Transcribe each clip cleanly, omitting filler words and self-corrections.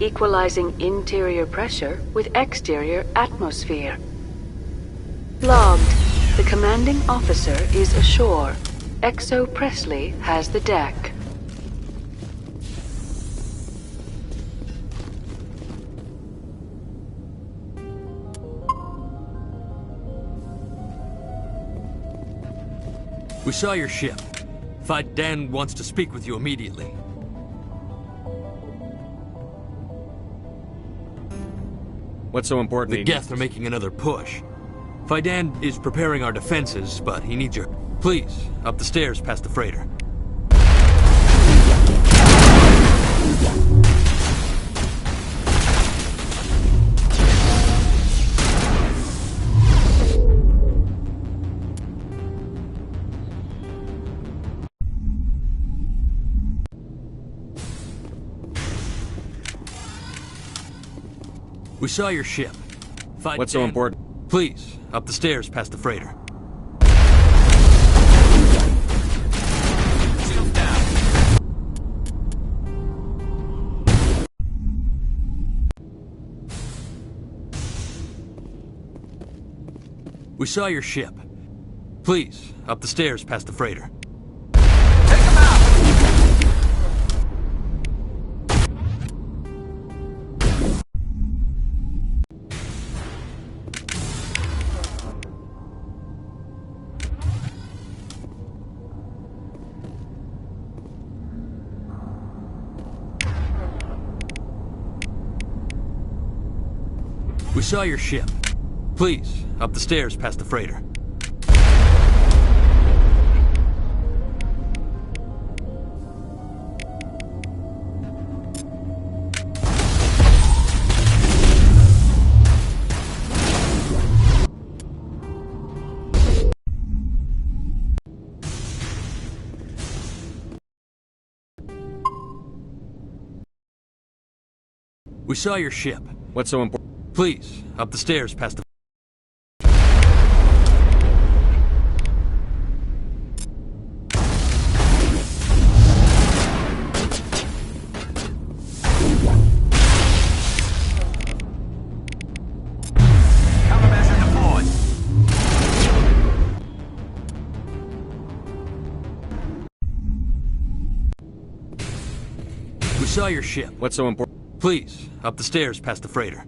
equalizing interior pressure with exterior atmosphere. Logged. The commanding officer is ashore. Exo Presley has the deck. We saw your ship. Dan wants to speak with you immediately. What's so important? The Geth are making another push. Faidan is preparing our defenses, but he needs your... Please, up the stairs past the freighter. We saw your ship. What's so important? Please, up the stairs past the freighter. Shields down. We saw your ship. Please, up the stairs past the freighter. Take him out! We saw your ship. Please, up the stairs past the freighter. We saw your ship. What's so important? Please, up the stairs past the... Countermeasure deployed. We saw your ship. What's so important? Please, up the stairs past the freighter.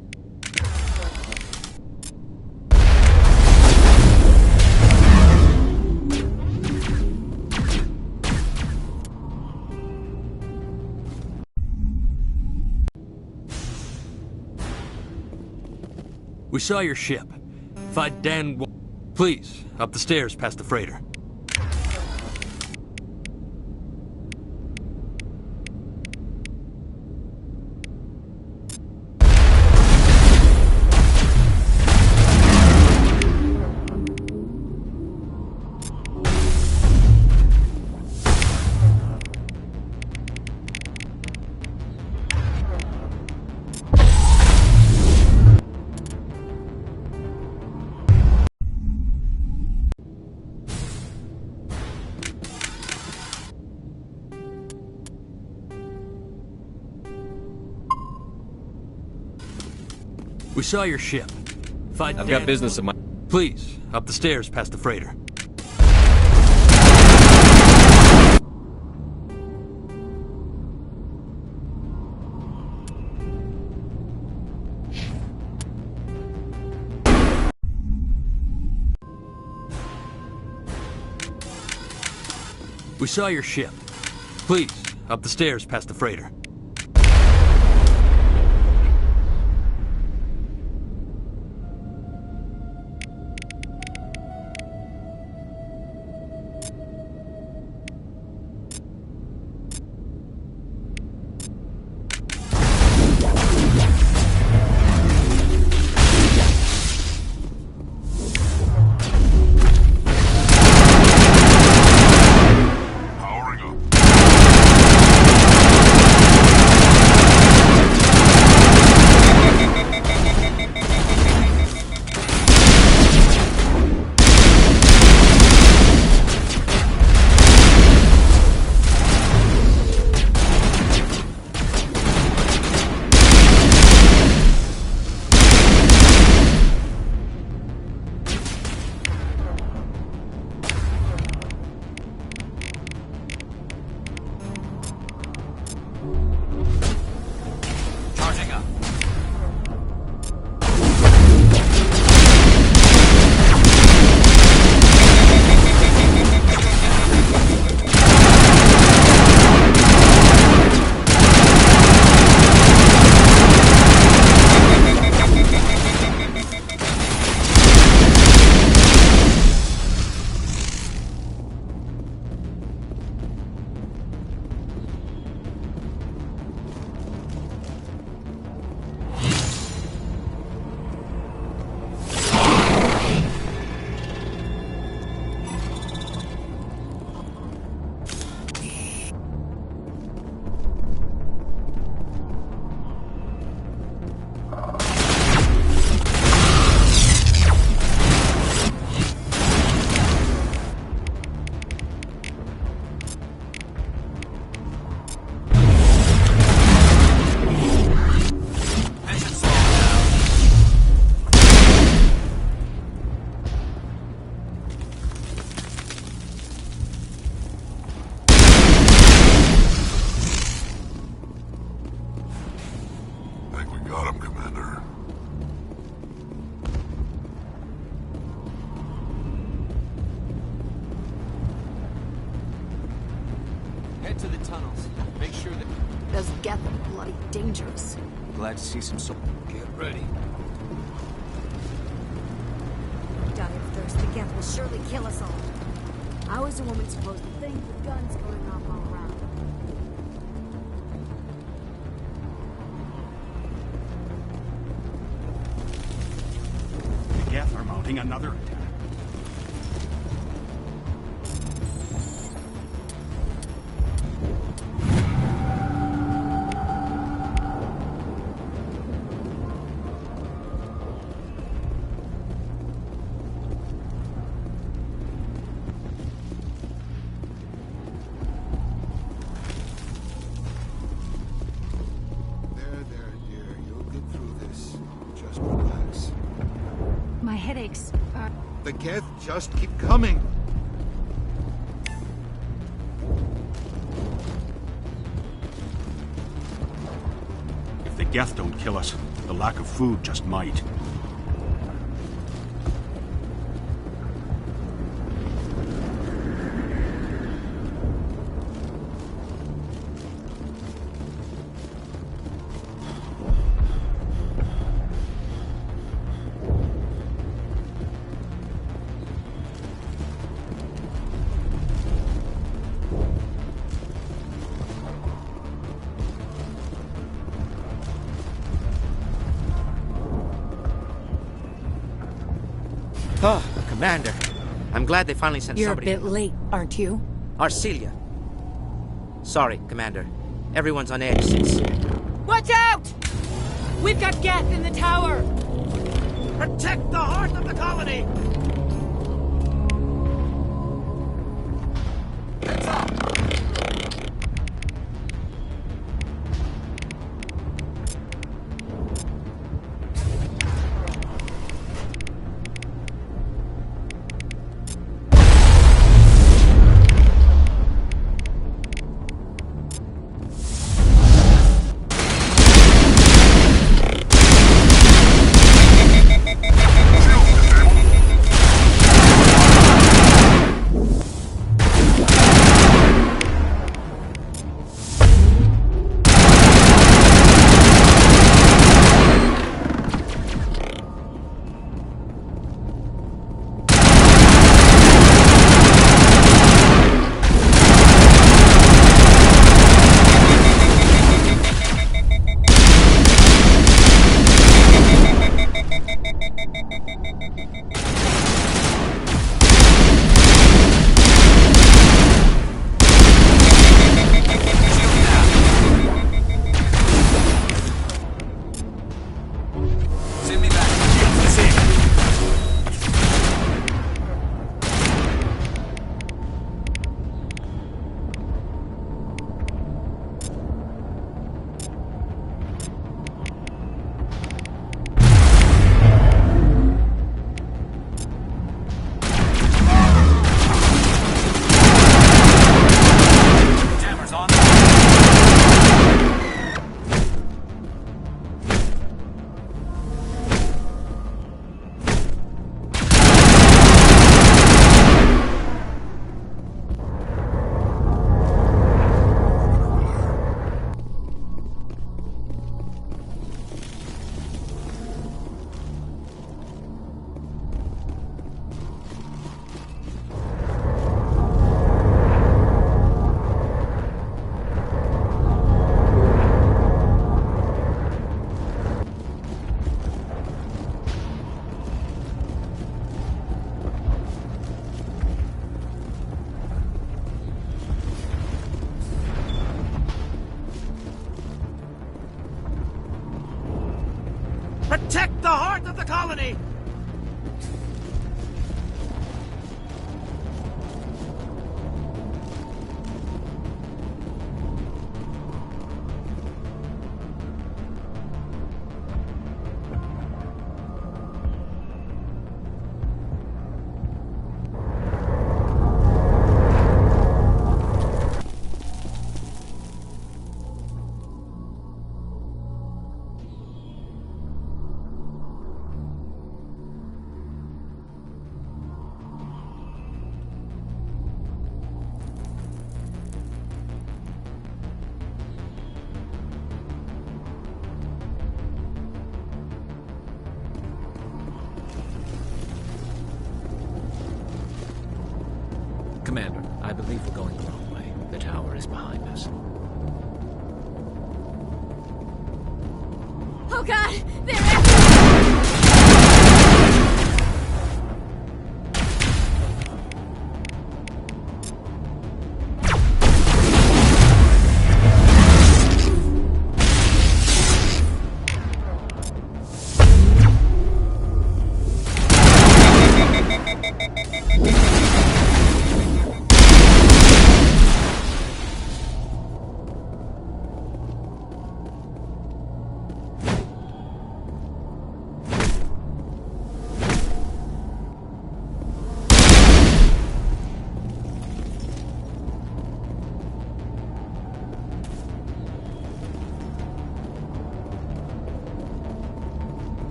We saw your ship. Dan... Please, up the stairs past the freighter. We saw your ship. I've got business in my... Please, up the stairs past the freighter. We saw your ship. Please, up the stairs past the freighter. Powering up. Head to the tunnels. Make sure that... Those Geth are bloody dangerous. Glad to see some Get ready. Die of thirst, the Geth will surely kill us all. How is a woman supposed to think with guns going off all around? The Geth are mounting another attack. There, dear. You'll get through this. Just relax. My headaches are... The Geth just keep coming. If the Geth don't kill us, the lack of food just might. Oh, Commander. I'm glad they finally sent You're somebody. a bit late, aren't you? Arcelia. Sorry, Commander. Everyone's on edge since... Watch out! We've got Geth in the tower! Protect the heart of the colony! Send me back. Jammers on. Protect the heart of the colony! Commander, I believe we're going the wrong way. The tower is behind us. Oh god! They're after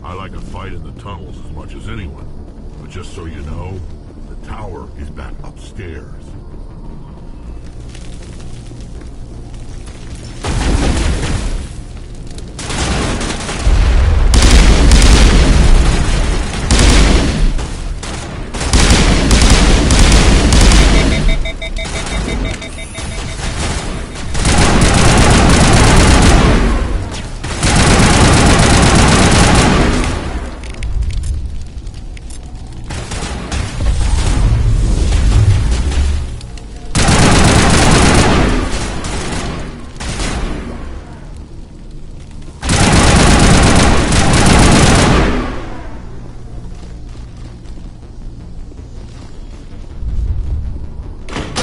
I like a fight in the tunnels as much as anyone. But just so you know, the tower is back upstairs.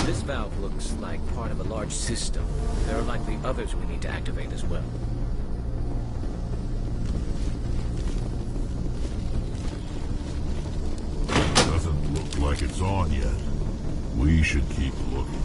This valve looks like part of a large system. There are likely others we need to activate as well. Doesn't look like it's on yet. We should keep looking.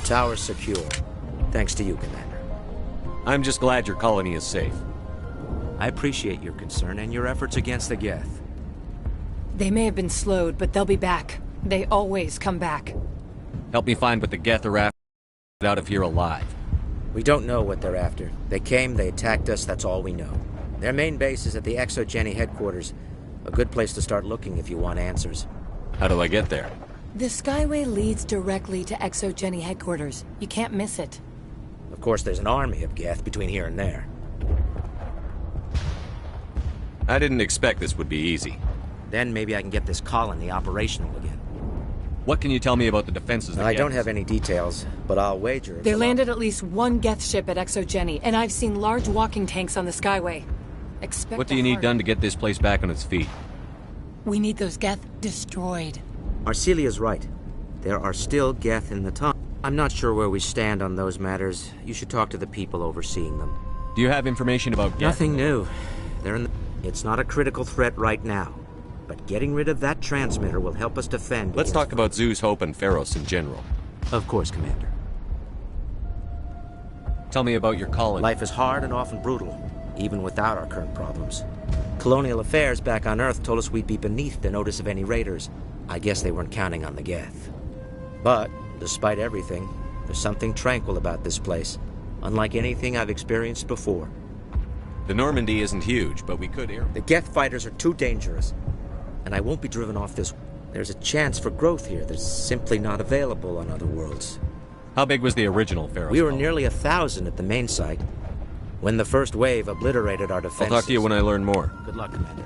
tower's secure. Thanks to you, Commander. I'm just glad your colony is safe. I appreciate your concern and your efforts against the Geth. They may have been slowed, but they'll be back. They always come back. Help me find what the Geth are after. Get out of here alive. We don't know what they're after. They came, they attacked us, that's all we know. Their main base is at the ExoGeni headquarters. A good place to start looking if you want answers. How do I get there? The Skyway leads directly to ExoGeni headquarters. You can't miss it. Of course, there's an army of Geth between here and there. I didn't expect this would be easy. Then maybe I can get this colony operational again. What can you tell me about the defenses? I don't have any details, but I'll wager... They landed at least one Geth ship at ExoGeni, and I've seen large walking tanks on the Skyway. Expect What do you need done to get this place back on its feet? We need those Geth destroyed. Arcelia's right. There are still Geth in the tunnel. I'm not sure where we stand on those matters. You should talk to the people overseeing them. Do you have information about Geth? Nothing new. They're in the... It's not a critical threat right now. But getting rid of that transmitter will help us defend... Let's talk about Zeus, Hope, and Pharos in general. Of course, Commander. Tell me about your colony. Life is hard and often brutal, even without our current problems. Colonial affairs back on Earth told us we'd be beneath the notice of any raiders. I guess they weren't counting on the Geth. But, despite everything, there's something tranquil about this place, unlike anything I've experienced before. The Normandy isn't huge, but we could air... The Geth fighters are too dangerous, and I won't be driven off this. There's a chance for growth here that's simply not available on other worlds. How big was the original Pharos? We were nearly 1,000 at the main site, when the first wave obliterated our defenses. I'll talk to you when I learn more. Good luck, Commander.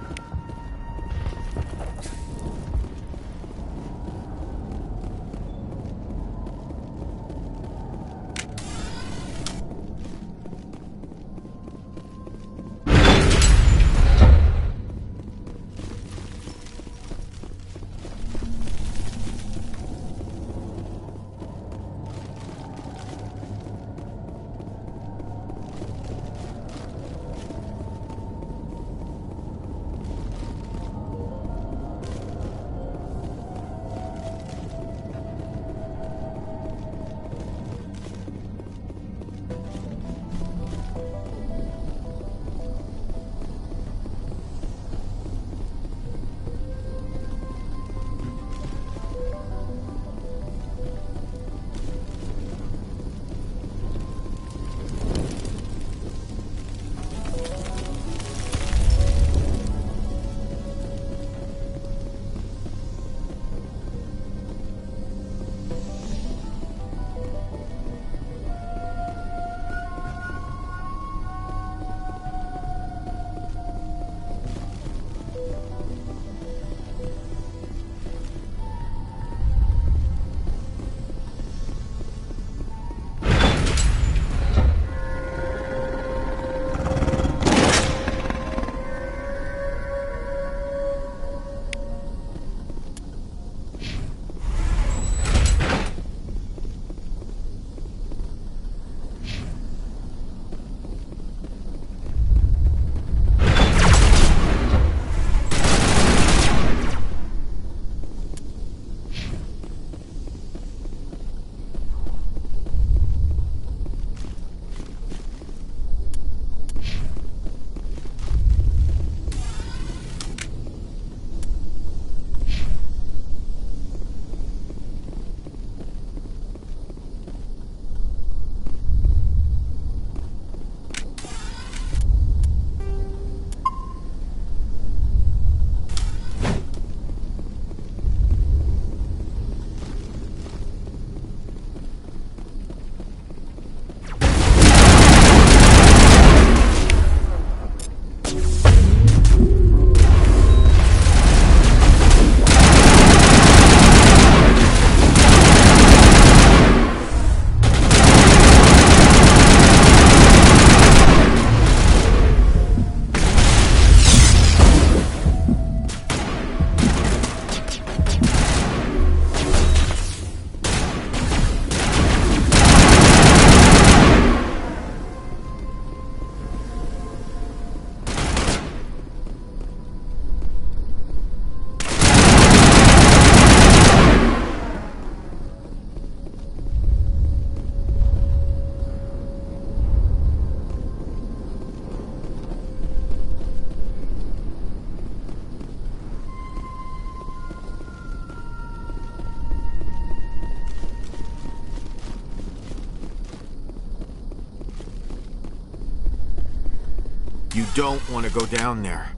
You don't want to go down there.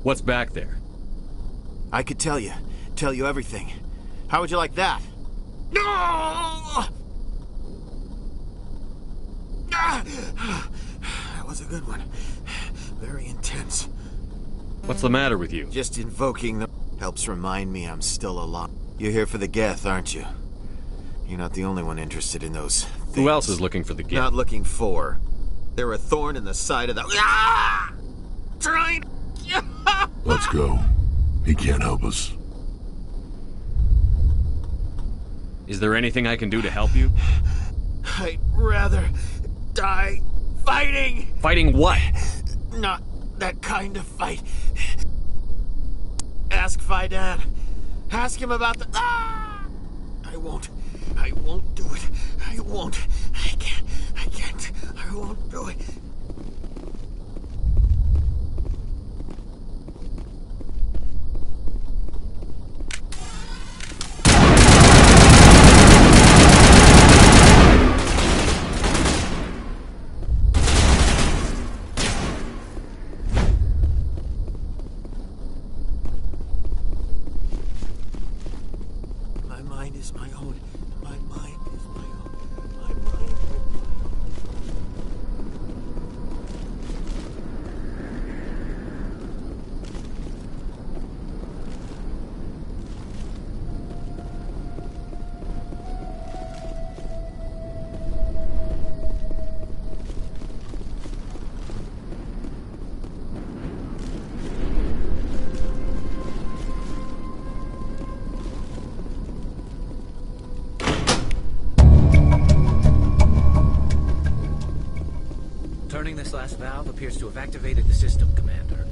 What's back there? I could tell you everything. How would you like that? No! That was a good one. Very intense. What's the matter with you? Just invoking them helps remind me I'm still alive. You're here for the Geth, aren't you? You're not the only one interested in those things. Who else is looking for the Geth? Not looking for. They're a thorn in the side of the... Trying... Let's go. He can't help us. Is there anything I can do to help you? I'd rather die fighting! Fighting what? Not that kind of fight. Ask Faidan. Ask him about the... I won't do it. I won't. I can't. I won't do it. My mind is my own. My mind is my own. My mind is my own. Turning this last valve appears to have activated the system, Commander.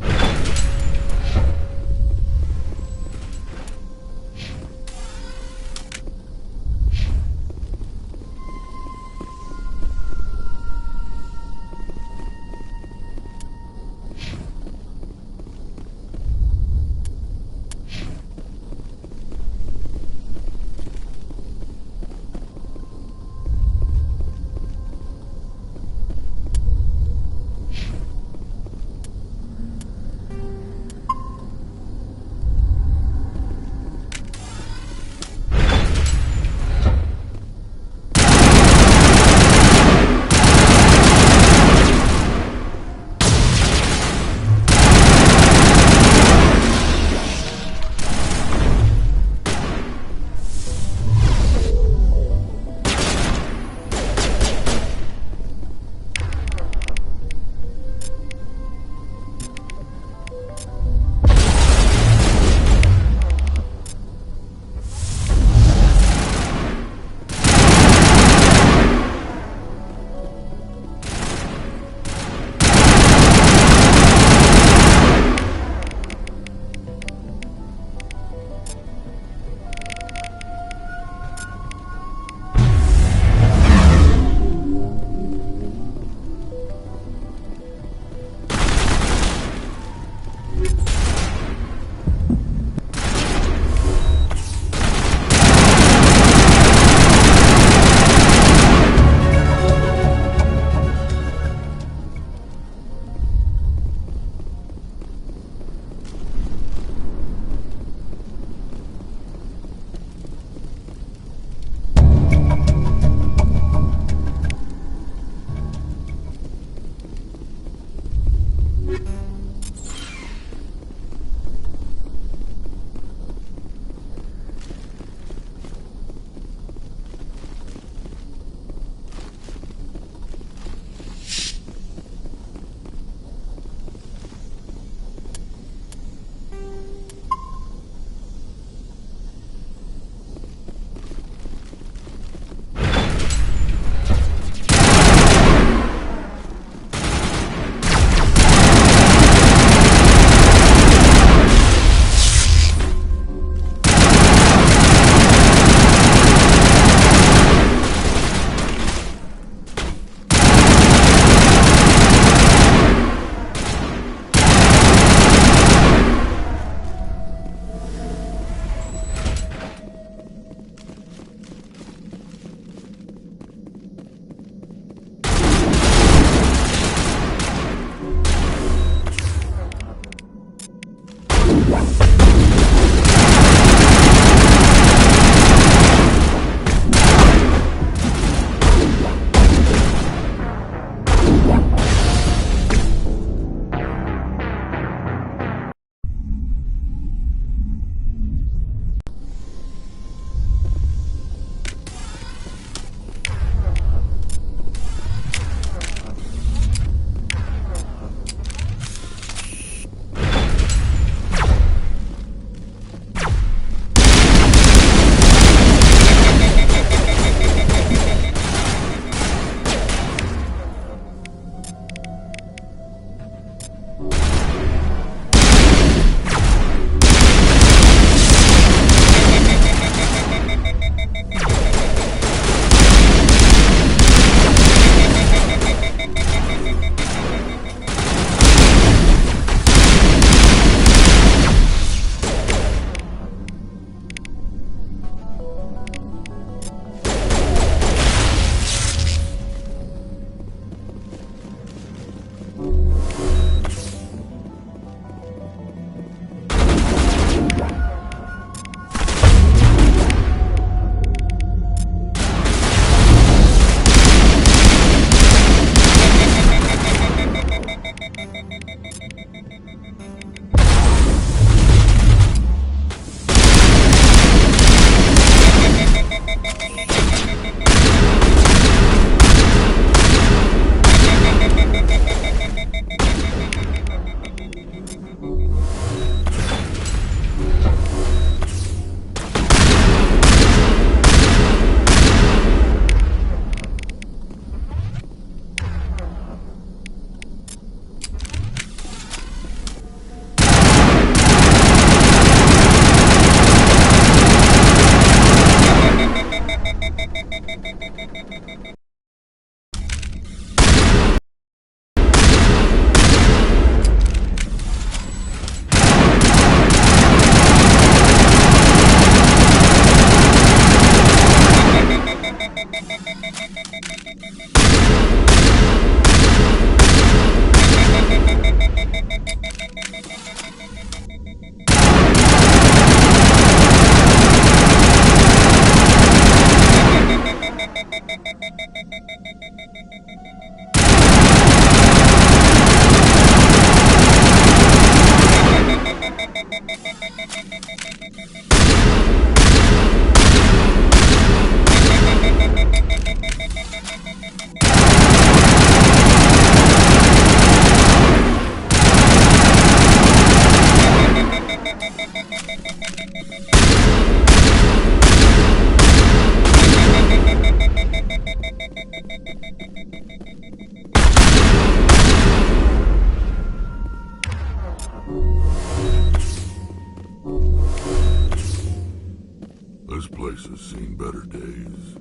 This place has seen better days.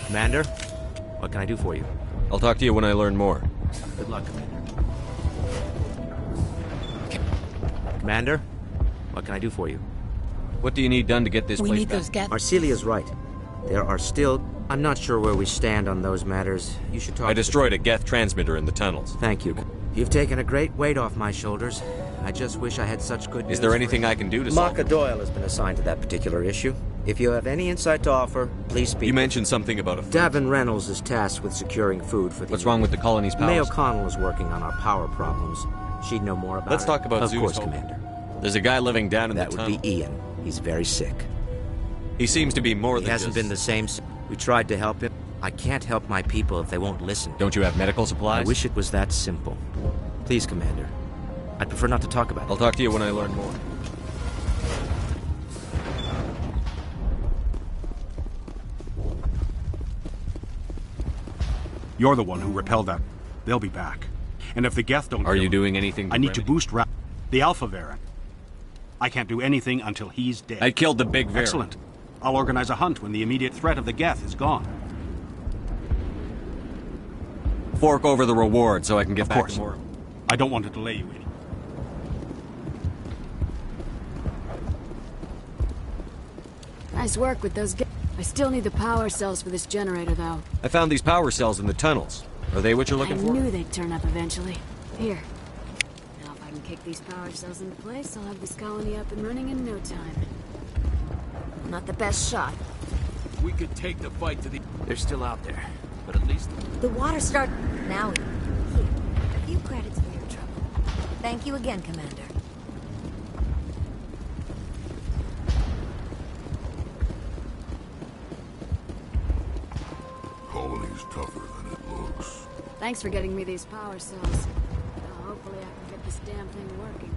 Commander, what can I do for you? I'll talk to you when I learn more. Good luck, Commander. Commander, what can I do for you? What do you need done to get this We place need back? those Geth. Arcelia's right. There are still... I'm not sure where we stand on those matters. You should talk I destroyed a Geth transmitter in the tunnels. Thank you. You've taken a great weight off my shoulders. I just wish I had such good news. Is there anything I can do to solve Maka it? Doyle has been assigned to that particular issue. If you have any insight to offer, please speak. You mentioned something about a food. Davin Reynolds is tasked with securing food for the... What's wrong with the colony's powers? May O'Connell is working on our power problems. She'd know more about Let's it. talk about Of Zeus course, Hope. Commander. There's a guy living down in That the would tunnel. be Ian. He's very sick. He seems to be more He than hasn't just... been the same... We tried to help him. I can't help my people if they won't listen. Don't you have medical supplies? I wish it was that simple. Please, Commander. I'd prefer not to talk about it. I'll talk to you when I learn more. You're the one who repelled that. They'll be back. And if the Geth don't Are kill you him, doing anything to I need to remedy- boost the Alpha Varren. I can't do anything until he's dead. I killed the big Varren. Excellent. I'll organize a hunt when the immediate threat of the Geth is gone. Fork over the reward so I can get Of back course. to more. I don't want to delay you any. Nice work with those I still need the power cells for this generator, though. I found these power cells in the tunnels. Are they what you're looking for? I knew they'd turn up eventually. Here. Now if I can kick these power cells into place, I'll have this colony up and running in no time. Not the best shot. We could take the fight to the... They're still out there, but at least... The water start... Now, here. A few credits for your trouble. Thank you again, Commander. Colony's tougher than it looks. Thanks for getting me these power cells. Now, hopefully I can get this damn thing working.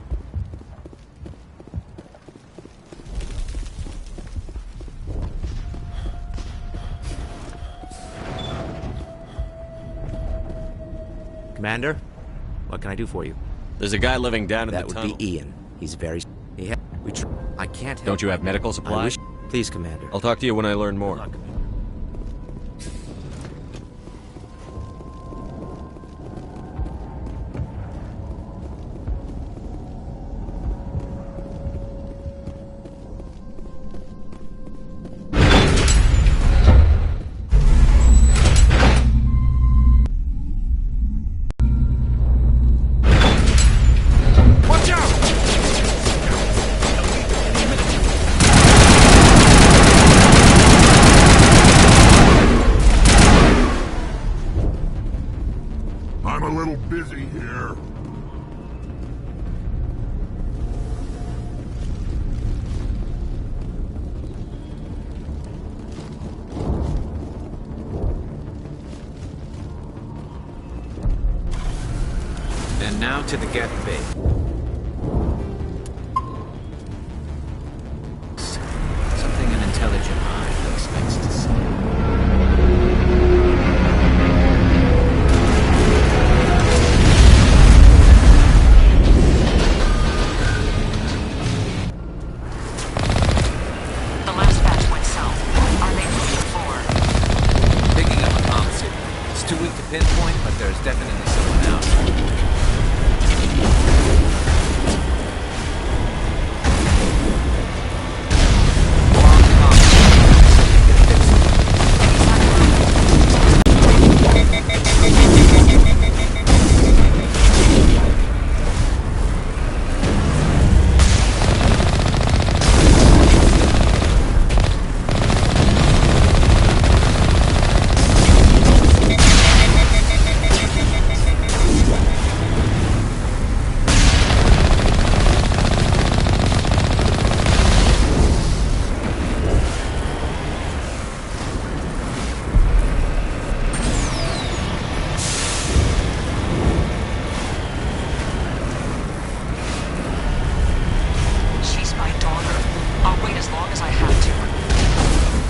Commander, what can I do for you? There's a guy living down in That the would tunnel. be Ian. He's very... I can't help... Don't you have medical I supplies? wish... Please, Commander. I'll talk to you when I learn more. Watch out! I'm a little busy here. And now to the Geth Bay. Something an intelligent eye expects to see. The last batch went south. Are they moving forward? Picking up a comm signal. It's too weak to pinpoint, but there's definitely someone out. She's my daughter. I'll wait as long as I have to.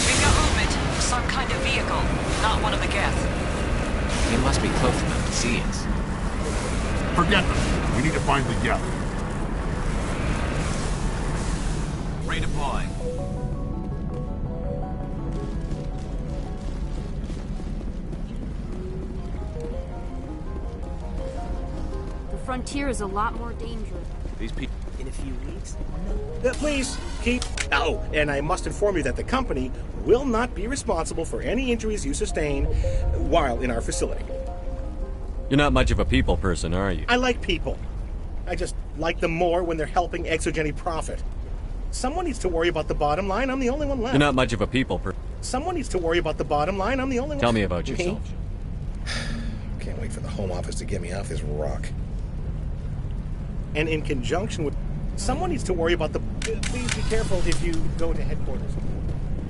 We've got movement. Some kind of vehicle. Not one of the Geth. They must be close enough to see us. Forget them. We need to find the Geth. Redeploy. The frontier is a lot more dangerous. These people... In a few weeks. No. Please, keep... Oh, and I must inform you that the company will not be responsible for any injuries you sustain while in our facility. You're not much of a people person, are you? I like people. I just like them more when they're helping Exogeny profit. Someone needs to worry about the bottom line. I'm the only one left. You're not much of a people person. Someone needs to worry about the bottom line. I'm the only one. Tell me about yourself. Can't wait for the Home Office to get me off this rock. And in conjunction with... Someone needs to worry about the... Please be careful if you go to headquarters.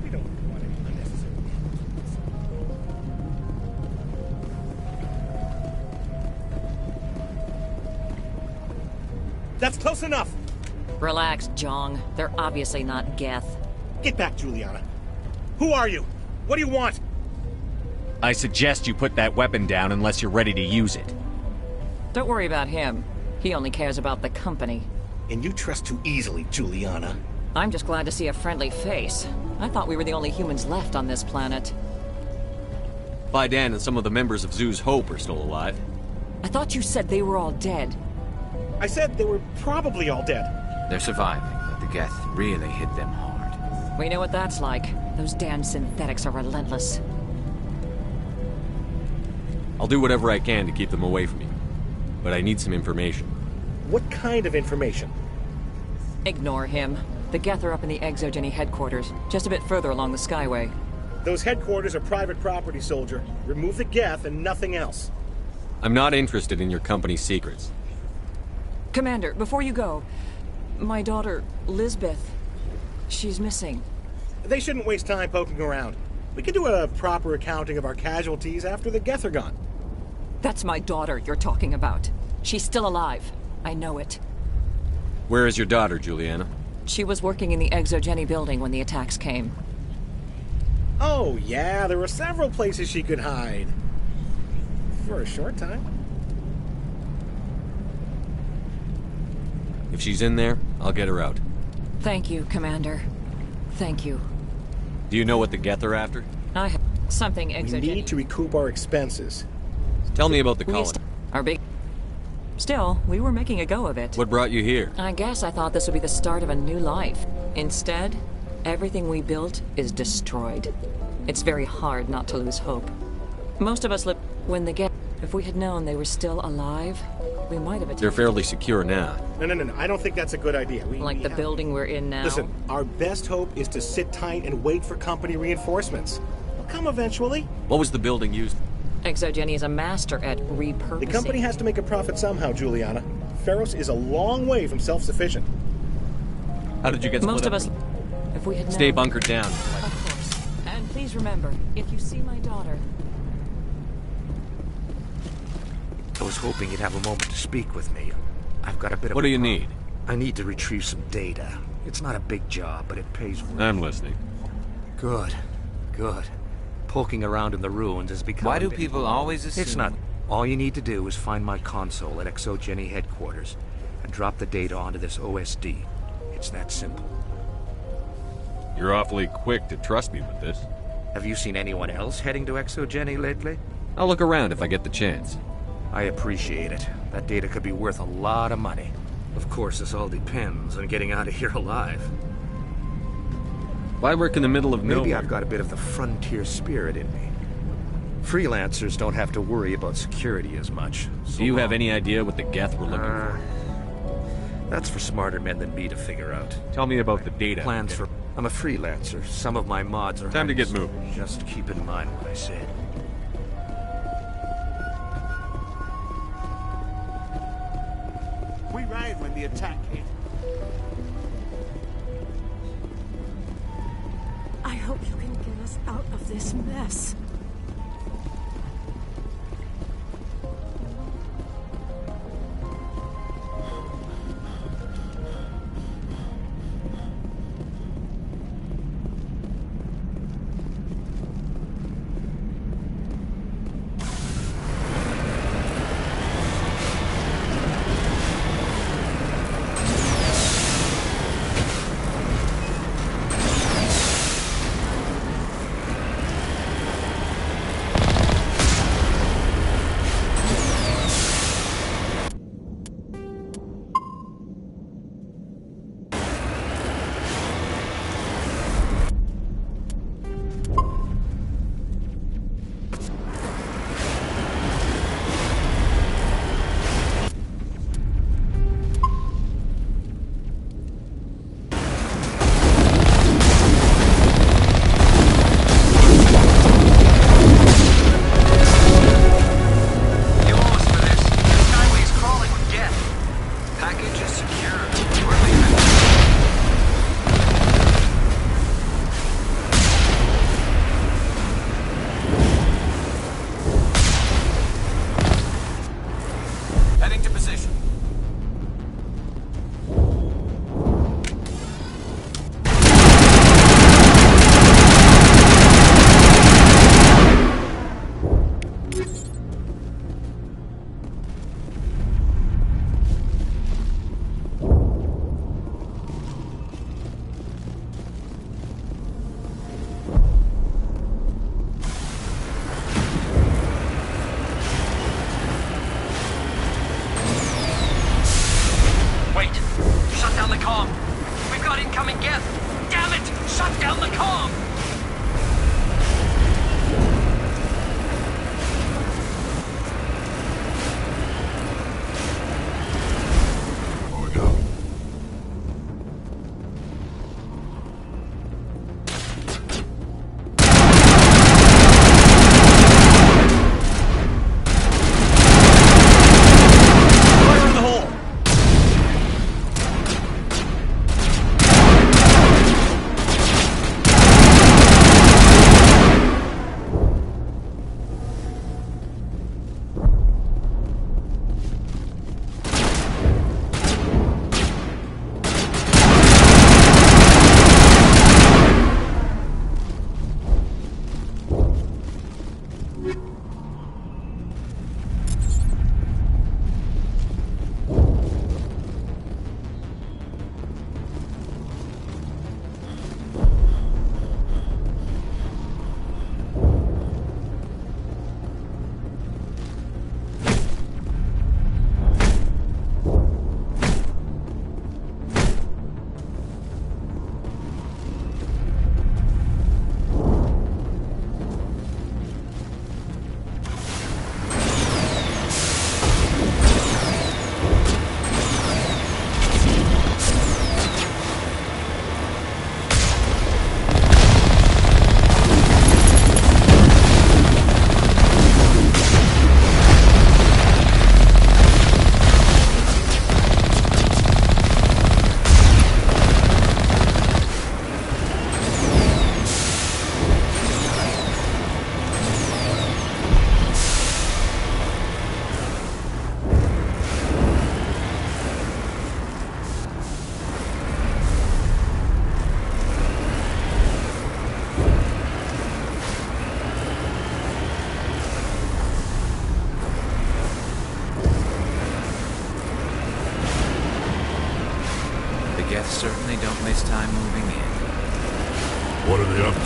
We don't want any unnecessary... That's close enough! Relax, Jong. They're obviously not Geth. Get back, Juliana. Who are you? What do you want? I suggest you put that weapon down unless you're ready to use it. Don't worry about him. He only cares about the company. And you trust too easily, Juliana. I'm just glad to see a friendly face. I thought we were the only humans left on this planet. Faidan and some of the members of Zoo's Hope are still alive. I thought you said they were all dead. I said they were probably all dead. They're surviving, but the Geth really hit them hard. We know what that's like. Those damn synthetics are relentless. I'll do whatever I can to keep them away from you. But I need some information. What kind of information? Ignore him. The Geth are up in the Exogeny headquarters, just a bit further along the Skyway. Those headquarters are private property, soldier. Remove the Geth and nothing else. I'm not interested in your company's secrets. Commander, before you go, my daughter, Lisbeth, she's missing. They shouldn't waste time poking around. We can do a proper accounting of our casualties after the Geth are gone. That's my daughter you're talking about. She's still alive. I know it. Where is your daughter, Juliana? She was working in the Exogeny building when the attacks came. Oh, yeah, there were several places she could hide. For a short time. If she's in there, I'll get her out. Thank you, Commander. Thank you. Do you know what the Geth are after? I have something Exogeny. We need to recoup our expenses. Tell me about the colony. Our big... Still, we were making a go of it. What brought you here? I guess I thought this would be the start of a new life. Instead, everything we built is destroyed. It's very hard not to lose hope. Most of us live when the Geth... If we had known they were still alive, we might have attacked. They're fairly secure now. No. I don't think that's a good idea. Like the building we're in now? Listen, our best hope is to sit tight and wait for company reinforcements. They'll come eventually. What was the building used? Exogeny is a master at repurposing. The company has to make a profit somehow, Juliana. Feros is a long way from self-sufficient. How did you get split Most up? of us... If we had known... Stay bunkered down. Of course. And please remember, if you see my daughter... I was hoping you'd have a moment to speak with me. I've got a bit of... What do you need? I need to retrieve some data. It's not a big job, but it pays well. I'm listening. Good. Poking around in the ruins has become... Why do people always assume... It's not. All you need to do is find my console at Exogeny headquarters and drop the data onto this OSD. It's that simple. You're awfully quick to trust me with this. Have you seen anyone else heading to Exogeny lately? I'll look around if I get the chance. I appreciate it. That data could be worth a lot of money. Of course, this all depends on getting out of here alive. I work in the middle of nowhere. Maybe I've got a bit of the frontier spirit in me. Freelancers don't have to worry about security as much. So do you have any idea what the Geth were looking for? That's for smarter men than me to figure out. Tell me about the data. Plans for... I'm a freelancer. Some of my mods are... Time to get moving. Just keep in mind what I said. We ran when the attack hit. I hope you can get us out of this mess.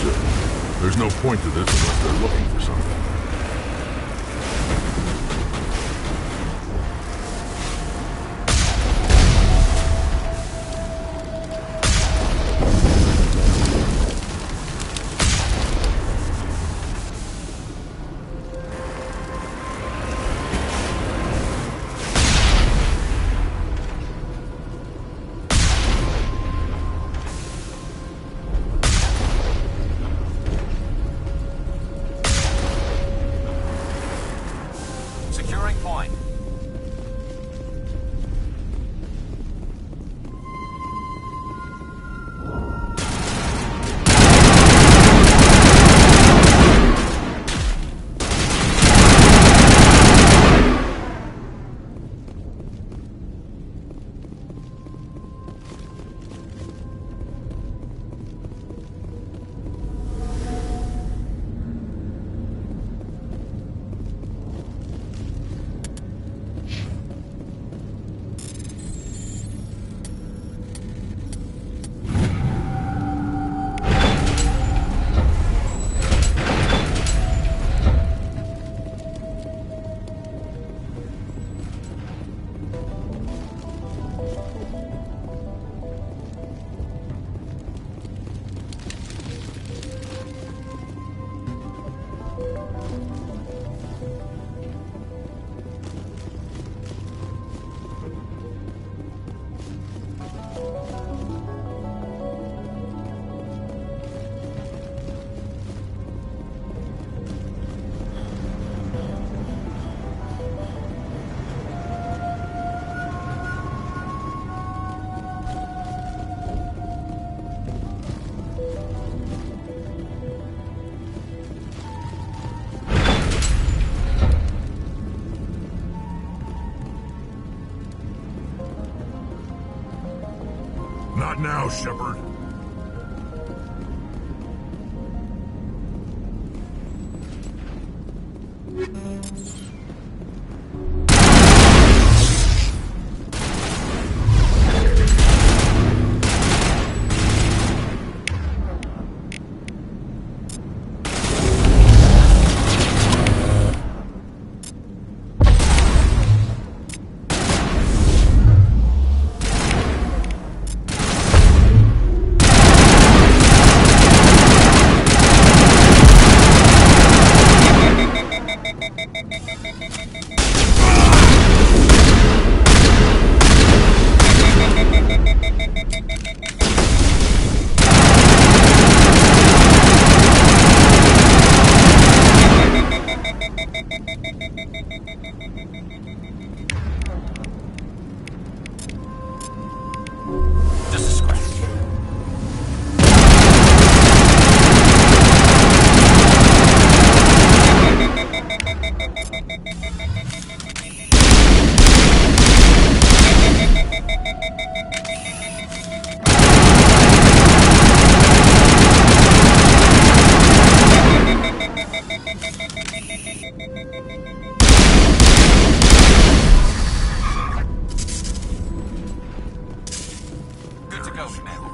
it. There's no point to this unless they're looking for something. Securing point. Not now, Shepard. Just a scratch. Good to go, Commander.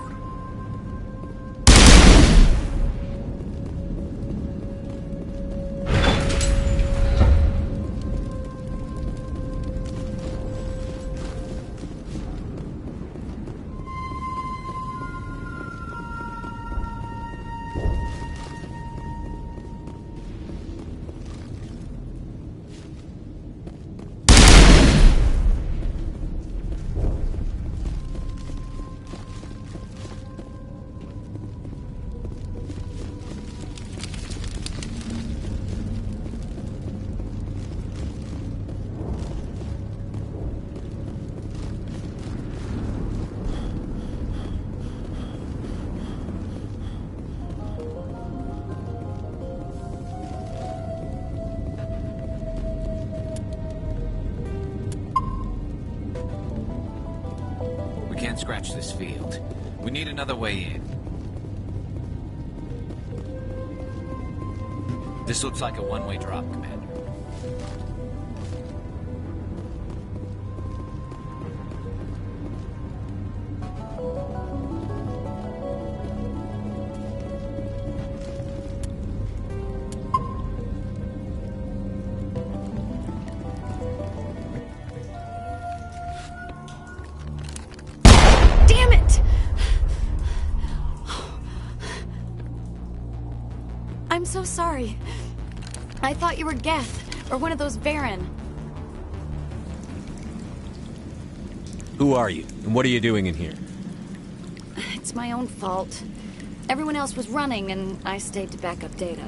We can't scratch this field. We need another way in. This looks like a one-way drop, Commander. I'm so sorry. I thought you were Geth, or one of those Varen. Who are you, and what are you doing in here? It's my own fault. Everyone else was running, and I stayed to back up data.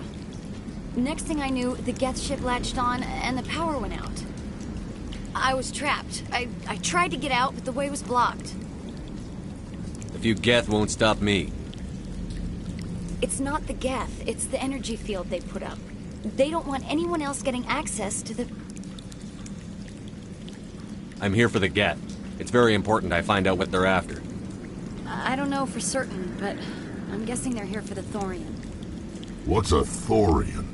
Next thing I knew, the Geth ship latched on, and the power went out. I was trapped. I tried to get out, but the way was blocked. A few Geth won't stop me. It's not the Geth, it's the energy field they put up. They don't want anyone else getting access to the... I'm here for the Geth. It's very important I find out what they're after. I don't know for certain, but I'm guessing they're here for the Thorian. What's a Thorian?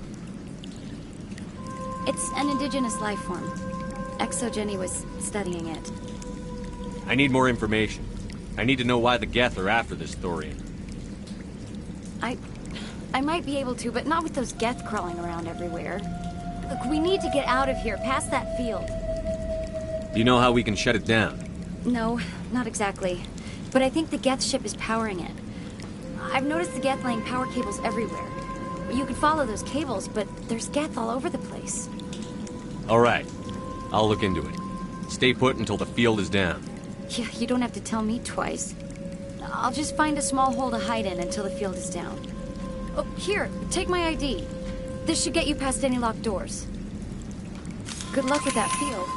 It's an indigenous life form. ExoGenny was studying it. I need more information. I need to know why the Geth are after this Thorian. I might be able to, but not with those Geth crawling around everywhere. Look, we need to get out of here, past that field. Do you know how we can shut it down? No, not exactly. But I think the Geth ship is powering it. I've noticed the Geth laying power cables everywhere. You could follow those cables, but there's Geth all over the place. All right. I'll look into it. Stay put until the field is down. Yeah, you don't have to tell me twice. I'll just find a small hole to hide in until the field is down. Oh, here, take my ID. This should get you past any locked doors. Good luck with that field.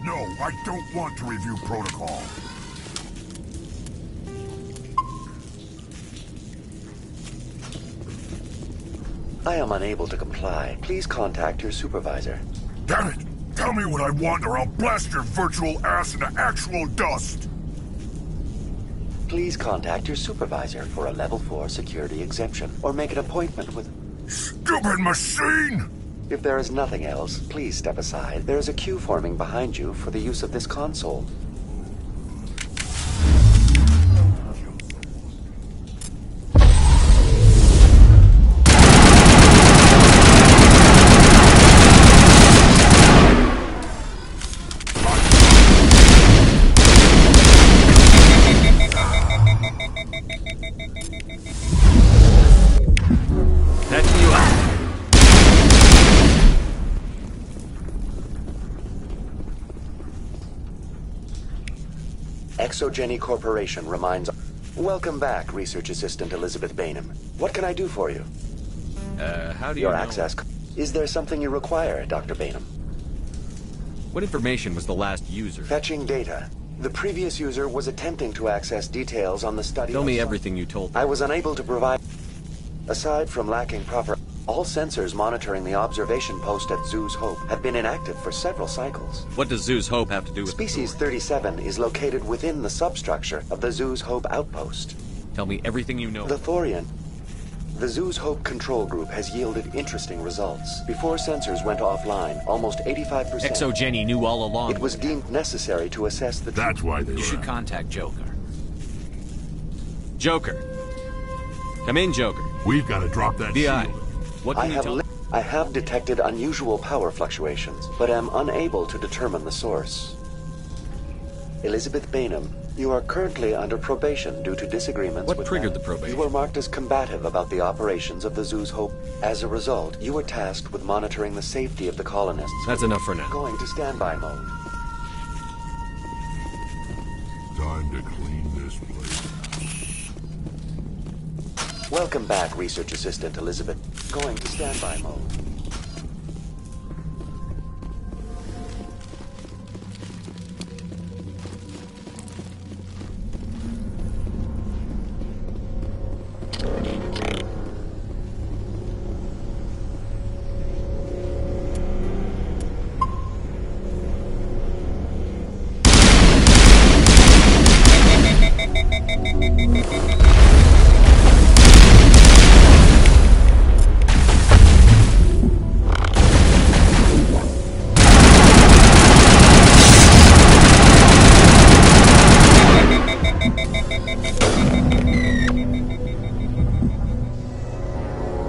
No, I don't want to review protocol. I am unable to comply. Please contact your supervisor. Damn it! Tell me what I want or I'll blast your virtual ass into actual dust! Please contact your supervisor for a level 4 security exemption, or make an appointment with... Stupid machine! If there is nothing else, please step aside. There is a queue forming behind you for the use of this console. ExoGeni Corporation reminds... Welcome back, Research Assistant Elizabeth Bainham. What can I do for you? How do you Your know? access... Is there something you require, Dr. Bainham? What information was the last user? Fetching data. The previous user was attempting to access details on the study... Tell me everything you told me. I was unable to provide... Aside from lacking proper... All sensors monitoring the observation post at Zeus Hope have been inactive for several cycles. What does Zeus Hope have to do with Species 37 is located within the substructure of the Zeus Hope outpost. Tell me everything you know. The Thorian. The Zeus Hope control group has yielded interesting results. Before sensors went offline, almost 85%... ExoGeni knew all along. It was deemed necessary to assess the... That's why they You should contact Joker. Joker. Come in, Joker. We've got to drop that VI. shield. What can you tell me? I have detected unusual power fluctuations, but am unable to determine the source. Elizabeth Bainham, you are currently under probation due to disagreements with... What triggered the probation? You were marked as combative about the operations of the Zeus Hope. As a result, you were tasked with monitoring the safety of the colonists. That's enough for now. Going to standby mode. Time to clean this place. Welcome back, Research Assistant Elizabeth. Going to standby mode.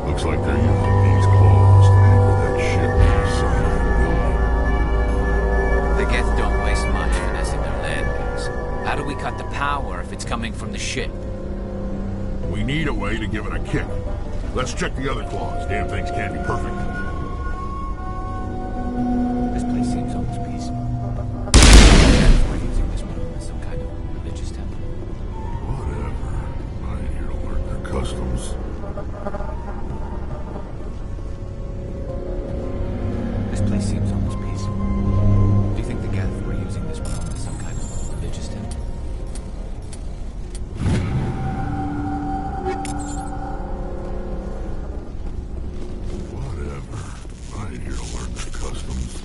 Looks like they're using these claws to anchor that ship to the side of the building. The Geth don't waste much finessing their landings. How do we cut the power if it's coming from the ship? We need a way to give it a kick. Let's check the other claws. Damn things can't be perfect. This place seems almost peaceful. We're using this one as some kind of religious temple. Whatever. I ain't here to learn their customs. This place seems almost peaceful. Do you think the Geth were using this one as some kind of religious temple? Whatever. I ain't here to learn their customs.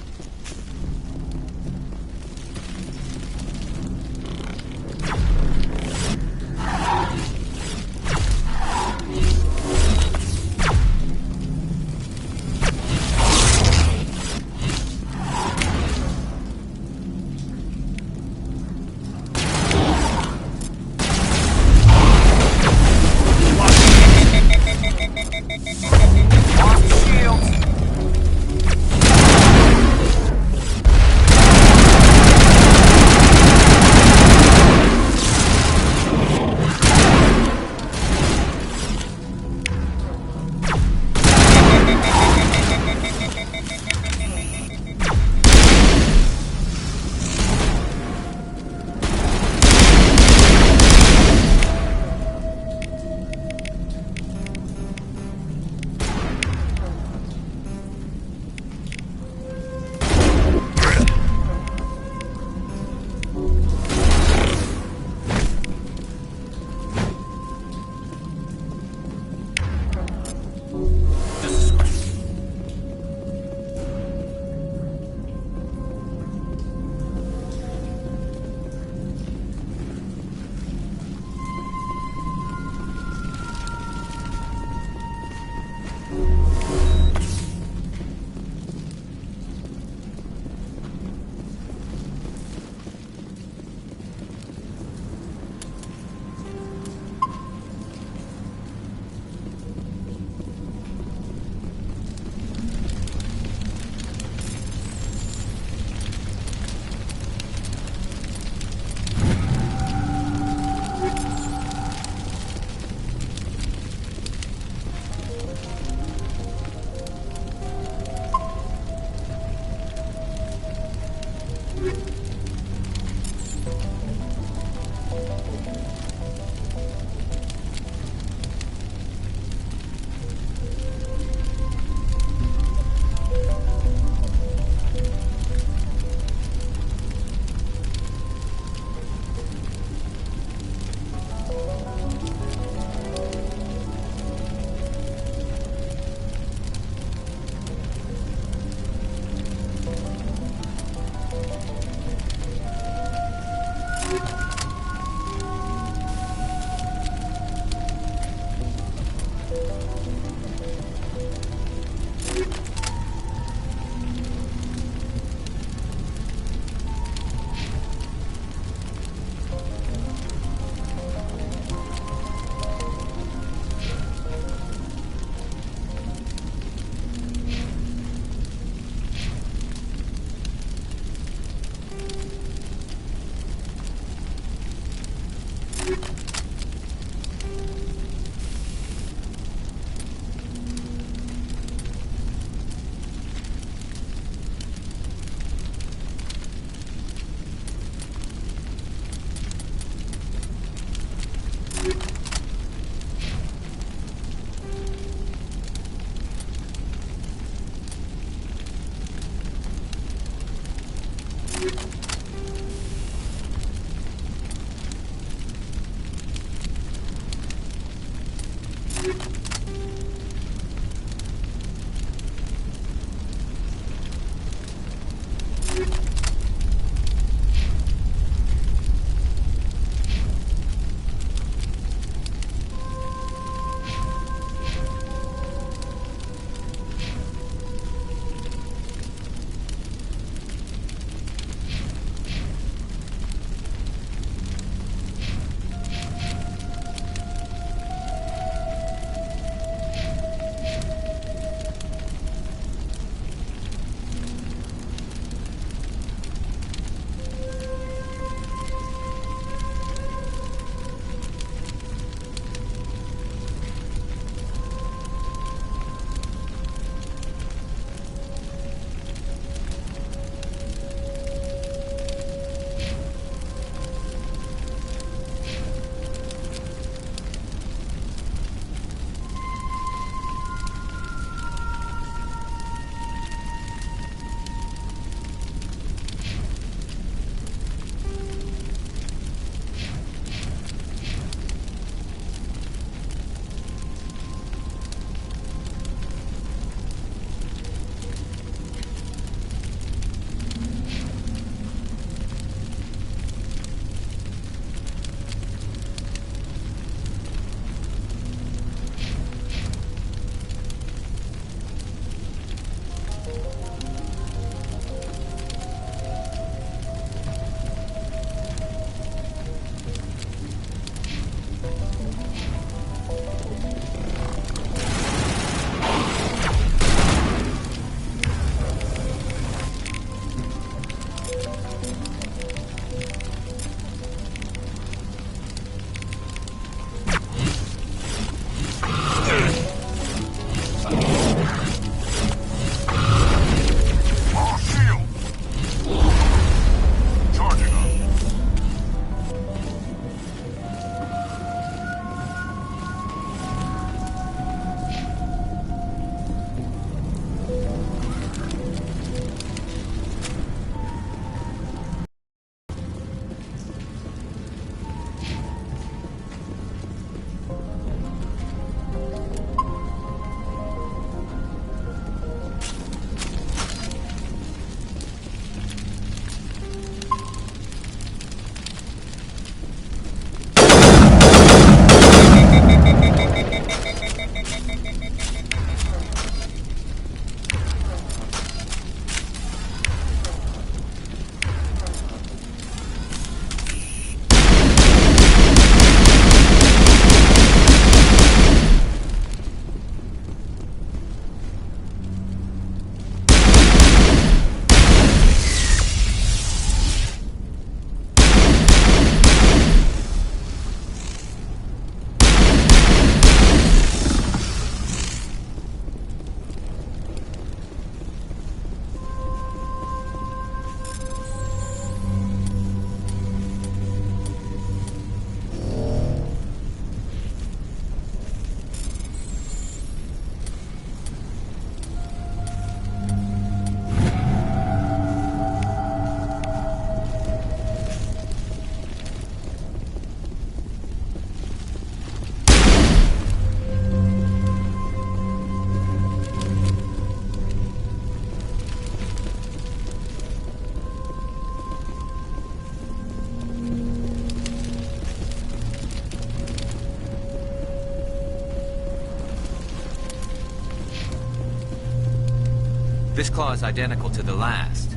This claw is identical to the last.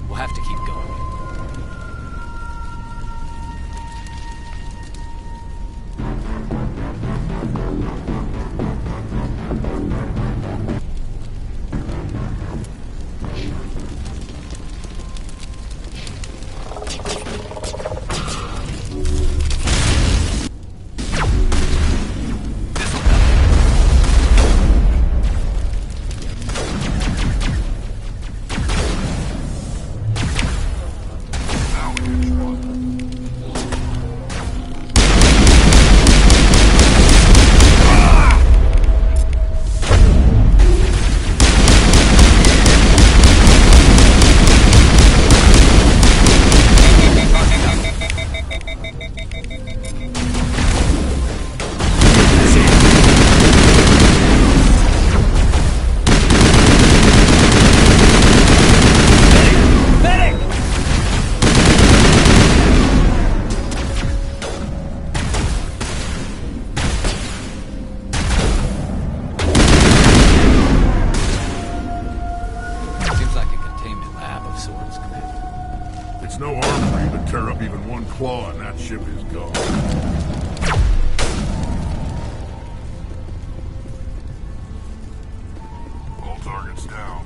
We'll have to keep going. It's no armory to tear up even one claw and that ship is gone. All targets down.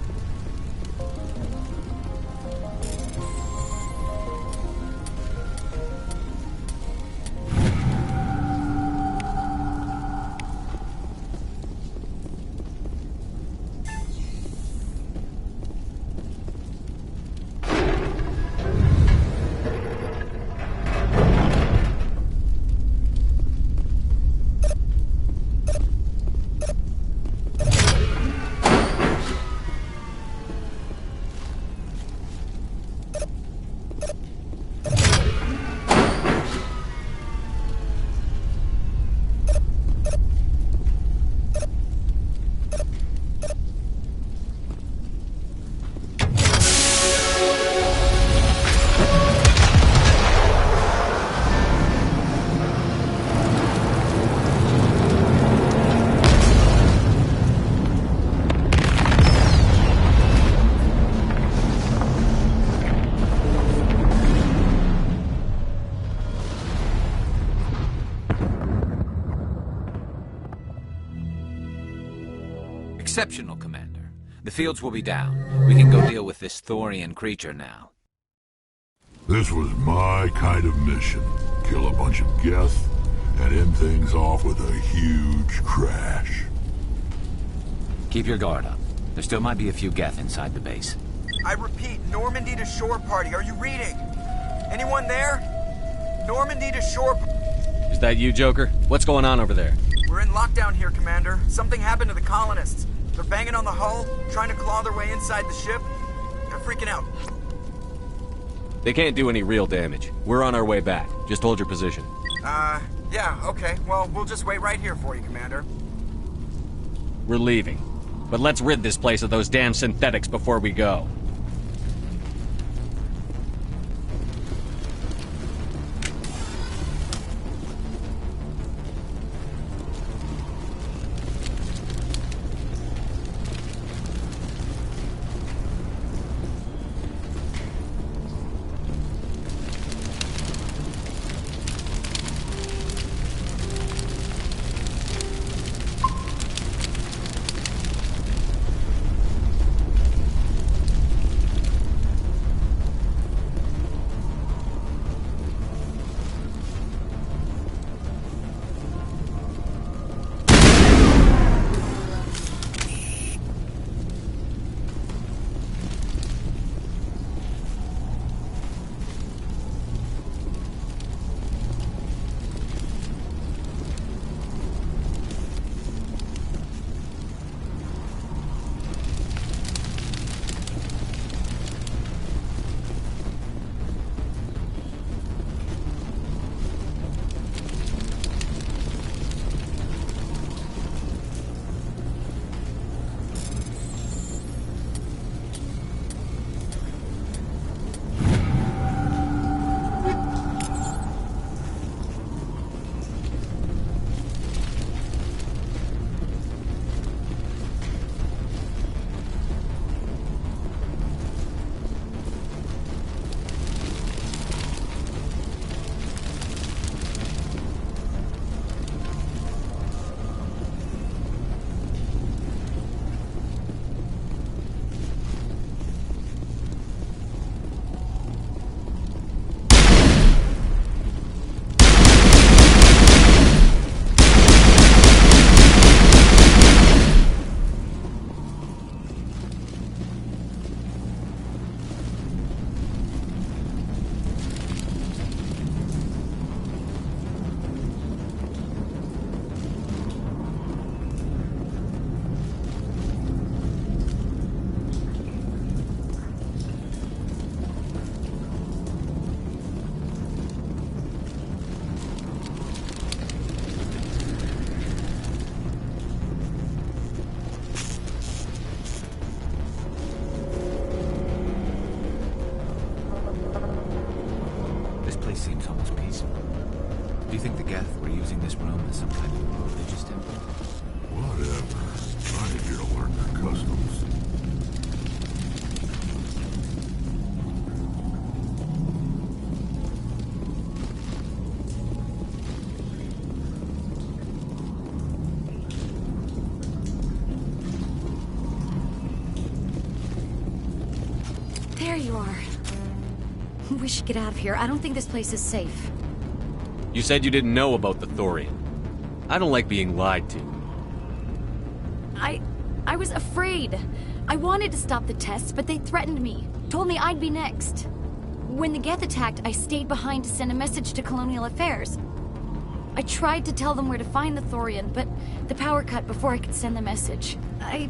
Exceptional, Commander. The fields will be down. We can go deal with this Thorian creature now. This was my kind of mission. Kill a bunch of Geth and end things off with a huge crash. Keep your guard up. There still might be a few Geth inside the base. I repeat, Normandy to shore party. Are you reading? Anyone there? Normandy to shore... Is that you, Joker? What's going on over there? We're in lockdown here, Commander. Something happened to the colonists. They're banging on the hull, trying to claw their way inside the ship. They're freaking out. They can't do any real damage. We're on our way back. Just hold your position. Yeah, okay. Well, we'll just wait right here for you, Commander. We're leaving. But let's rid this place of those damn synthetics before we go. you think the Geth were using this room as some kind of religious temple? Whatever. I'm here to learn their customs. There you are. We should get out of here. I don't think this place is safe. You said you didn't know about the Thorian. I don't like being lied to. I was afraid. I wanted to stop the tests, but they threatened me. Told me I'd be next. When the Geth attacked, I stayed behind to send a message to Colonial Affairs. I tried to tell them where to find the Thorian, but the power cut before I could send the message. I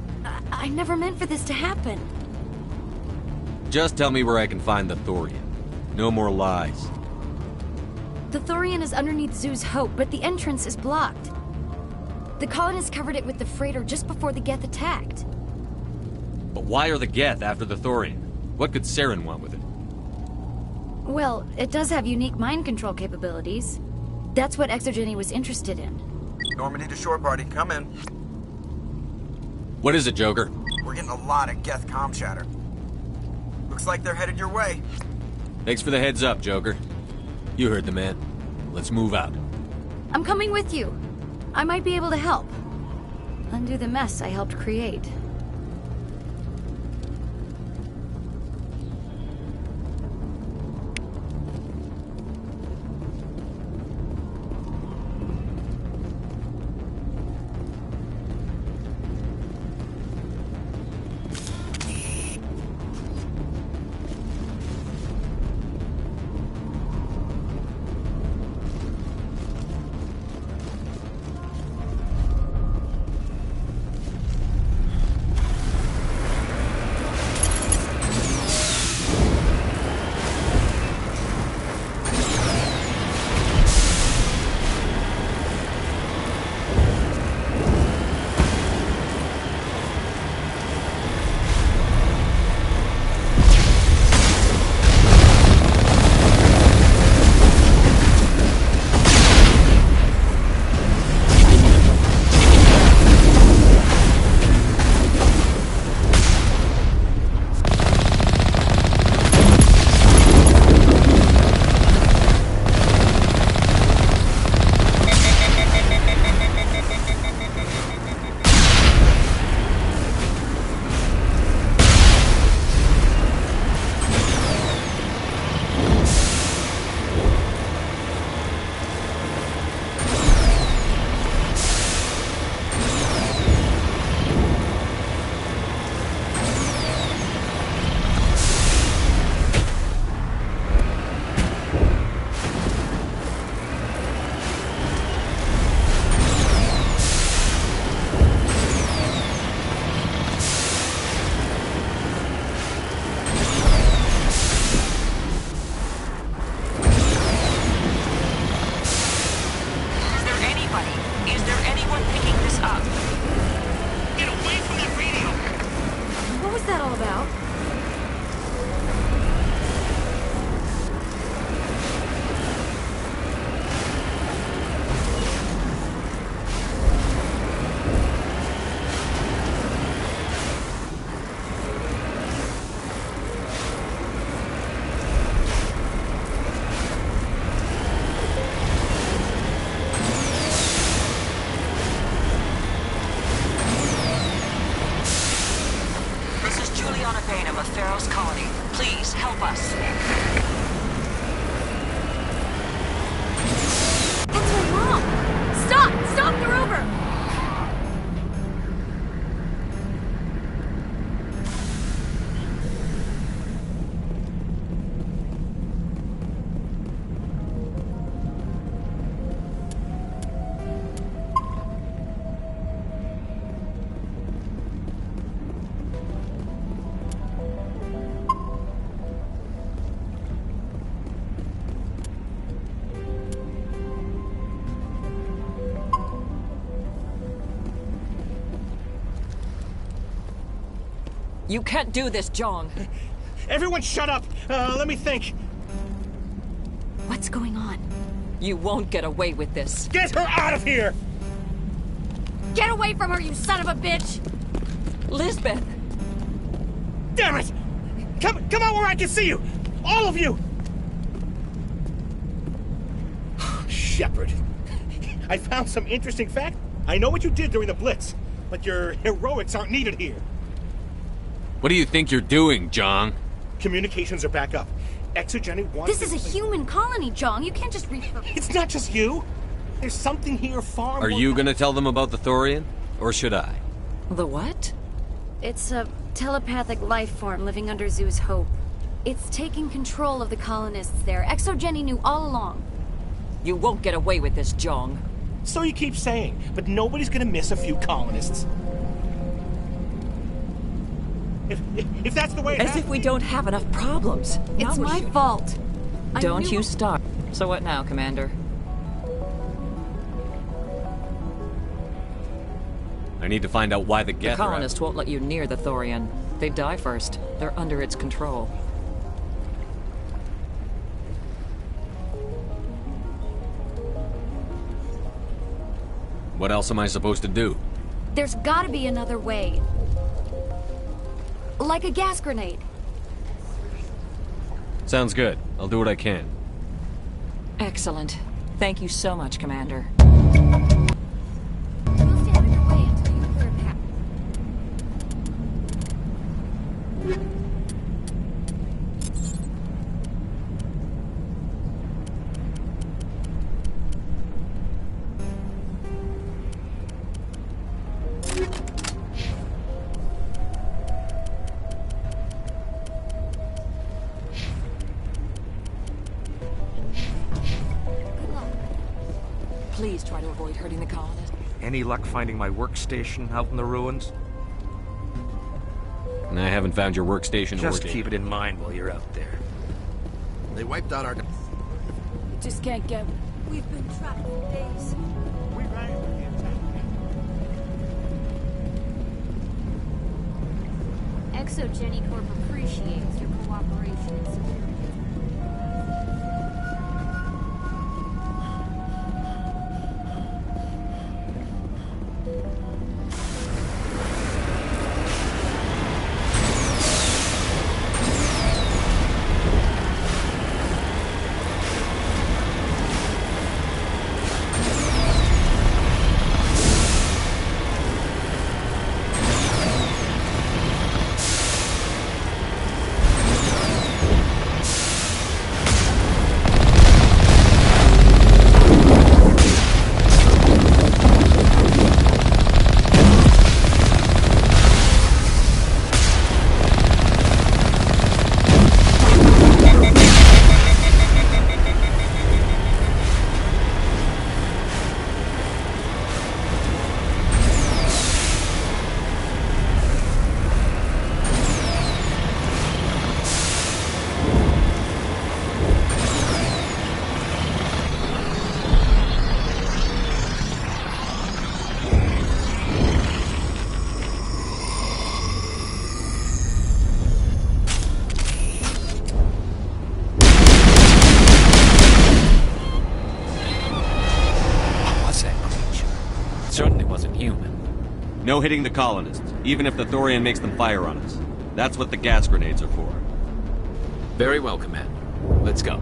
never meant for this to happen. Just tell me where I can find the Thorian. No more lies. The Thorian is underneath Zoo's Hope, but the entrance is blocked. The colonists covered it with the freighter just before the Geth attacked. But why are the Geth after the Thorian? What could Saren want with it? Well, it does have unique mind control capabilities. That's what ExoGeni was interested in. Normandy to shore party, come in. What is it, Joker? We're getting a lot of Geth comm chatter. Looks like they're headed your way. Thanks for the heads up, Joker. You heard the man. Let's move out. I'm coming with you. I might be able to help. Undo the mess I helped create. You can't do this, Jong. Everyone shut up! Let me think. What's going on? You won't get away with this. Get her out of here! Get away from her, you son of a bitch! Lisbeth! Damn it! Come out where I can see you! All of you! Shepard, I found some interesting facts. I know what you did during the Blitz, but your heroics aren't needed here. What do you think you're doing, Jong? Communications are back up. Exogeny wants... This is a human colony, Jong. You can't just refer... It's not just you. There's something here far more... Are you gonna tell them about the Thorian? Or should I? The what? It's a telepathic life form living under Zoo's Hope. It's taking control of the colonists there. Exogeny knew all along. You won't get away with this, Jong. So you keep saying, but nobody's gonna miss a few colonists. If that's the way... As if we don't have enough problems. It's my fault. Don't you start. So what now, Commander? I need to find out why the The Geth colonists won't let you near the Thorian. They die first. They're under its control. What else am I supposed to do? There's gotta be another way. Like a gas grenade. Sounds good. I'll do what I can. Excellent. Thank you so much, Commander. Please try to avoid hurting the colonists. Any luck finding my workstation out in the ruins? And I haven't found your workstation Just working. keep it in mind while you're out there. They wiped out our... Just can't get... We've been trapped for days. We ran into the attack. Exogeny Corp appreciates your cooperation and security. No hitting the colonists, even if the Thorian makes them fire on us. That's what the gas grenades are for. Very well, Commander. Let's go.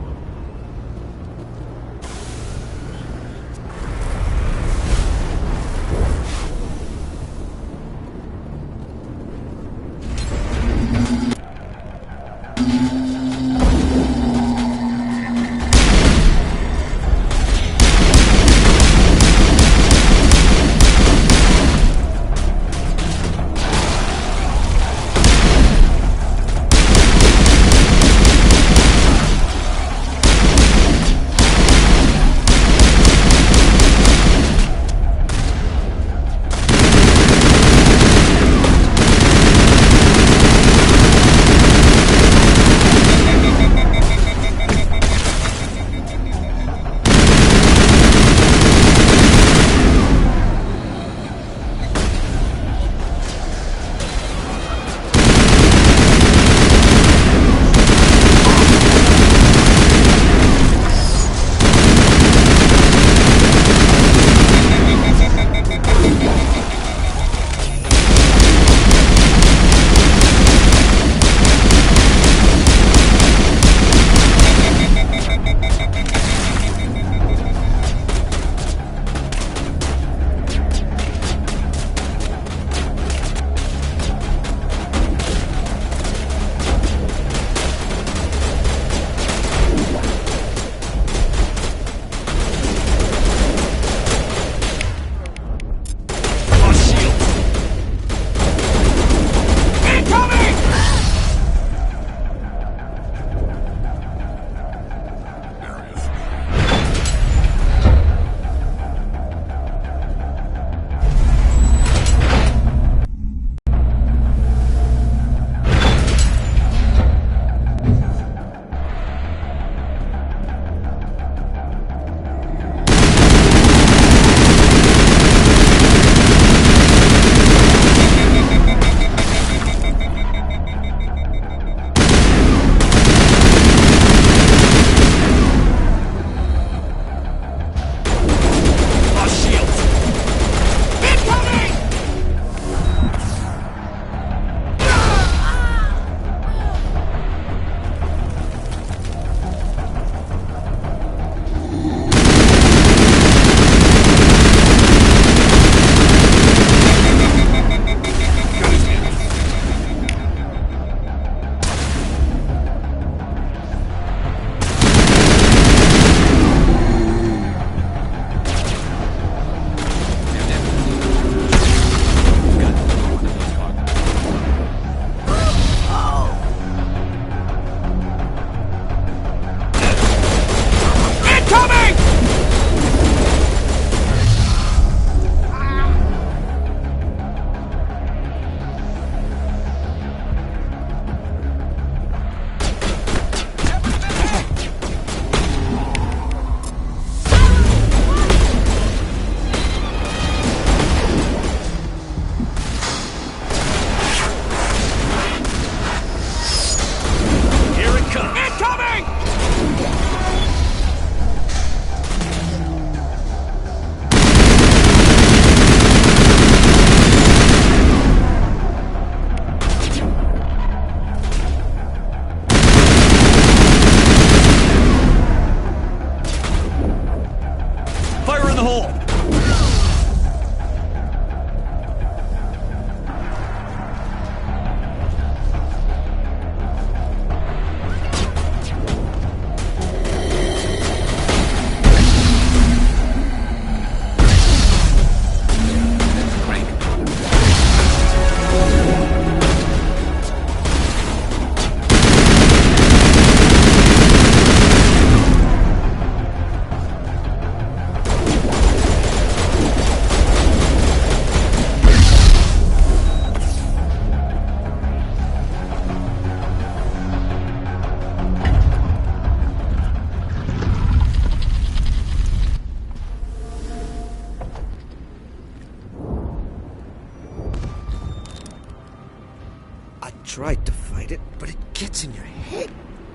tried to fight it, but it gets in your head.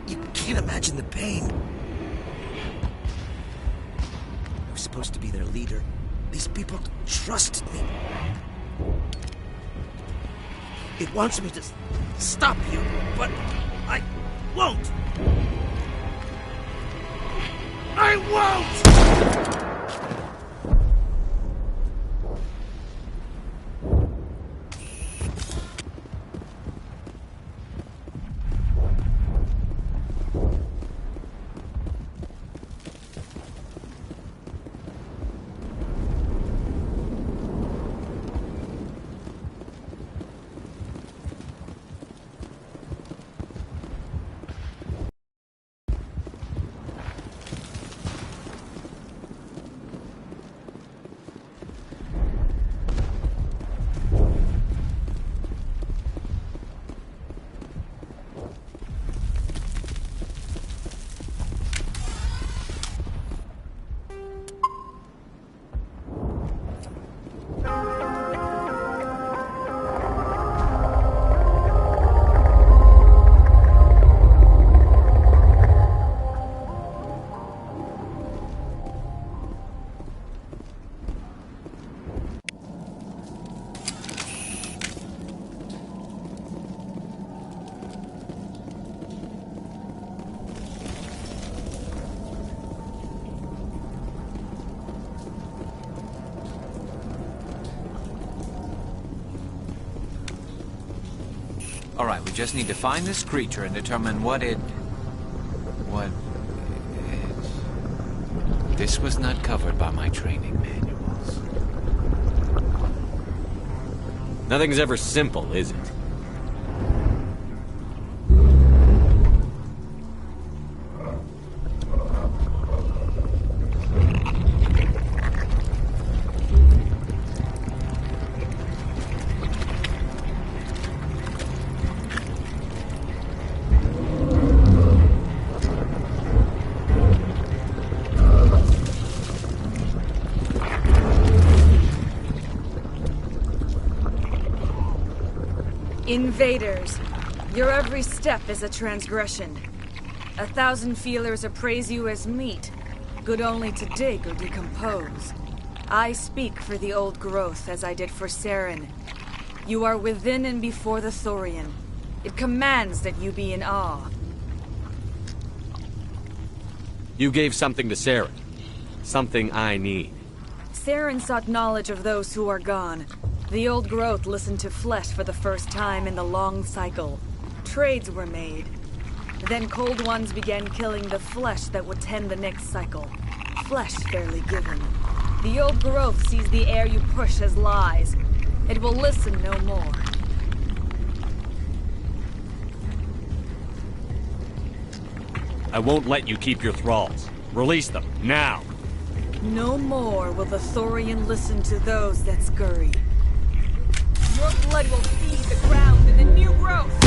You can't imagine the pain. I was supposed to be their leader. These people trusted me. It wants me to stop you, but I won't. I won't! Alright, we just need to find this creature and determine what it is. This was not covered by my training manuals. Nothing's ever simple, is it? Invaders, your every step is a transgression. 1,000 feelers appraise you as meat, good only to dig or decompose. I speak for the old growth as I did for Saren. You are within and before the Thorian. It commands that you be in awe. You gave something to Saren. Something I need. Saren sought knowledge of those who are gone. The old growth listened to flesh for the first time in the long cycle. Trades were made. Then cold ones began killing the flesh that would tend the next cycle. Flesh fairly given. The old growth sees the air you push as lies. It will listen no more. I won't let you keep your thralls. Release them, now! No more will the Thorian listen to those that scurry. Your blood will feed the ground in the new growth!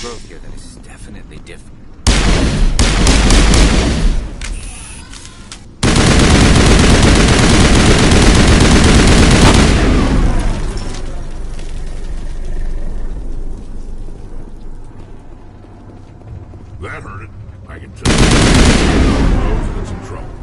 growth here that is definitely different. That hurt it. I can tell. Knows that's in trouble.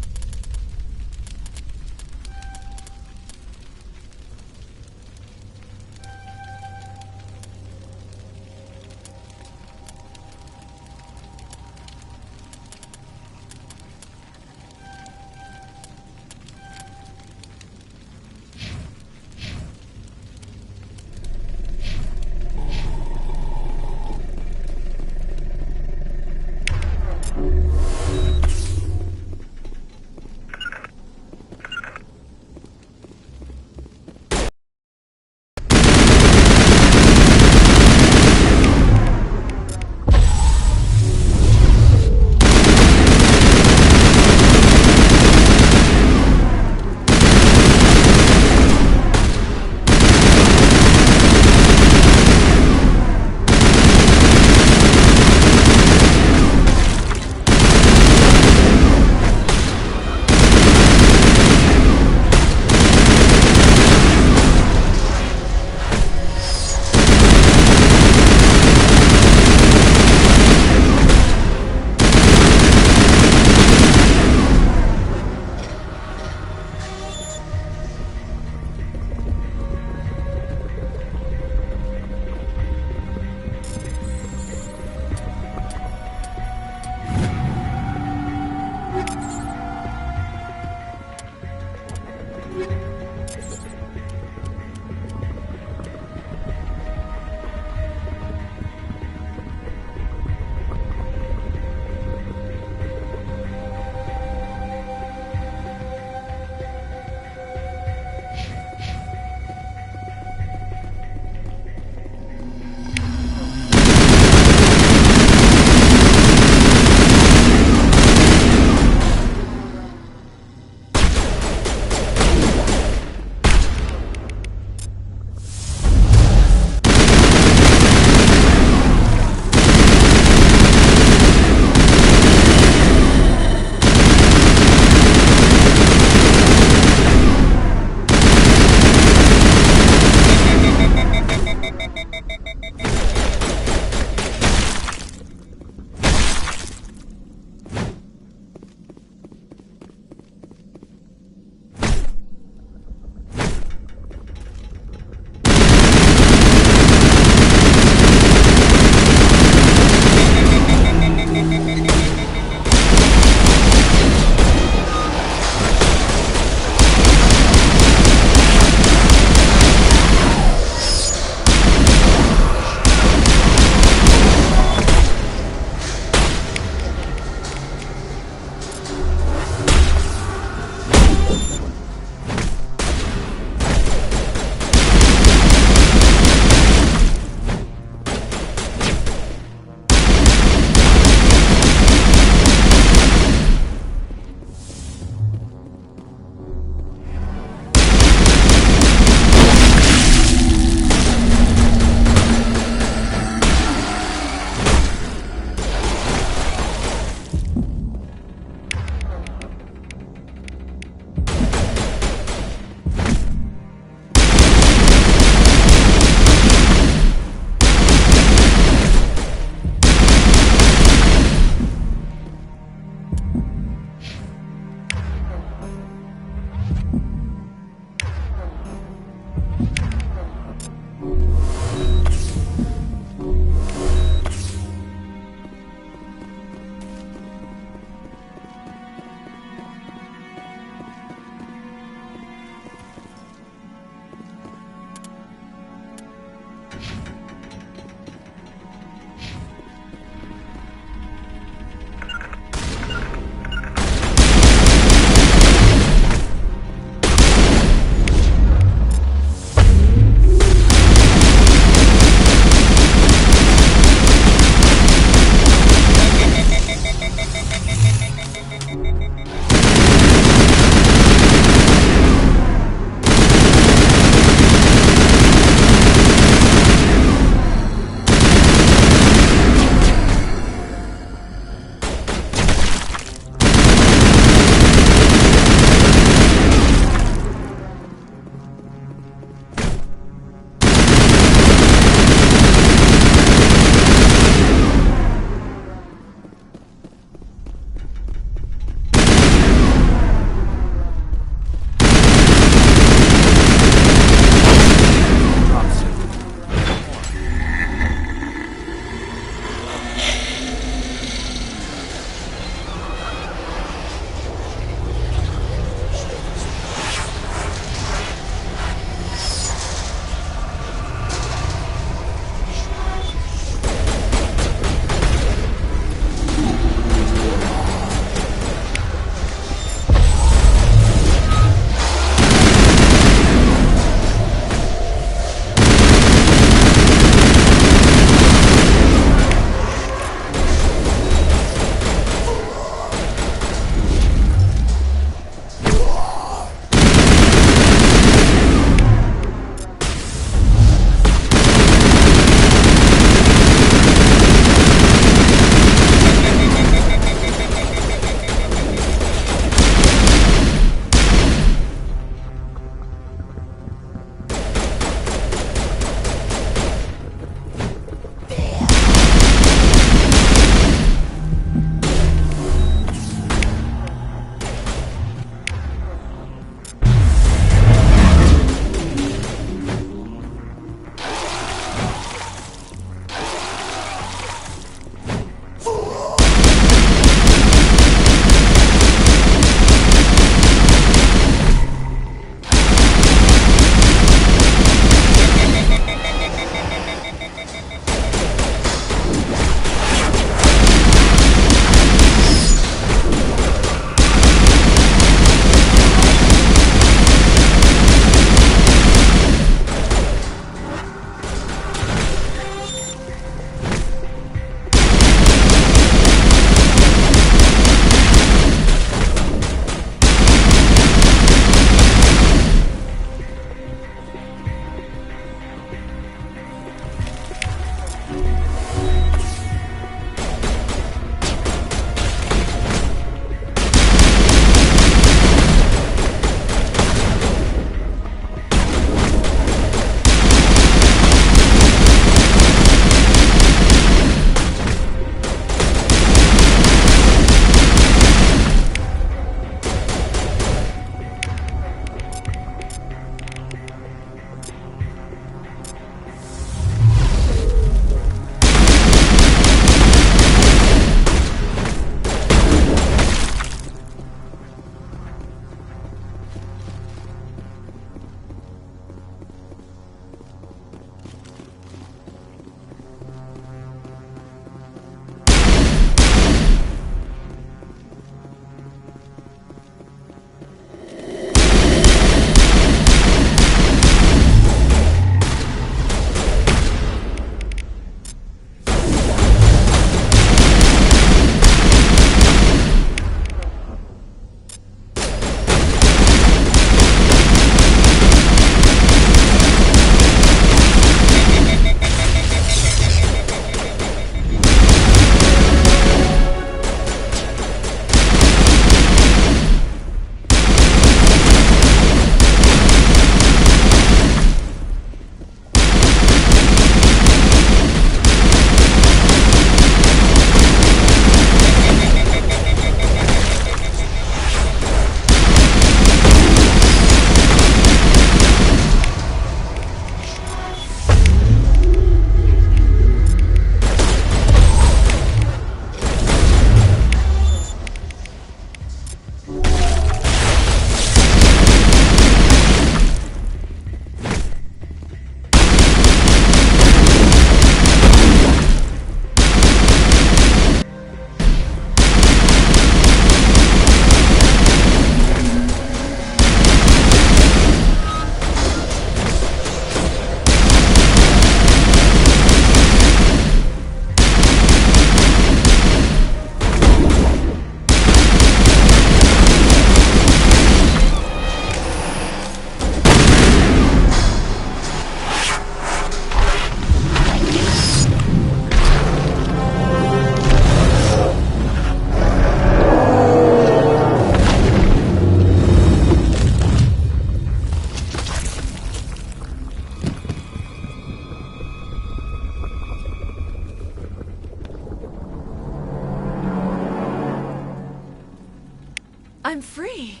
I'm free.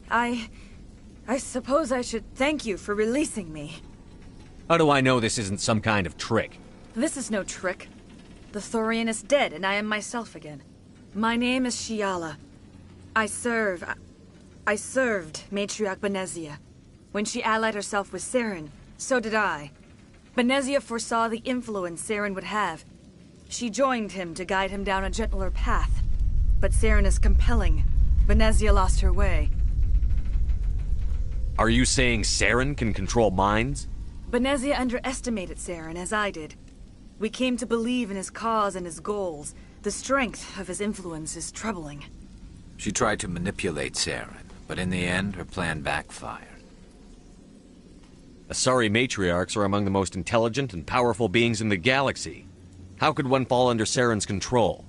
I suppose I should thank you for releasing me. How do I know this isn't some kind of trick? This is no trick. The Thorian is dead, and I am myself again. My name is Shiala. I served Matriarch Benezia. When she allied herself with Saren, so did I. Benezia foresaw the influence Saren would have. She joined him to guide him down a gentler path. But Saren is compelling. Benezia lost her way. Are you saying Saren can control minds? Benezia underestimated Saren, as I did. We came to believe in his cause and his goals. The strength of his influence is troubling. She tried to manipulate Saren, but in the end, her plan backfired. Asari matriarchs are among the most intelligent and powerful beings in the galaxy. How could one fall under Saren's control?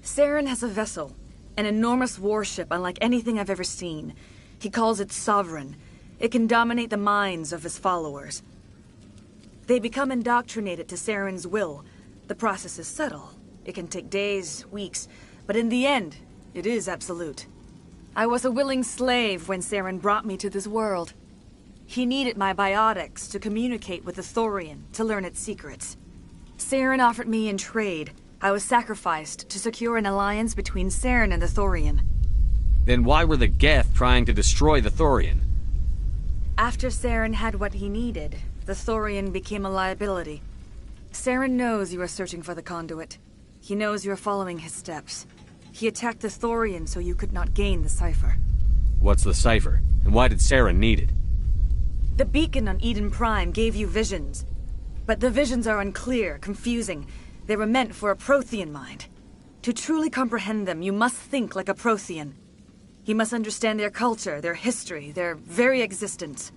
Saren has a vessel, an enormous warship unlike anything I've ever seen. He calls it Sovereign. It can dominate the minds of his followers. They become indoctrinated to Saren's will. The process is subtle. It can take days, weeks, but in the end, it is absolute. I was a willing slave when Saren brought me to this world. He needed my biotics to communicate with the Thorian, to learn its secrets. Saren offered me in trade. I was sacrificed to secure an alliance between Saren and the Thorian. Then why were the Geth trying to destroy the Thorian? After Saren had what he needed, the Thorian became a liability. Saren knows you are searching for the conduit. He knows you are following his steps. He attacked the Thorian so you could not gain the cipher. What's the cipher? And why did Saren need it? The beacon on Eden Prime gave you visions. But the visions are unclear, confusing. They were meant for a Prothean mind. To truly comprehend them, you must think like a Prothean. You must understand their culture, their history, their very existence.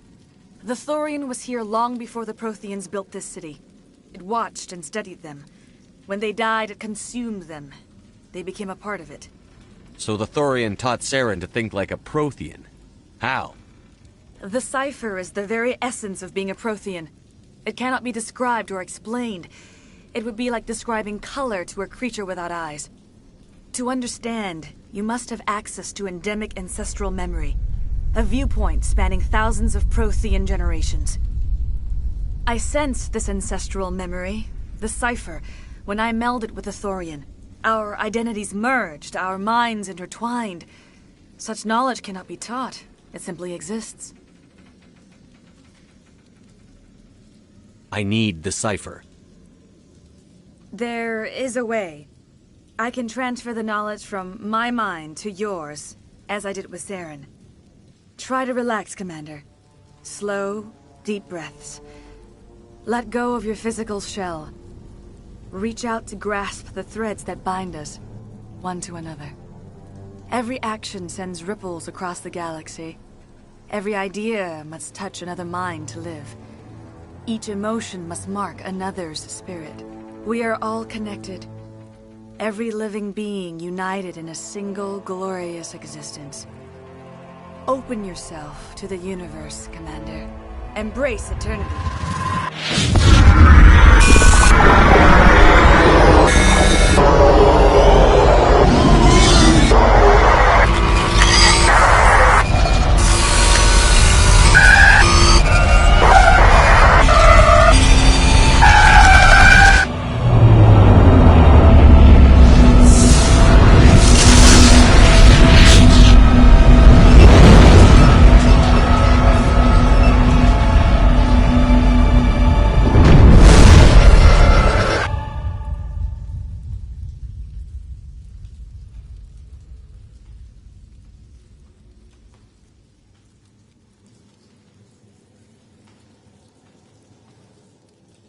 The Thorian was here long before the Protheans built this city. It watched and studied them. When they died, it consumed them. They became a part of it. So the Thorian taught Saren to think like a Prothean. How? The cipher is the very essence of being a Prothean. It cannot be described or explained. It would be like describing color to a creature without eyes. To understand, you must have access to endemic ancestral memory. A viewpoint spanning thousands of Prothean generations. I sensed this ancestral memory, the cipher, when I melded with the Thorian. Our identities merged, our minds intertwined. Such knowledge cannot be taught. It simply exists. I need the cipher. There is a way. I can transfer the knowledge from my mind to yours, as I did with Saren. Try to relax, Commander. Slow, deep breaths. Let go of your physical shell. Reach out to grasp the threads that bind us, one to another. Every action sends ripples across the galaxy. Every idea must touch another mind to live. Each emotion must mark another's spirit. We are all connected. Every living being united in a single glorious existence. Open yourself to the universe, Commander. Embrace eternity.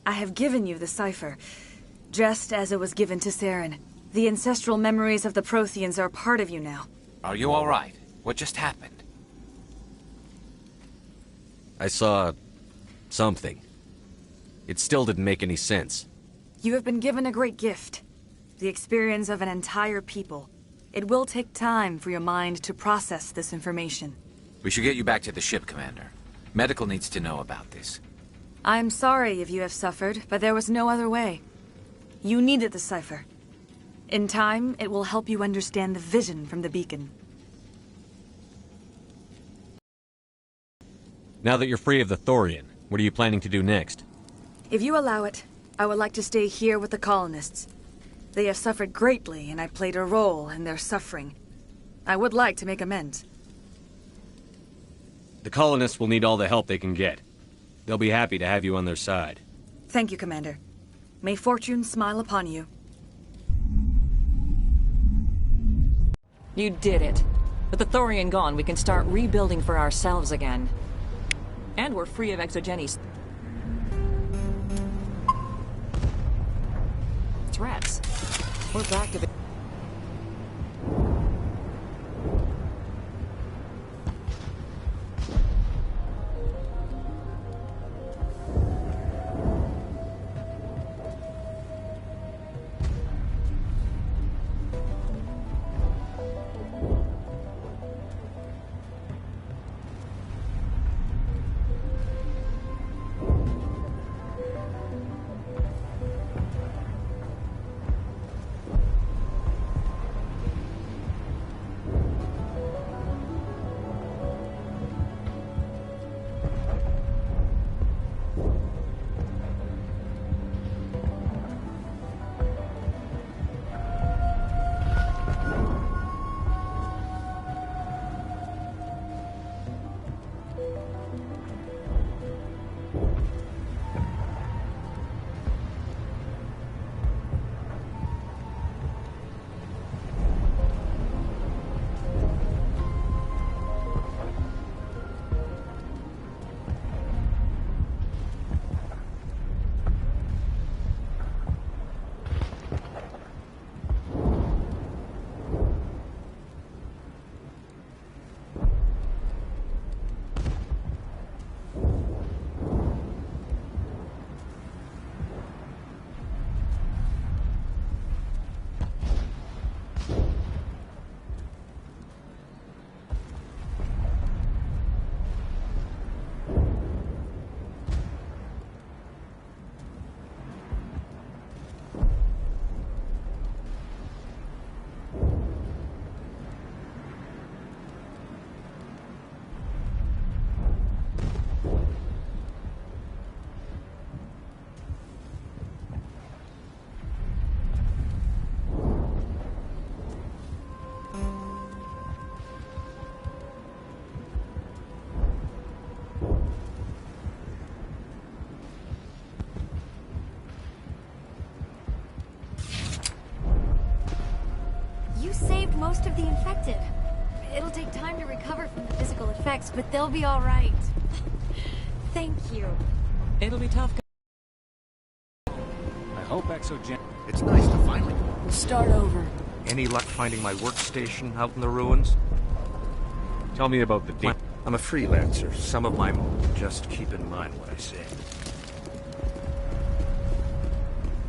I have given you the cipher, just as it was given to Saren. The ancestral memories of the Protheans are part of you now. Are you all right? What just happened? I saw something. It still didn't make any sense. You have been given a great gift. The experience of an entire people. It will take time for your mind to process this information. We should get you back to the ship, Commander. Medical needs to know about this. I'm sorry if you have suffered, but there was no other way. You needed the cipher. In time, it will help you understand the vision from the beacon. Now that you're free of the Thorian, what are you planning to do next? If you allow it, I would like to stay here with the colonists. They have suffered greatly, and I played a role in their suffering. I would like to make amends. The colonists will need all the help they can get. They'll be happy to have you on their side. Thank you, Commander. May fortune smile upon you. You did it. With the Thorian gone, we can start rebuilding for ourselves again. And we're free of Exogeni's threats. We're back to the... You saved most of the infected. It'll take time to recover from the physical effects, but they'll be all right. Thank you. It'll be tough. I hope Exogen... It's nice to finally... Start over. Any luck finding my workstation out in the ruins? Tell me about the deep... I'm a freelancer. Some of my... Just keep in mind what I say.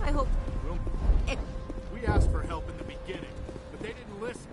I hope... We asked for help in the beginning, but they didn't listen.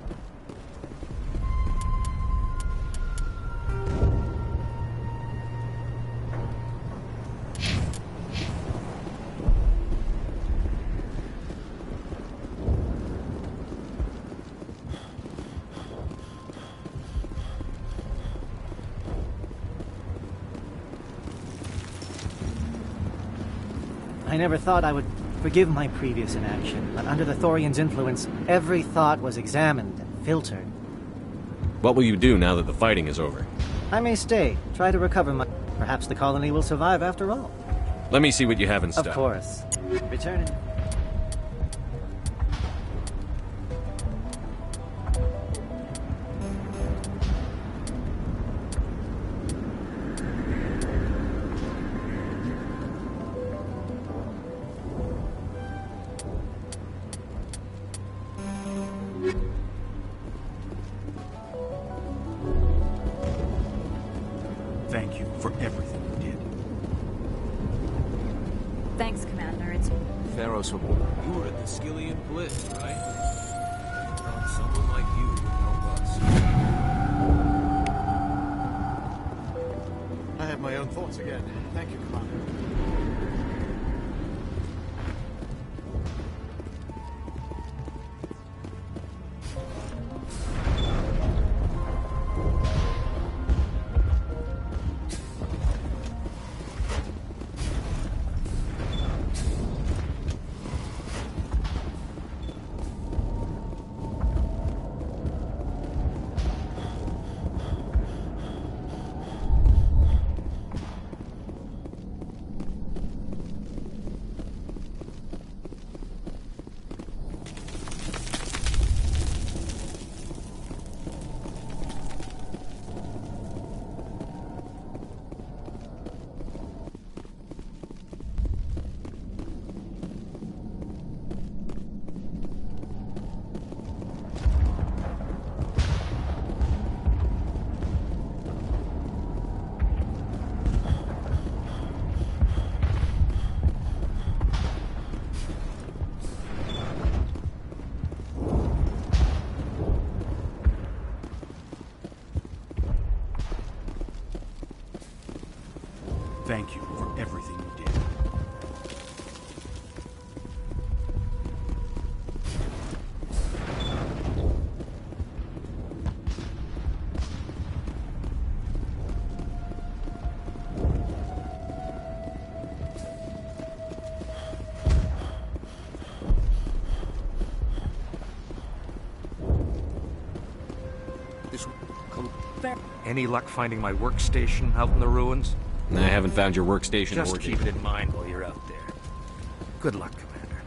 I never thought I would forgive my previous inaction, but under the Thorian's influence, every thought was examined and filtered. What will you do now that the fighting is over? I may stay, try to recover my... Perhaps the colony will survive after all. Let me see what you have in stock. Of course. Returning. Thank you for everything you did. Thanks, Commander. It's... Theros will... You were at the Skillian Blitz, right? I thought someone like you would help us. I have my own thoughts again. Thank you, Commander. Thank you for everything you did. Any luck finding my workstation out in the ruins? I haven't found your workstation. Just keep it in mind while you're out there. Good luck, Commander.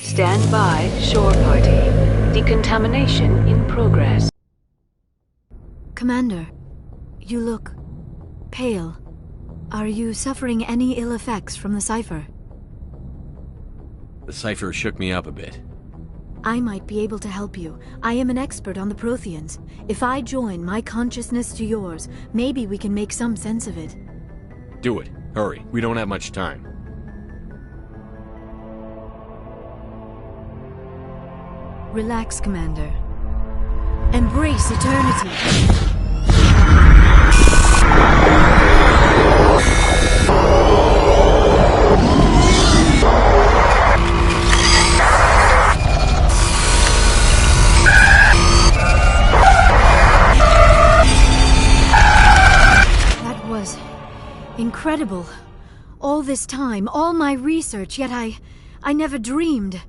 Stand by, shore party. Decontamination in progress. Commander, you look pale. Are you suffering any ill effects from the cipher? The cipher shook me up a bit. I might be able to help you. I am an expert on the Protheans. If I join my consciousness to yours, maybe we can make some sense of it. Do it. Hurry. We don't have much time. Relax, Commander. Embrace eternity. That was incredible. All this time, all my research, yet I never dreamed.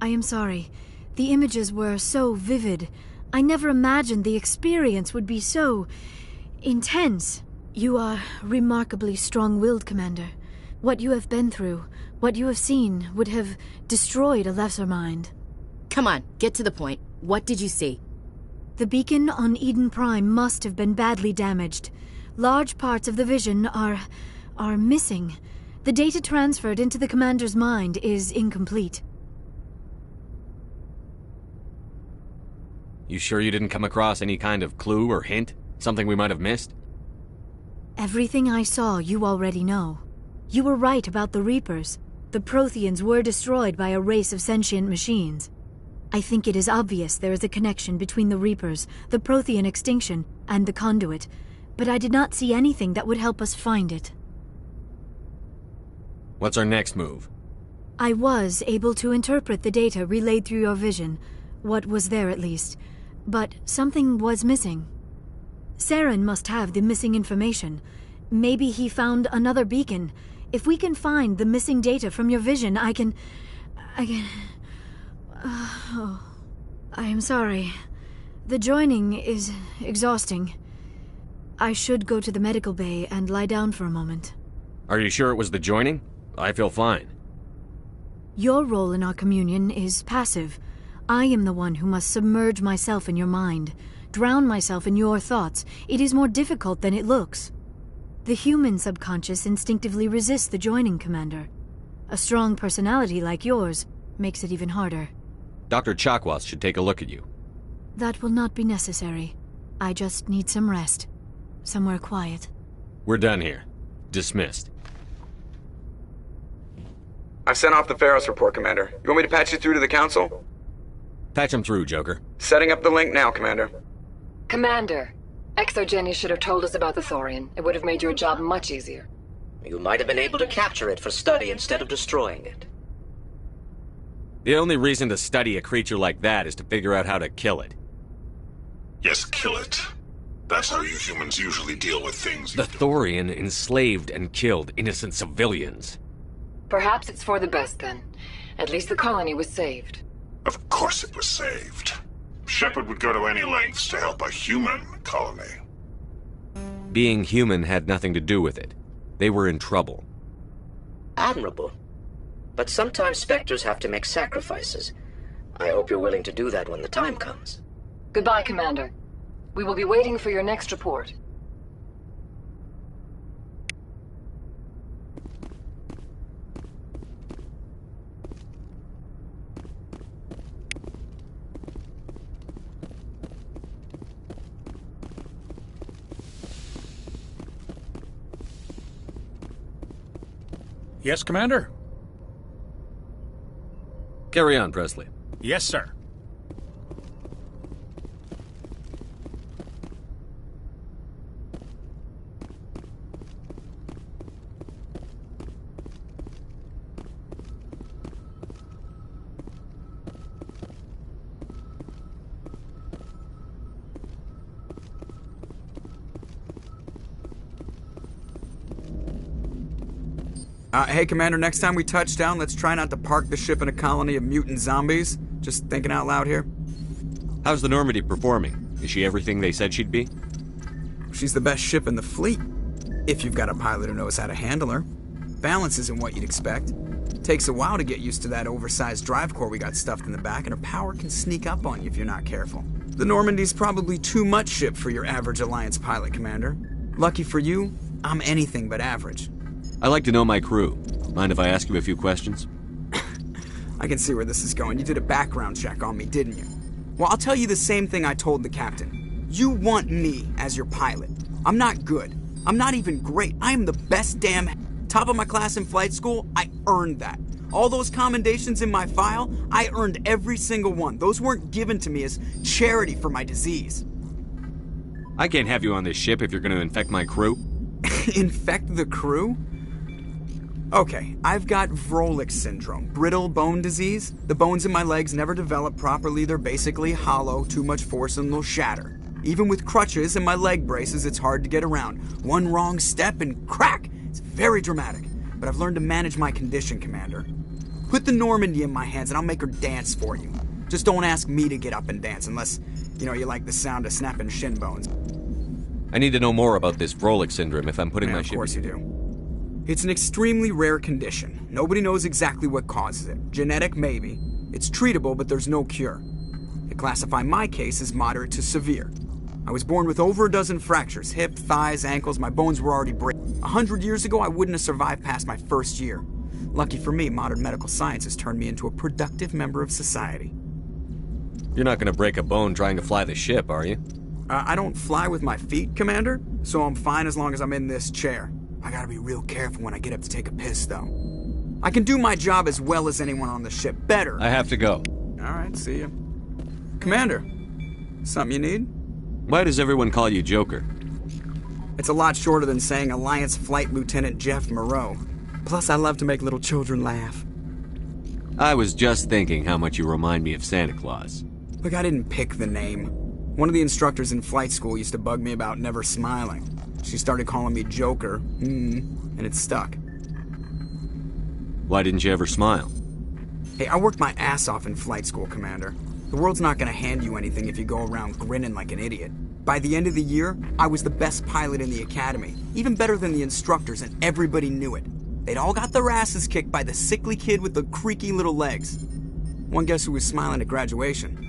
I am sorry. The images were so vivid. I never imagined the experience would be so intense. You are remarkably strong-willed, Commander. What you have been through, what you have seen, would have destroyed a lesser mind. Come on, get to the point. What did you see? The beacon on Eden Prime must have been badly damaged. Large parts of the vision are missing. The data transferred into the Commander's mind is incomplete. You sure you didn't come across any kind of clue or hint? Something we might have missed? Everything I saw you already know. You were right about the Reapers. The Protheans were destroyed by a race of sentient machines. I think it is obvious there is a connection between the Reapers, the Prothean extinction, and the Conduit, but I did not see anything that would help us find it. What's our next move? I was able to interpret the data relayed through your vision, what was there at least, but something was missing. Saren must have the missing information. Maybe he found another beacon. If we can find the missing data from your vision, I can... I am sorry. The joining is exhausting. I should go to the medical bay and lie down for a moment. Are you sure it was the joining? I feel fine. Your role in our communion is passive. I am the one who must submerge myself in your mind, drown myself in your thoughts. It is more difficult than it looks. The human subconscious instinctively resists the joining, Commander. A strong personality like yours makes it even harder. Dr. Chakwas should take a look at you. That will not be necessary. I just need some rest. Somewhere quiet. We're done here. Dismissed. I've sent off the Pharos report, Commander. You want me to patch you through to the Council? Patch him through, Joker. Setting up the link now, Commander. Commander, ExoGeni should have told us about the Thorian. It would have made your job much easier. You might have been able to capture it for study instead of destroying it. The only reason to study a creature like that is to figure out how to kill it. Yes, kill it. That's how you humans usually deal with things. The Thorian enslaved and killed innocent civilians. Perhaps it's for the best then. At least the colony was saved. Of course it was saved. Shepard would go to any lengths to help a human colony. Being human had nothing to do with it. They were in trouble. Admirable. But sometimes Spectres have to make sacrifices. I hope you're willing to do that when the time comes. Goodbye, Commander. We will be waiting for your next report. Yes, Commander? Carry on, Presley. Yes, sir. Hey, Commander, next time we touch down, let's try not to park the ship in a colony of mutant zombies. Just thinking out loud here. How's the Normandy performing? Is she everything they said she'd be? She's the best ship in the fleet. If you've got a pilot who knows how to handle her. Balance isn't what you'd expect. Takes a while to get used to that oversized drive core we got stuffed in the back, and her power can sneak up on you if you're not careful. The Normandy's probably too much ship for your average Alliance pilot, Commander. Lucky for you, I'm anything but average. I like to know my crew. Mind if I ask you a few questions? I can see where this is going. You did a background check on me, didn't you? Well, I'll tell you the same thing I told the captain. You want me as your pilot. I'm not good. I'm not even great. I am the best damn top of my class in flight school. I earned that. All those commendations in my file, I earned every single one. Those weren't given to me as charity for my disease. I can't have you on this ship if you're going to infect my crew. Infect the crew? Okay, I've got Vrolik syndrome, brittle bone disease. The bones in my legs never develop properly. They're basically hollow, too much force and they'll shatter. Even with crutches and my leg braces, it's hard to get around. One wrong step and crack! It's very dramatic. But I've learned to manage my condition, Commander. Put the Normandy in my hands and I'll make her dance for you. Just don't ask me to get up and dance unless, you like the sound of snapping shin bones. I need to know more about this Vrolik syndrome if I'm putting my ship... Of course you do. It's an extremely rare condition. Nobody knows exactly what causes it. Genetic, maybe. It's treatable, but there's no cure. They classify my case as moderate to severe. I was born with over a dozen fractures. Hip, thighs, ankles, my bones were already breaking. 100 years ago, I wouldn't have survived past my first year. Lucky for me, modern medical science has turned me into a productive member of society. You're not going to break a bone trying to fly the ship, are you? I don't fly with my feet, Commander, so I'm fine as long as I'm in this chair. I gotta be real careful when I get up to take a piss, though. I can do my job as well as anyone on the ship. Better. I have to go. Alright, see ya. Commander, something you need? Why does everyone call you Joker? It's a lot shorter than saying Alliance Flight Lieutenant Jeff Moreau. Plus, I love to make little children laugh. I was just thinking how much you remind me of Santa Claus. Look, I didn't pick the name. One of the instructors in flight school used to bug me about never smiling. She started calling me Joker, and it stuck. Why didn't you ever smile? Hey, I worked my ass off in flight school, Commander. The world's not gonna hand you anything if you go around grinning like an idiot. By the end of the year, I was the best pilot in the academy, even better than the instructors, and everybody knew it. They'd all got their asses kicked by the sickly kid with the creaky little legs. One guess who was smiling at graduation?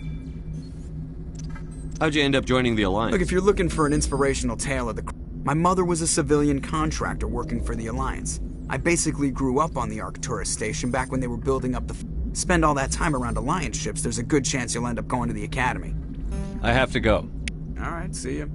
How'd you end up joining the Alliance? Look, if you're looking for an inspirational tale of the... My mother was a civilian contractor working for the Alliance. I basically grew up on the Arcturus station back when they were building up the... Spend all that time around Alliance ships, there's a good chance you'll end up going to the Academy. I have to go. All right, see ya.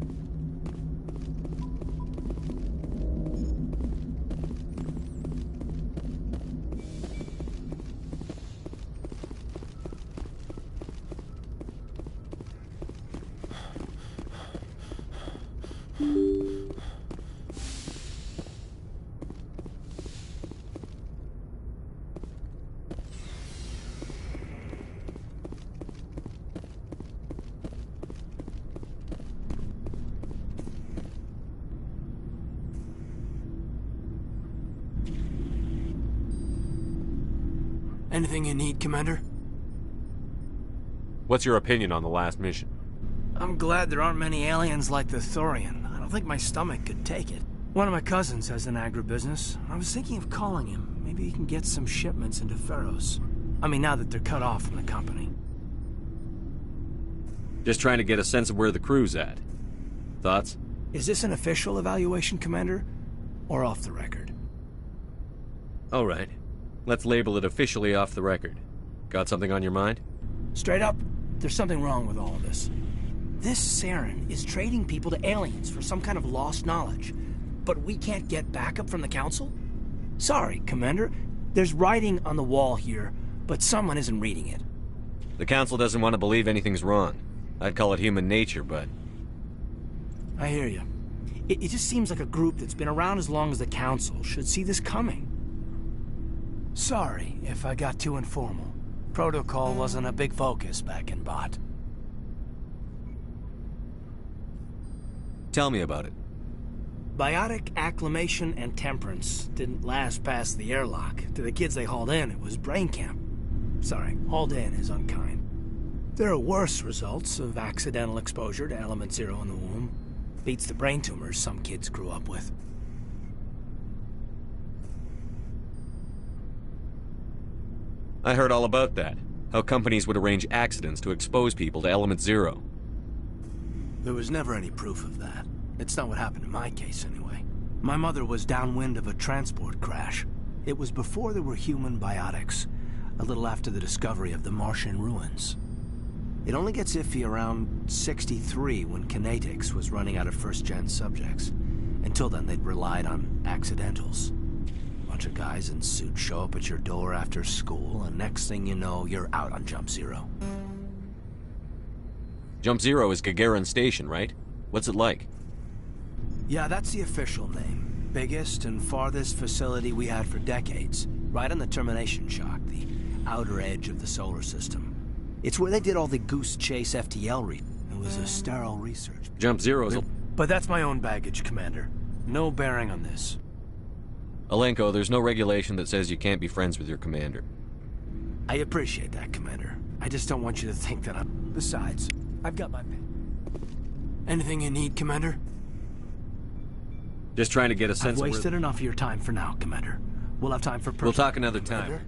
Anything you need, Commander? What's your opinion on the last mission? I'm glad there aren't many aliens like the Thorian. I don't think my stomach could take it. One of my cousins has an agribusiness. I was thinking of calling him. Maybe he can get some shipments into Pharos. I mean, now that they're cut off from the company. Just trying to get a sense of where the crew's at. Thoughts? Is this an official evaluation, Commander? Or off the record? All right. Let's label it officially off the record. Got something on your mind? Straight up, there's something wrong with all of this. This Saren is trading people to aliens for some kind of lost knowledge. But we can't get backup from the Council? Sorry, Commander. There's writing on the wall here, but someone isn't reading it. The Council doesn't want to believe anything's wrong. I'd call it human nature, but... I hear you. It just seems like a group that's been around as long as the Council should see this coming. Sorry if I got too informal. Protocol wasn't a big focus back in Bot. Tell me about it. Biotic acclimation and temperance didn't last past the airlock. To the kids they hauled in, it was brain camp. Sorry, hauled in is unkind. There are worse results of accidental exposure to Element Zero in the womb. Beats the brain tumors some kids grew up with. I heard all about that. How companies would arrange accidents to expose people to Element Zero. There was never any proof of that. It's not what happened in my case, anyway. My mother was downwind of a transport crash. It was before there were human biotics, a little after the discovery of the Martian ruins. It only gets iffy around 63 when Kinetics was running out of first-gen subjects. Until then, they'd relied on accidentals. Bunch of guys in suits show up at your door after school, and next thing you know, you're out on Jump Zero. Jump Zero is Gagarin Station, right? What's it like? Yeah, that's the official name. Biggest and farthest facility we had for decades. Right on the termination shock, the outer edge of the solar system. It's where they did all the Goose Chase FTL It was a sterile research. Jump Zero's... But that's my own baggage, Commander. No bearing on this. Alenko, there's no regulation that says you can't be friends with your commander. I appreciate that, Commander. I just don't want you to think that I'm... Besides, I've got my pen. Anything you need, Commander? Just trying to get a sense I've wasted enough of your time for now, Commander. We'll have time for... We'll talk another time.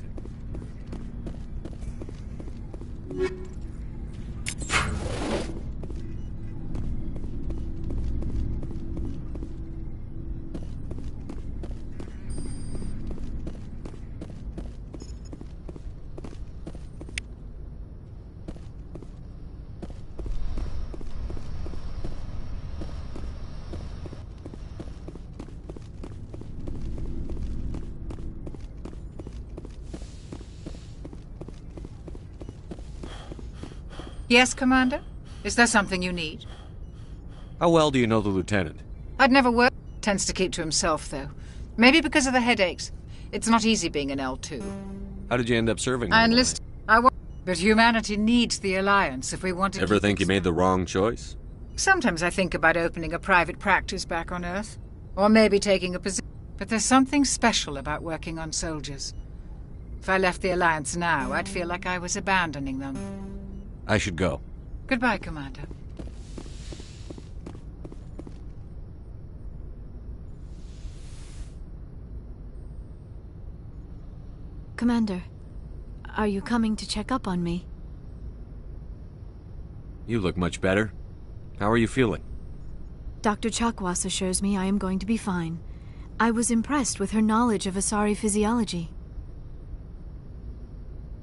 Yes, Commander? Is there something you need? How well do you know the Lieutenant? I'd never worked. Tends to keep to himself, though. Maybe because of the headaches. It's not easy being an L2. How did you end up serving? I enlisted. But humanity needs the Alliance if we want to... Ever think you made the wrong choice? Sometimes I think about opening a private practice back on Earth. Or maybe taking a position. But there's something special about working on soldiers. If I left the Alliance now, I'd feel like I was abandoning them. I should go. Goodbye, Commander. Commander, are you coming to check up on me? You look much better. How are you feeling? Dr. Chakwas assures me I am going to be fine. I was impressed with her knowledge of Asari physiology.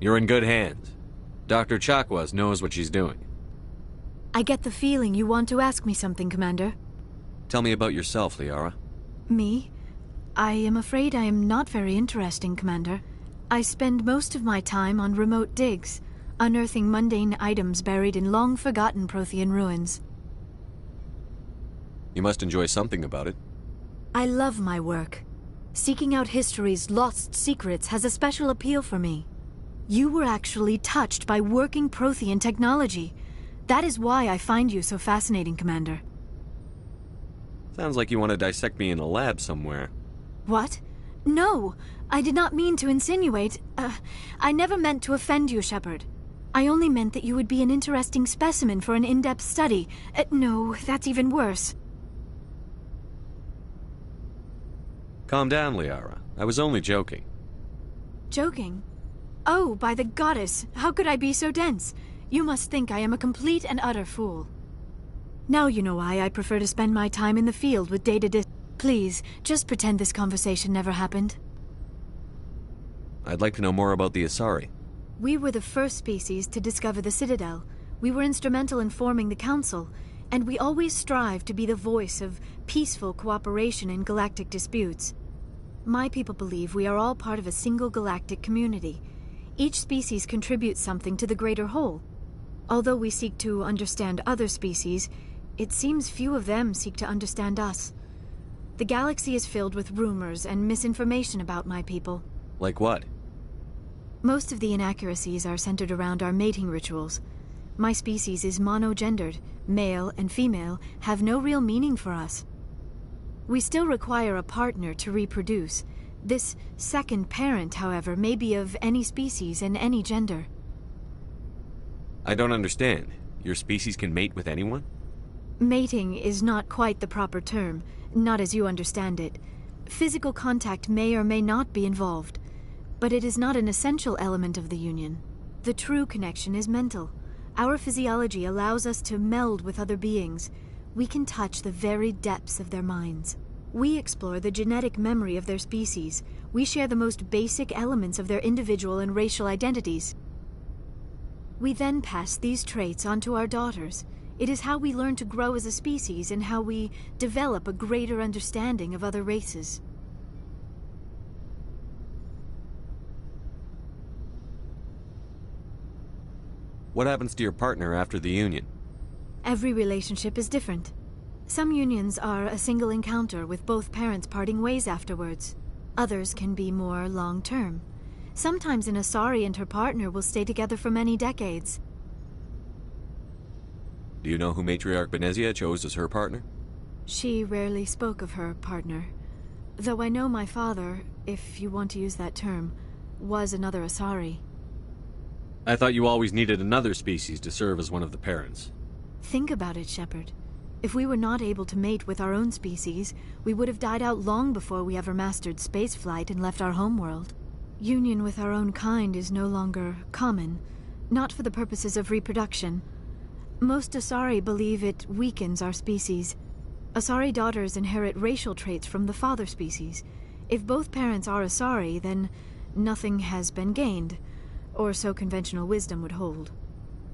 You're in good hands. Dr. Chakwas knows what she's doing. I get the feeling you want to ask me something, Commander. Tell me about yourself, Liara. Me? I am afraid I am not very interesting, Commander. I spend most of my time on remote digs, unearthing mundane items buried in long-forgotten Prothean ruins. You must enjoy something about it. I love my work. Seeking out history's lost secrets has a special appeal for me. You were actually touched by working Prothean technology. That is why I find you so fascinating, Commander. Sounds like you want to dissect me in a lab somewhere. What? No, I did not mean to insinuate. I never meant to offend you, Shepard. I only meant that you would be an interesting specimen for an in-depth study. No, that's even worse. Calm down, Liara. I was only joking. Joking? Oh, by the goddess, how could I be so dense? You must think I am a complete and utter fool. Now you know why I prefer to spend my time in the field with data. Please, just pretend this conversation never happened. I'd like to know more about the Asari. We were the first species to discover the Citadel. We were instrumental in forming the Council, and we always strive to be the voice of peaceful cooperation in galactic disputes. My people believe we are all part of a single galactic community. Each species contributes something to the greater whole. Although we seek to understand other species, it seems few of them seek to understand us. The galaxy is filled with rumors and misinformation about my people. Like what? Most of the inaccuracies are centered around our mating rituals. My species is monogendered. Male and female have no real meaning for us. We still require a partner to reproduce. This second parent, however, may be of any species and any gender. I don't understand. Your species can mate with anyone? Mating is not quite the proper term, not as you understand it. Physical contact may or may not be involved, but it is not an essential element of the union. The true connection is mental. Our physiology allows us to meld with other beings. We can touch the very depths of their minds. We explore the genetic memory of their species. We share the most basic elements of their individual and racial identities. We then pass these traits on to our daughters. It is how we learn to grow as a species and how we develop a greater understanding of other races. What happens to your partner after the union? Every relationship is different. Some unions are a single encounter with both parents parting ways afterwards. Others can be more long-term. Sometimes an Asari and her partner will stay together for many decades. Do you know who Matriarch Benezia chose as her partner? She rarely spoke of her partner. Though I know my father, if you want to use that term, was another Asari. I thought you always needed another species to serve as one of the parents. Think about it, Shepard. If we were not able to mate with our own species, we would have died out long before we ever mastered spaceflight and left our homeworld. Union with our own kind is no longer common, not for the purposes of reproduction. Most Asari believe it weakens our species. Asari daughters inherit racial traits from the father species. If both parents are Asari, then nothing has been gained, or so conventional wisdom would hold.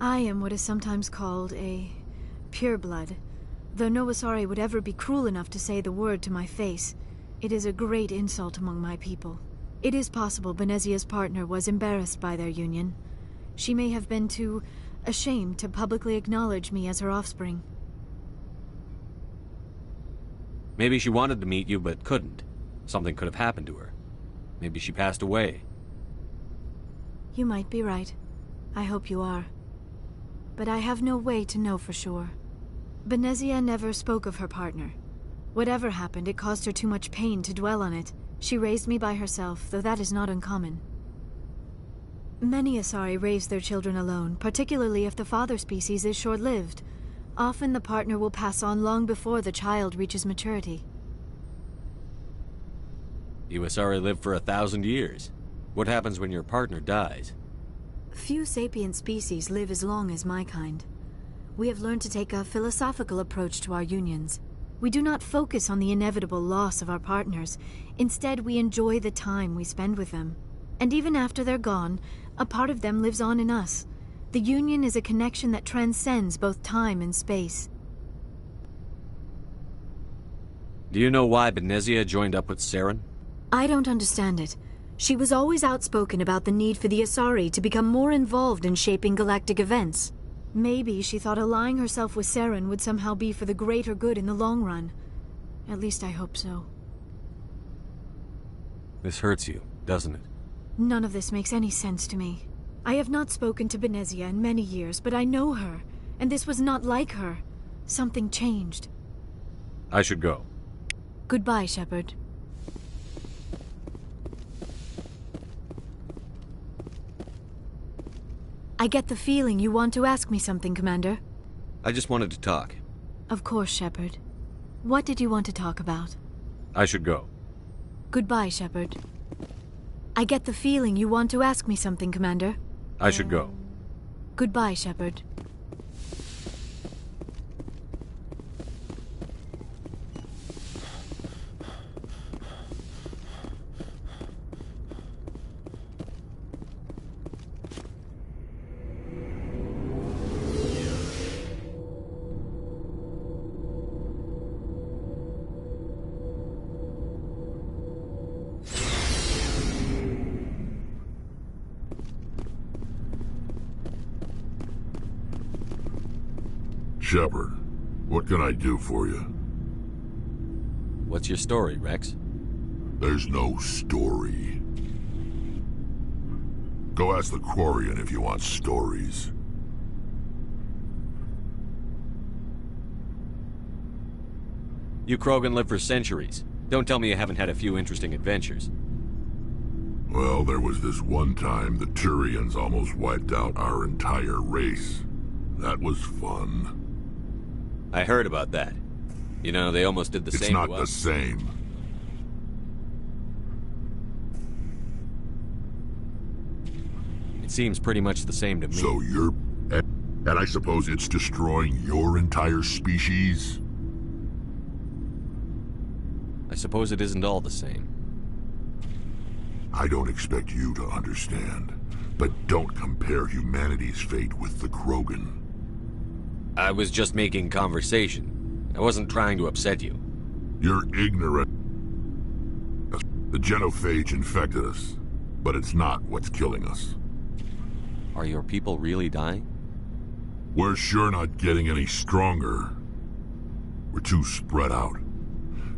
I am what is sometimes called a pureblood, though no Asari would ever be cruel enough to say the word to my face. It is a great insult among my people. It is possible Benezia's partner was embarrassed by their union. She may have been too ashamed to publicly acknowledge me as her offspring. Maybe she wanted to meet you, but couldn't. Something could have happened to her. Maybe she passed away. You might be right. I hope you are. But I have no way to know for sure. Benezia never spoke of her partner. Whatever happened, it caused her too much pain to dwell on it. She raised me by herself, though that is not uncommon. Many Asari raise their children alone, particularly if the father species is short-lived. Often the partner will pass on long before the child reaches maturity. You Asari live for 1,000 years. What happens when your partner dies? Few sapient species live as long as my kind. We have learned to take a philosophical approach to our unions. We do not focus on the inevitable loss of our partners. Instead, we enjoy the time we spend with them. And even after they're gone, a part of them lives on in us. The union is a connection that transcends both time and space. Do you know why Benezia joined up with Saren? I don't understand it. She was always outspoken about the need for the Asari to become more involved in shaping galactic events. Maybe she thought allying herself with Saren would somehow be for the greater good in the long run. At least I hope so. This hurts you, doesn't it? None of this makes any sense to me. I have not spoken to Benezia in many years, but I know her, and this was not like her. Something changed. I should go. Goodbye, Shepard. I get the feeling you want to ask me something, Commander. I just wanted to talk. Of course, Shepard. What did you want to talk about? I should go. Goodbye, Shepard. I get the feeling you want to ask me something, Commander. I should go. Goodbye, Shepard. Shepard, what can I do for you? What's your story, Rex? There's no story. Go ask the Quarian if you want stories. You Krogan live for centuries. Don't tell me you haven't had a few interesting adventures. Well, there was this one time the Turians almost wiped out our entire race. That was fun. I heard about that. You know, they almost did the same to us. It's not the same. It seems pretty much the same to me. So you're... And I suppose it's destroying your entire species? I suppose it isn't all the same. I don't expect you to understand, but don't compare humanity's fate with the Krogan. I was just making conversation. I wasn't trying to upset you. You're ignorant. The genophage infected us, but it's not what's killing us. Are your people really dying? We're sure not getting any stronger. We're too spread out.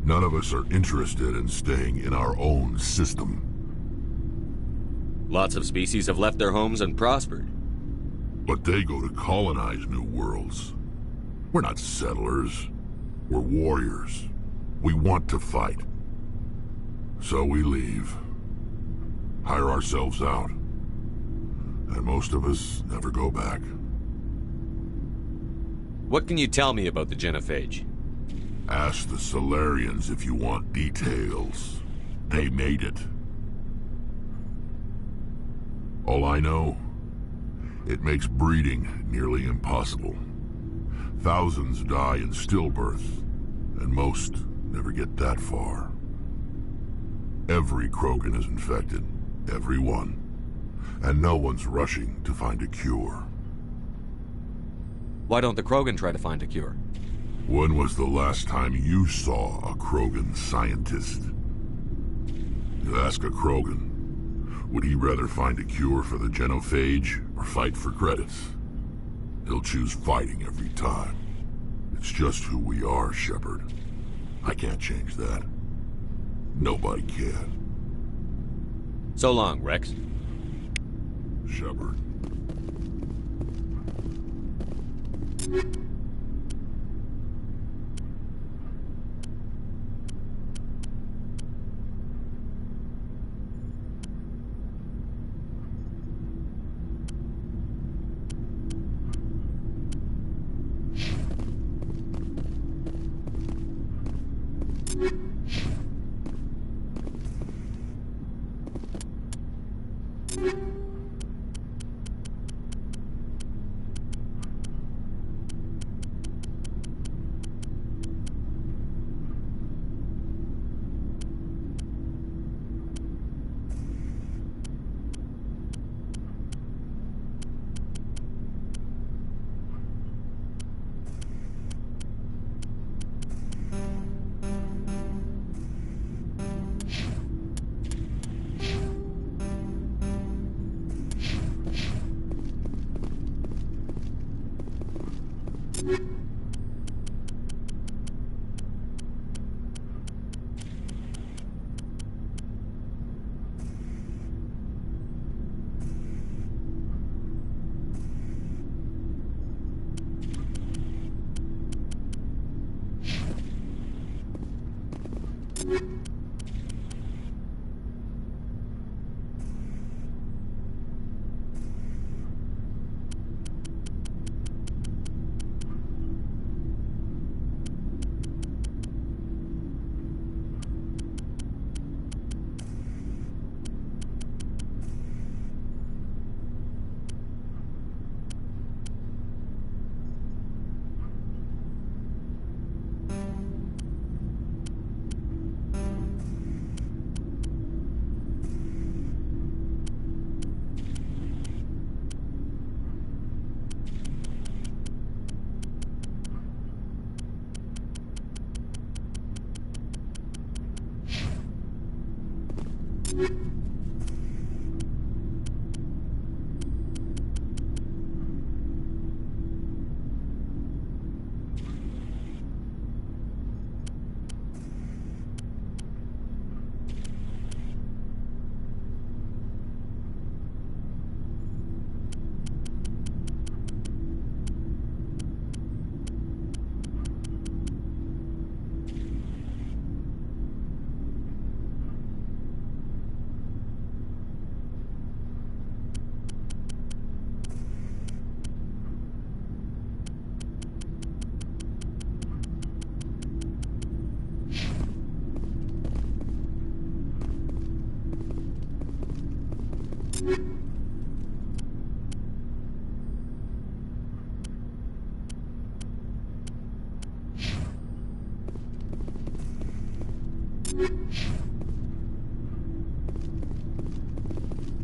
None of us are interested in staying in our own system. Lots of species have left their homes and prospered. But they go to colonize new worlds. We're not settlers. We're warriors. We want to fight. So we leave. Hire ourselves out. And most of us never go back. What can you tell me about the genophage? Ask the Solarians if you want details. They made it. All I know, it makes breeding nearly impossible. Thousands die in stillbirth, and most never get that far. Every Krogan is infected, every one, and no one's rushing to find a cure. Why don't the Krogan try to find a cure? When was the last time you saw a Krogan scientist? You ask a Krogan, would he rather find a cure for the genophage or fight for credits? He'll choose fighting every time. It's just who we are, Shepard. I can't change that. Nobody can. So long, Rex. Shepard.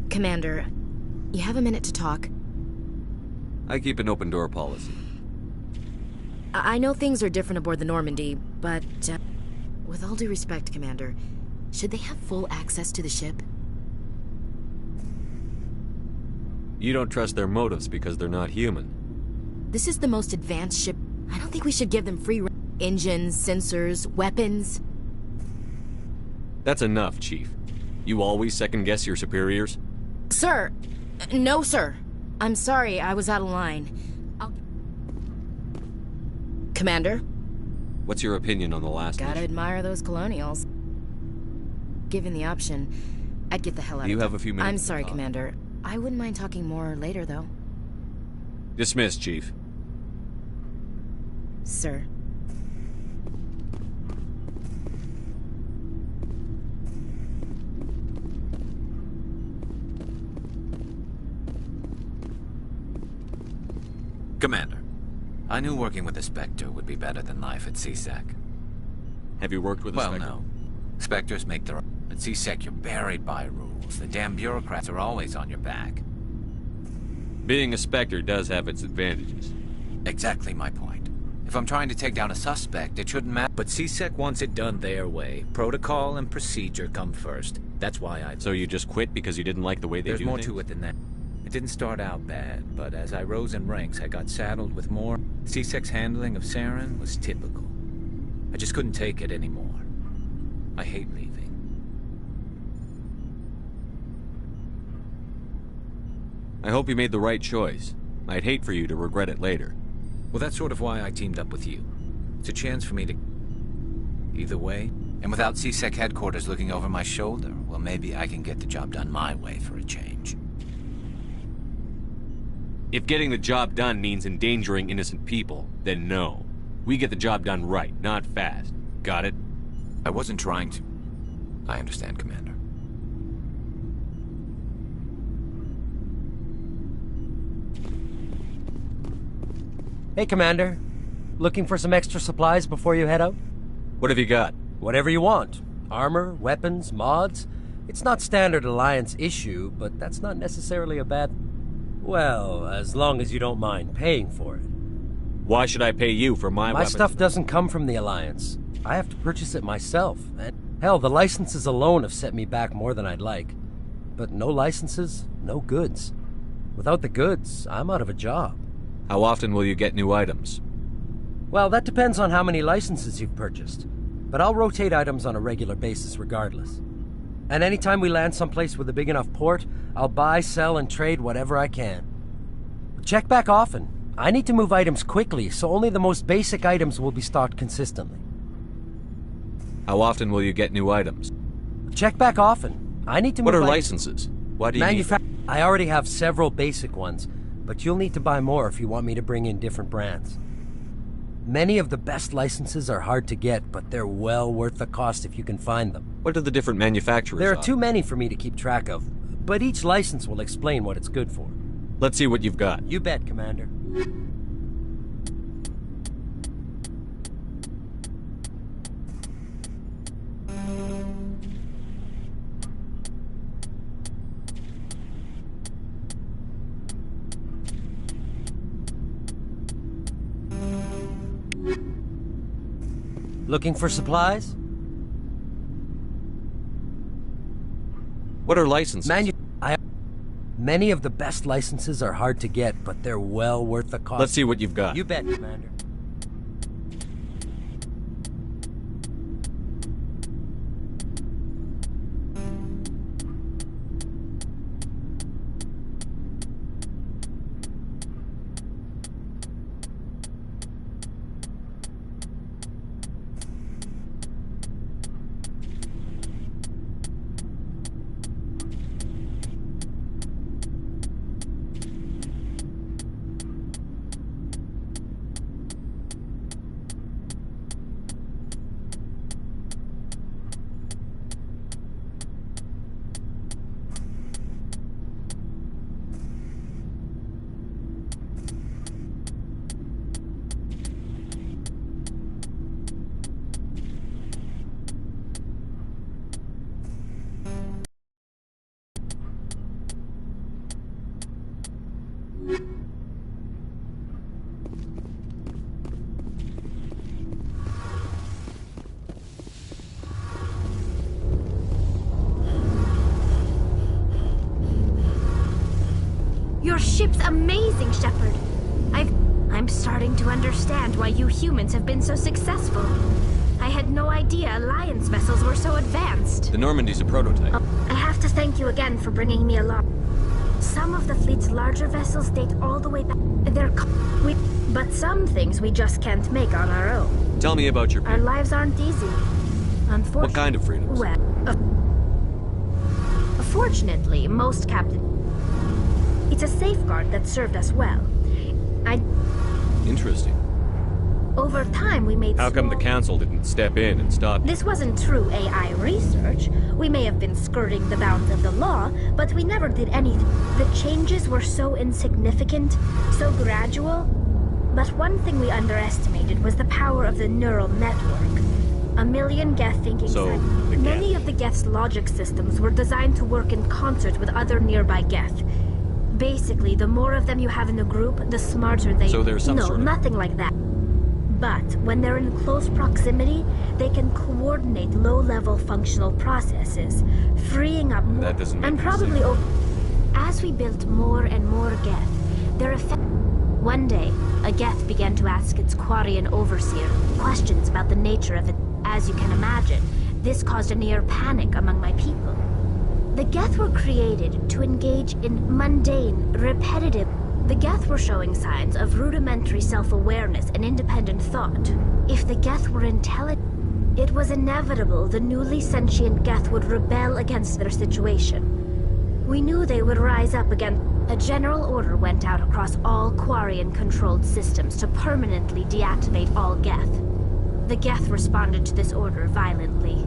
Commander, you have a minute to talk? I keep an open door policy. I know things are different aboard the Normandy, but with all due respect, Commander, should they have full access to the ship? You don't trust their motives because they're not human. This is the most advanced ship. I don't think we should give them free engines, sensors, weapons. That's enough, Chief. You always second-guess your superiors? Sir! No, sir. I'm sorry, I was out of line. Commander? What's your opinion on the last Gotta mission? admire those colonials. Given the option, I'd get the hell out of You town. have a few minutes I'm to sorry, talk. Commander. I wouldn't mind talking more later, though. Dismissed, Chief. Sir. Commander, I knew working with the Spectre would be better than life at CSEC. Have you worked with a Spectre? Well, no. Spectres make their own. At CSEC, you're buried by rules. The damn bureaucrats are always on your back. Being a Spectre does have its advantages. Exactly my point. If I'm trying to take down a suspect, it shouldn't matter. But CSEC wants it done their way. Protocol and procedure come first. That's why I... So you just quit because you didn't like the way they There's do more things? to it than that. It didn't start out bad, but as I rose in ranks, I got saddled with more. CSEC's handling of Saren was typical. I just couldn't take it anymore. I hate leaving. I hope you made the right choice. I'd hate for you to regret it later. Well, that's sort of why I teamed up with you. It's a chance for me to... Either way. And without CSEC headquarters looking over my shoulder, well, maybe I can get the job done my way for a change. If getting the job done means endangering innocent people, then no. We get the job done right, not fast. Got it? I wasn't trying to... I understand, Commander. Hey, Commander. Looking for some extra supplies before you head out? What have you got? Whatever you want. Armor, weapons, mods. It's not standard Alliance issue, but that's not necessarily a bad... Well, as long as you don't mind paying for it. Why should I pay you for my My weapons? stuff doesn't come from the Alliance. I have to purchase it myself. And hell, the licenses alone have set me back more than I'd like. But no licenses, no goods. Without the goods, I'm out of a job. How often will you get new items? Well, that depends on how many licenses you've purchased. But I'll rotate items on a regular basis regardless. And anytime we land someplace with a big enough port, I'll buy, sell, and trade whatever I can. Check back often. I need to move items quickly, so only the most basic items will be stocked consistently. How often will you get new items? Check back often. I need to move What are items. licenses? Why do you need them? I already have several basic ones, but you'll need to buy more if you want me to bring in different brands. Many of the best licenses are hard to get, but they're well worth the cost if you can find them. What do the different manufacturers There are offer? too many for me to keep track of, but each license will explain what it's good for. Let's see what you've got. You bet, Commander. Looking for supplies? What are licenses? Many of the best licenses are hard to get, but they're well worth the cost. Let's see what you've got. You bet, Commander. Your ship's amazing, Shepard. I'm starting to understand why you humans have been so successful. I had no idea Alliance vessels were so advanced. The Normandy's a prototype. I have to thank you again for bringing me along. Some of the fleet's larger vessels date all the way back. But some things we just can't make on our own. Tell me about your Our lives aren't easy. Unfortunately. What kind of freedoms? Well, fortunately, most captains. It's a safeguard that served us well. Interesting. Over time, we made. How come the Council didn't step in and stop you? This wasn't true AI research. We may have been skirting the bounds of the law, but we never did anything. The changes were so insignificant, so gradual. But one thing we underestimated was the power of the neural network. A million Geth thinking. Many of the Geth's logic systems were designed to work in concert with other nearby Geth. Basically, the more of them you have in a group, the smarter they... So there's some No, sort of... nothing like that. But when they're in close proximity, they can coordinate low-level functional processes, freeing up more... That doesn't make And any probably... sense. As we built more and more Geth, their effect... One day, a Geth began to ask its Quarian overseer questions about the nature of it. As you can imagine, this caused a near panic among my people. The Geth were created to engage in mundane, repetitive... The Geth were showing signs of rudimentary self-awareness and independent thought. If the Geth were intelligent, it was inevitable the newly sentient Geth would rebel against their situation. We knew they would rise up against... A general order went out across all Quarian-controlled systems to permanently deactivate all Geth. The Geth responded to this order violently.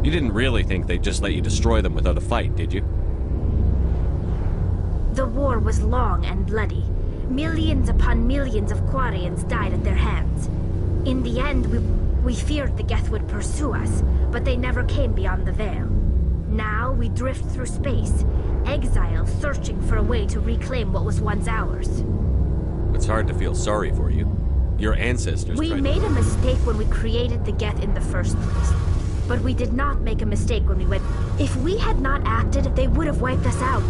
You didn't really think they'd just let you destroy them without a fight, did you? The war was long and bloody. Millions upon millions of Quarians died at their hands. In the end, we feared the Geth would pursue us, but they never came beyond the Veil. Now we drift through space, exile searching for a way to reclaim what was once ours. It's hard to feel sorry for you. Your ancestors We tried made a mistake when we created the Geth in the first place. But we did not make a mistake when we went... If we had not acted, they would have wiped us out.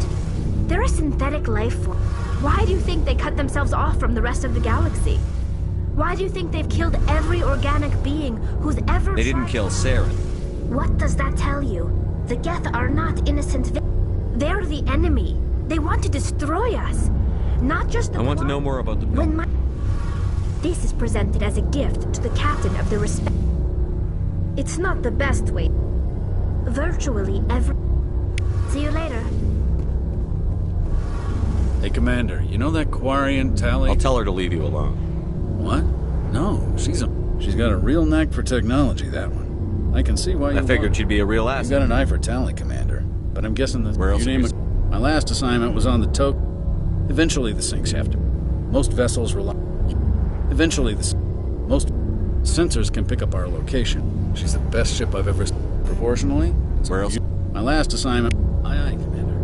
They're a synthetic life form. Why do you think they cut themselves off from the rest of the galaxy? Why do you think they've killed every organic being who's ever They didn't kill Saren. What does that tell you? The Geth are not innocent They're the enemy. They want to destroy us. Not just the... I want to know more about the... This is presented as a gift to the captain of the respect... It's not the best way. Virtually every... See you later. Hey, Commander, you know that Quarian Tali? I'll tell her to leave you alone. What? No, she's got a real knack for technology, that one. I can see why you I figured she'd be a real asset. You've got an eye for Tali, Commander. But I'm guessing that Where else your name... My last assignment was on the Tok... Eventually the sinks have to... Most vessels rely... Eventually most sensors can pick up our location. She's the best ship I've ever... Proportionally? Where else? My last assignment... Aye, aye, Commander.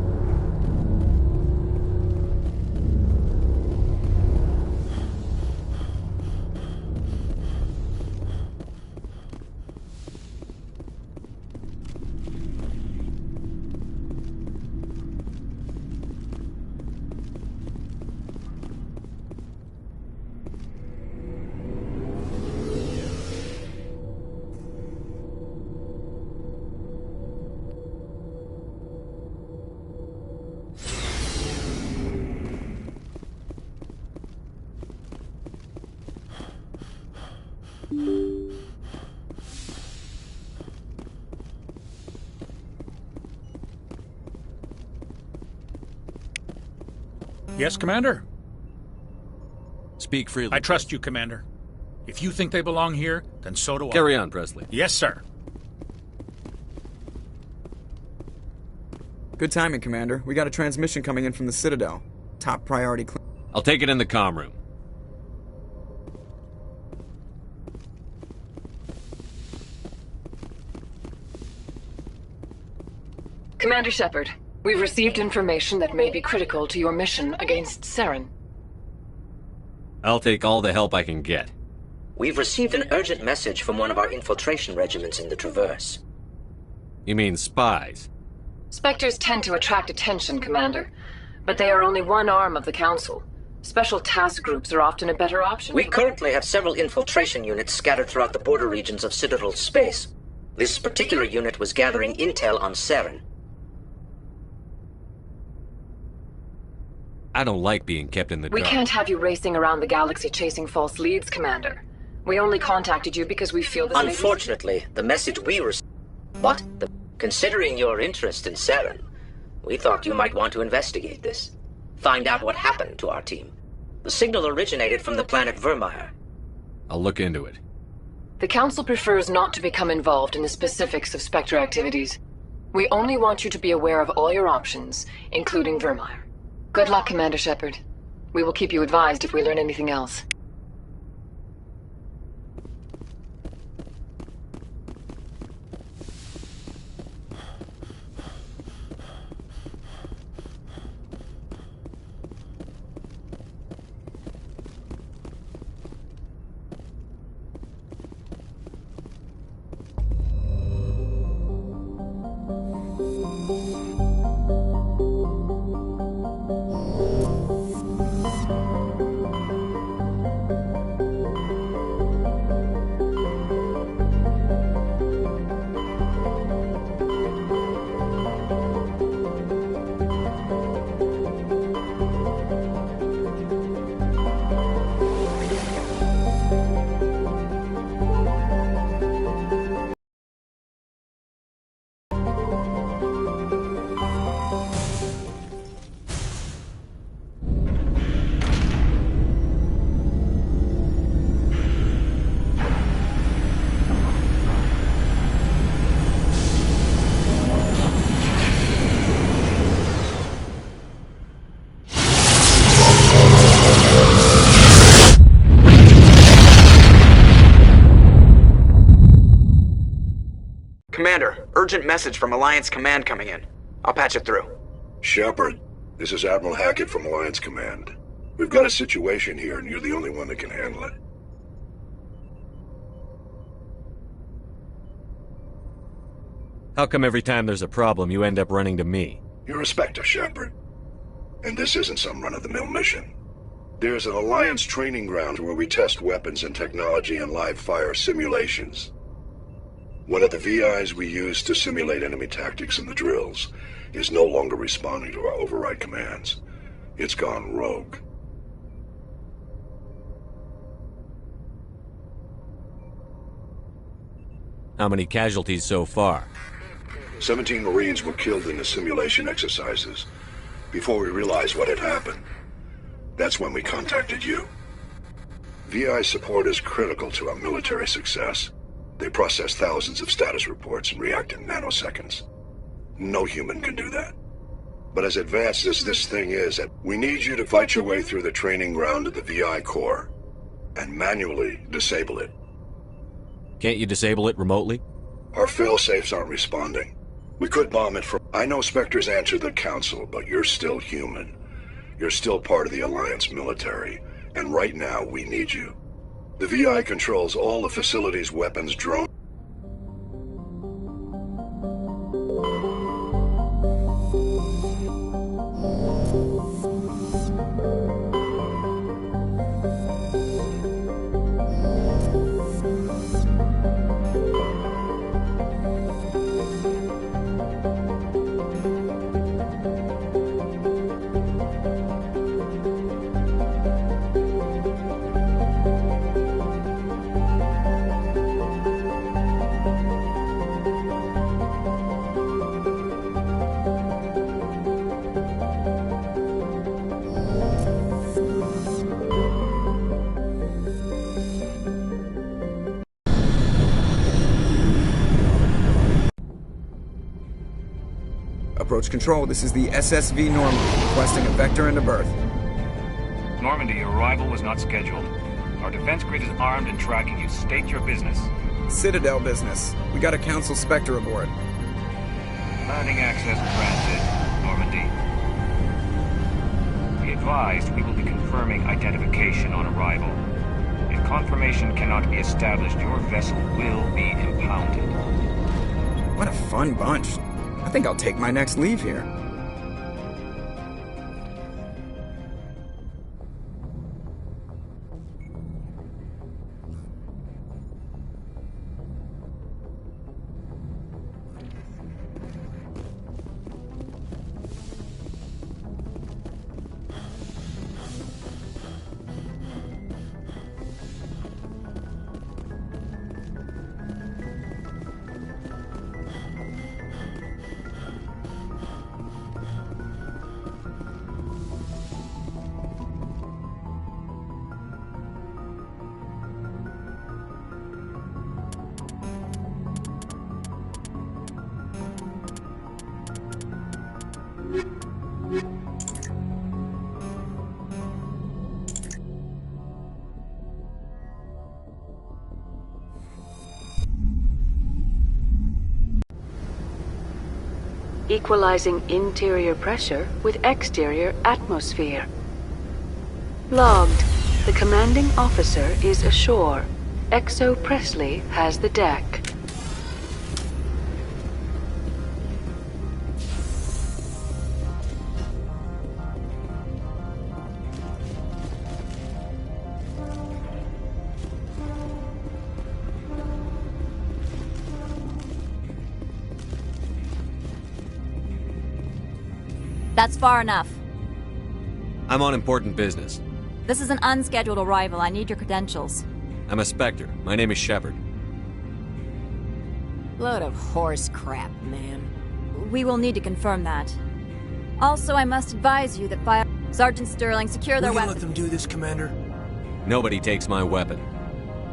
Yes, Commander? Speak freely. I trust you, Commander. If you think they belong here, then so do I. Carry on, Presley. Yes, sir. Good timing, Commander. We got a transmission coming in from the Citadel. Top priority. I'll take it in the comm room. Commander Shepard, we've received information that may be critical to your mission against Saren. I'll take all the help I can get. We've received an urgent message from one of our infiltration regiments in the Traverse. You mean spies? Spectres tend to attract attention, Commander, but they are only one arm of the Council. Special task groups are often a better option. We currently have several infiltration units scattered throughout the border regions of Citadel space. This particular unit was gathering intel on Saren. I don't like being kept in the dark. We can't have you racing around the galaxy chasing false leads, Commander. We only contacted you because we feel this Unfortunately, the message we received... What? Considering your interest in Saren, we thought you might want to investigate this. Find out what happened to our team. The signal originated from the planet Vermeer. I'll look into it. The Council prefers not to become involved in the specifics of Spectre activities. We only want you to be aware of all your options, including Vermeer. Good luck, Commander Shepard. We will keep you advised if we learn anything else. Commander, urgent message from Alliance Command coming in. I'll patch it through. Shepard, this is Admiral Hackett from Alliance Command. We've got a situation here, and you're the only one that can handle it. How come every time there's a problem, you end up running to me? You're a Spectre, Shepard. And this isn't some run-of-the-mill mission. There's an Alliance training ground where we test weapons and technology in live-fire simulations. One of the VIs we use to simulate enemy tactics in the drills is no longer responding to our override commands. It's gone rogue. How many casualties so far? 17 Marines were killed in the simulation exercises. Before we realized what had happened, that's when we contacted you. VI support is critical to our military success. They process thousands of status reports and react in nanoseconds. No human can do that. But as advanced as this thing is, we need you to fight your way through the training ground of the VI core and manually disable it. Can't you disable it remotely? Our fail-safes aren't responding. We could bomb it from... I know Spectres answer the Council, but you're still human. You're still part of the Alliance military, and right now we need you. The VI controls all the facility's weapons, drones... Approach control, this is the SSV Normandy, requesting a vector and a berth. Normandy, your arrival was not scheduled. Our defense grid is armed and tracking you. State your business. Citadel business. We got a Council Spectre aboard. Landing access granted, Normandy. Be advised, we will be confirming identification on arrival. If confirmation cannot be established, your vessel will be impounded. What a fun bunch. I think I'll take my next leave here. Equalizing interior pressure with exterior atmosphere. Logged. The commanding officer is ashore. XO Presley has the deck. That's far enough. I'm on important business. This is an unscheduled arrival. I need your credentials. I'm a Spectre. My name is Shepard. Load of horse crap, man. We will need to confirm that. Also, I must advise you that Sergeant Sterling, secure their weapons. Let them do this, Commander. Nobody takes my weapon.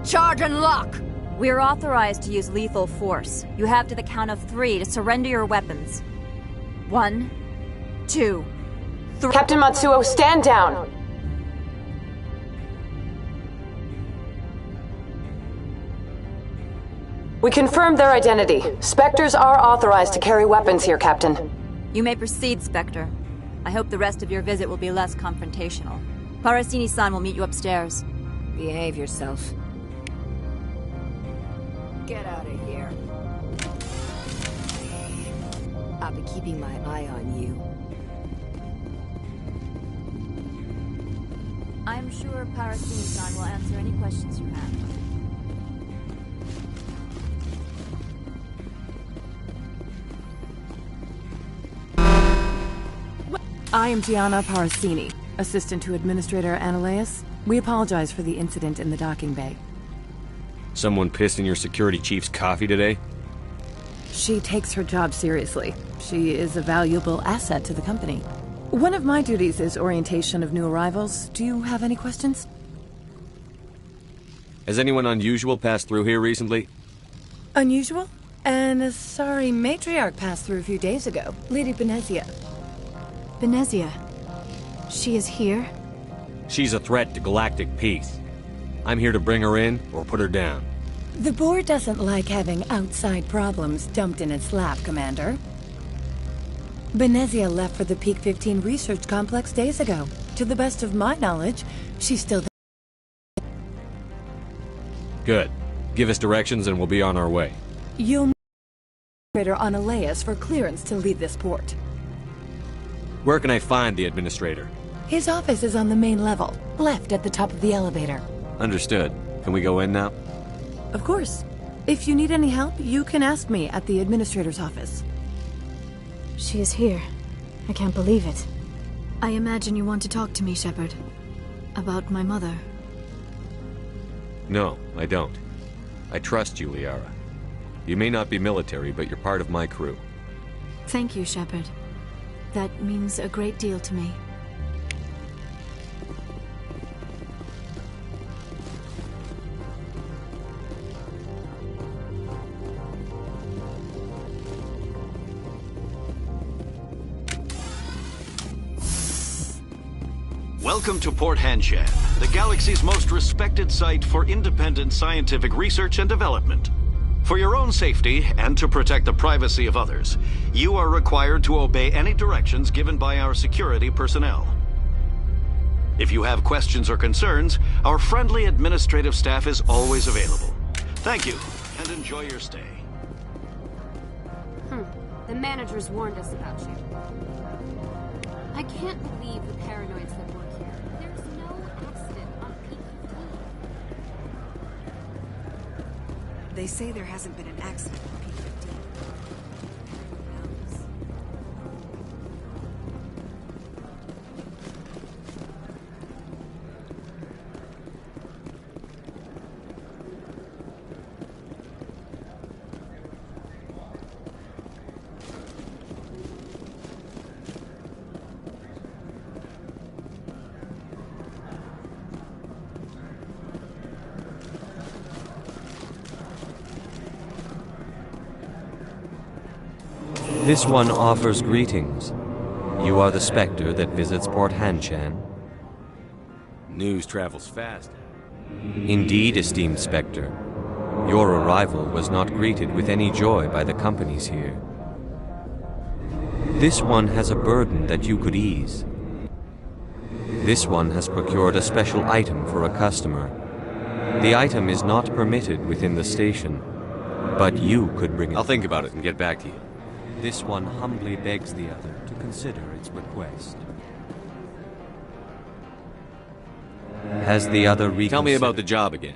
Charge and lock! We are authorized to use lethal force. You have to the count of 3 to surrender your weapons. 1, 2, 3. Captain Matsuo, stand down! We confirmed their identity. Spectres are authorized to carry weapons here, Captain. You may proceed, Spectre. I hope the rest of your visit will be less confrontational. Parasini-san will meet you upstairs. Behave yourself. Get out of here. I'll be keeping my eye on you. I'm sure Parasini-san will answer any questions you have. I am Gianna Parasini, assistant to Administrator Ananias. We apologize for the incident in the docking bay. Someone pissed in your security chief's coffee today? She takes her job seriously. She is a valuable asset to the company. One of my duties is orientation of new arrivals. Do you have any questions? Has anyone unusual passed through here recently? Unusual? An Asari matriarch passed through a few days ago. Lady Benezia. Benezia. She is here? She's a threat to galactic peace. I'm here to bring her in or put her down. The board doesn't like having outside problems dumped in its lap, Commander. Benezia left for the Peak 15 research complex days ago. To the best of my knowledge, she's still there. Good. Give us directions and we'll be on our way. You'll need Administrator Ananias for clearance to leave this port. Where can I find the Administrator? His office is on the main level, left at the top of the elevator. Understood. Can we go in now? Of course. If you need any help, you can ask me at the Administrator's office. She is here. I can't believe it. I imagine you want to talk to me, Shepard. About my mother. No, I don't. I trust you, Liara. You may not be military, but you're part of my crew. Thank you, Shepard. That means a great deal to me. Welcome to Port Hanshan, the galaxy's most respected site for independent scientific research and development. For your own safety and to protect the privacy of others, you are required to obey any directions given by our security personnel. If you have questions or concerns, our friendly administrative staff is always available. Thank you, and enjoy your stay. The managers warned us about you. I can't believe the paranoids that work here. There's no accident on P-15. They say there hasn't been an accident on P-15. This one offers greetings. You are the Spectre that visits Port Hanshan? News travels fast. Indeed, esteemed Spectre. Your arrival was not greeted with any joy by the companies here. This one has a burden that you could ease. This one has procured a special item for a customer. The item is not permitted within the station, but you could bring it. I'll think about it and get back to you. This one humbly begs the other to consider its request. Has the other reconsidered? Tell me about the job again.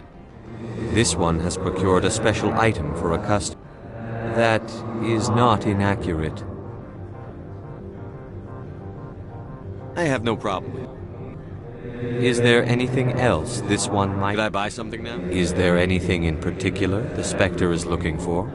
This one has procured a special item for a customer. That is not inaccurate. I have no problem with it. Is there anything else this one might... Did I buy something now? Is there anything in particular the Spectre is looking for?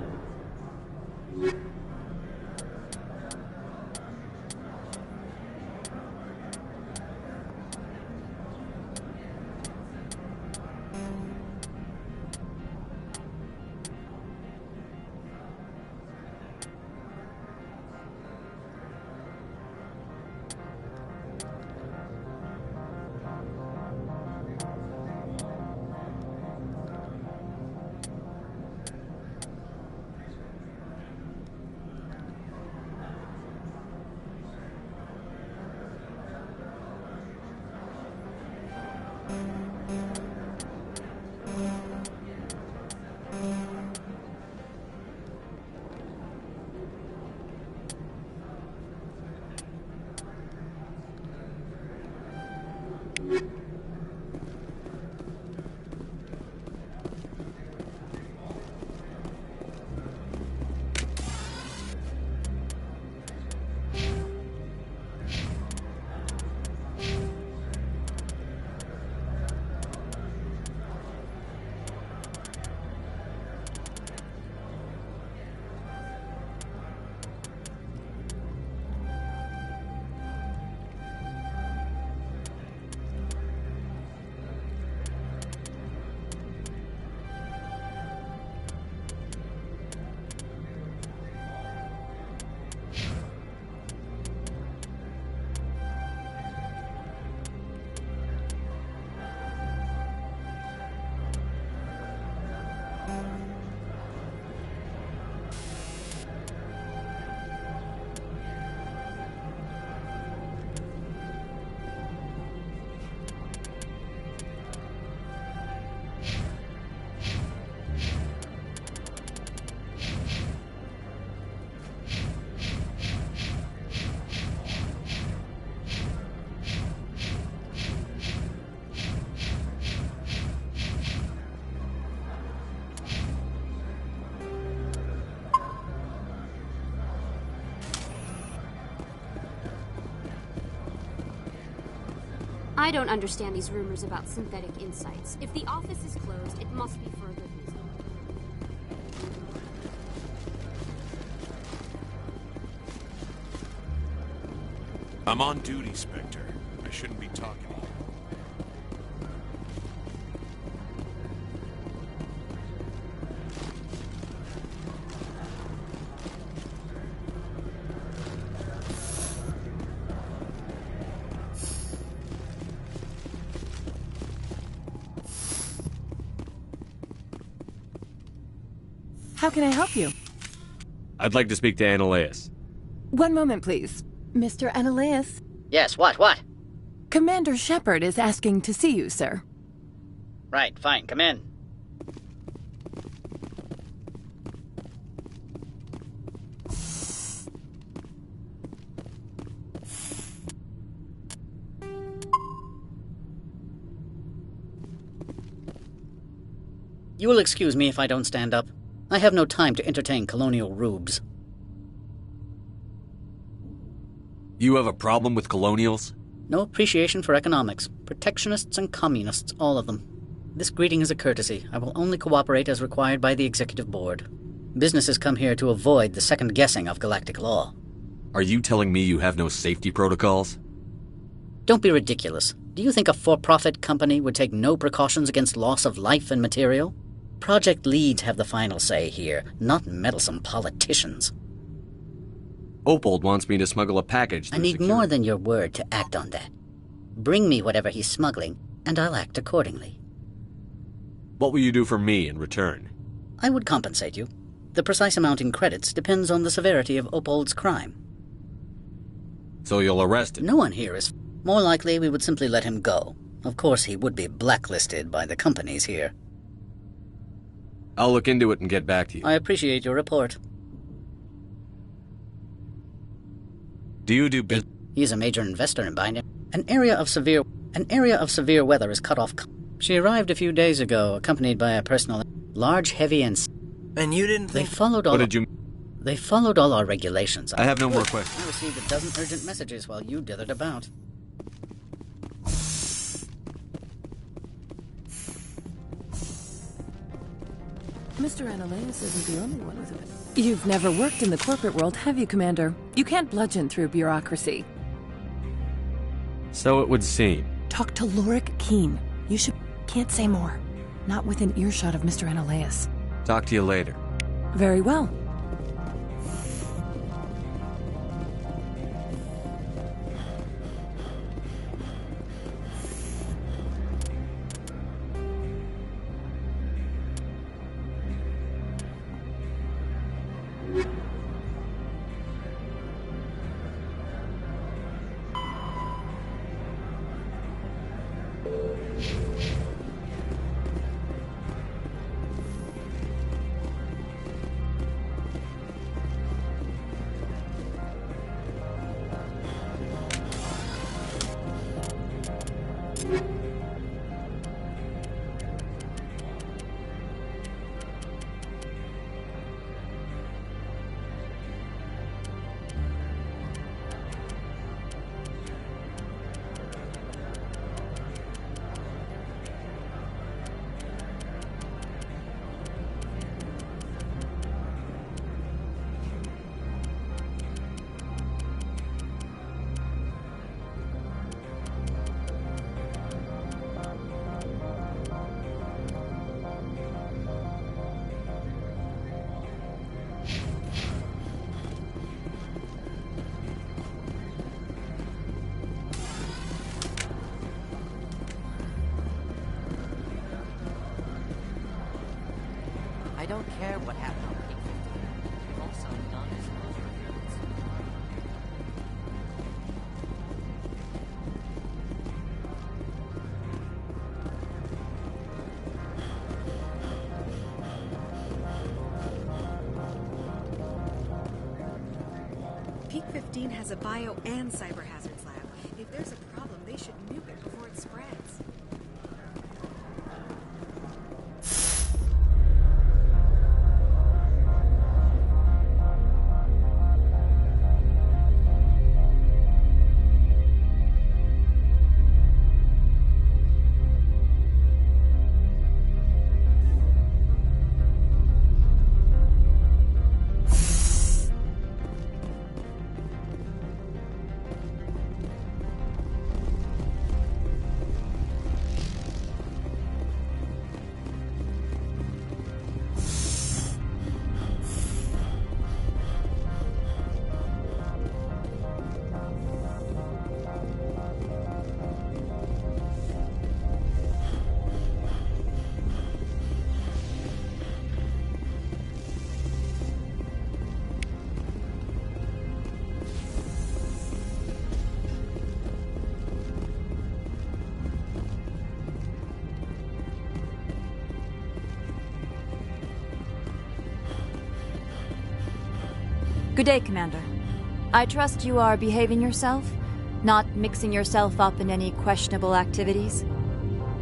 I don't understand these rumors about synthetic insights. If the office is closed, it must be for a good reason. I'm on duty, Spectre. I shouldn't be talking to you. How can I help you? I'd like to speak to Annaleus. One moment, please. Mr. Annaleus? Yes, what? Commander Shepard is asking to see you, sir. Right, fine, come in. You will excuse me if I don't stand up. I have no time to entertain colonial rubes. You have a problem with colonials? No appreciation for economics. Protectionists and communists, all of them. This greeting is a courtesy. I will only cooperate as required by the Executive Board. Businesses come here to avoid the second guessing of galactic law. Are you telling me you have no safety protocols? Don't be ridiculous. Do you think a for-profit company would take no precautions against loss of life and material? Project leads have the final say here, not meddlesome politicians. Opold wants me to smuggle a package. I need more than your word to act on that. Bring me whatever he's smuggling, and I'll act accordingly. What will you do for me in return? I would compensate you. The precise amount in credits depends on the severity of Opold's crime. So you'll arrest him? No one here is... More likely, we would simply let him go. Of course, he would be blacklisted by the companies here. I'll look into it and get back to you. I appreciate your report. Do you do business? He's a major investor in Binary. An area of severe weather is cut off. She arrived a few days ago, accompanied by a personal... Large, heavy, and... And you didn't think... They followed all... What did you... They followed all our regulations. I have no more questions. I received a dozen urgent messages while you dithered about. Mr. Annaleus isn't the only one with it. You've never worked in the corporate world, have you, Commander? You can't bludgeon through bureaucracy. So it would seem. Talk to Lorik Keen. You should... Can't say more. Not within earshot of Mr. Annaleus. Talk to you later. Very well. I don't care what happened on Peak 15. All signed on is Peak 15 has a bio and cyber hazards lab. If there's a problem, they should nuke it before it spreads. Good day, Commander. I trust you are behaving yourself? Not mixing yourself up in any questionable activities?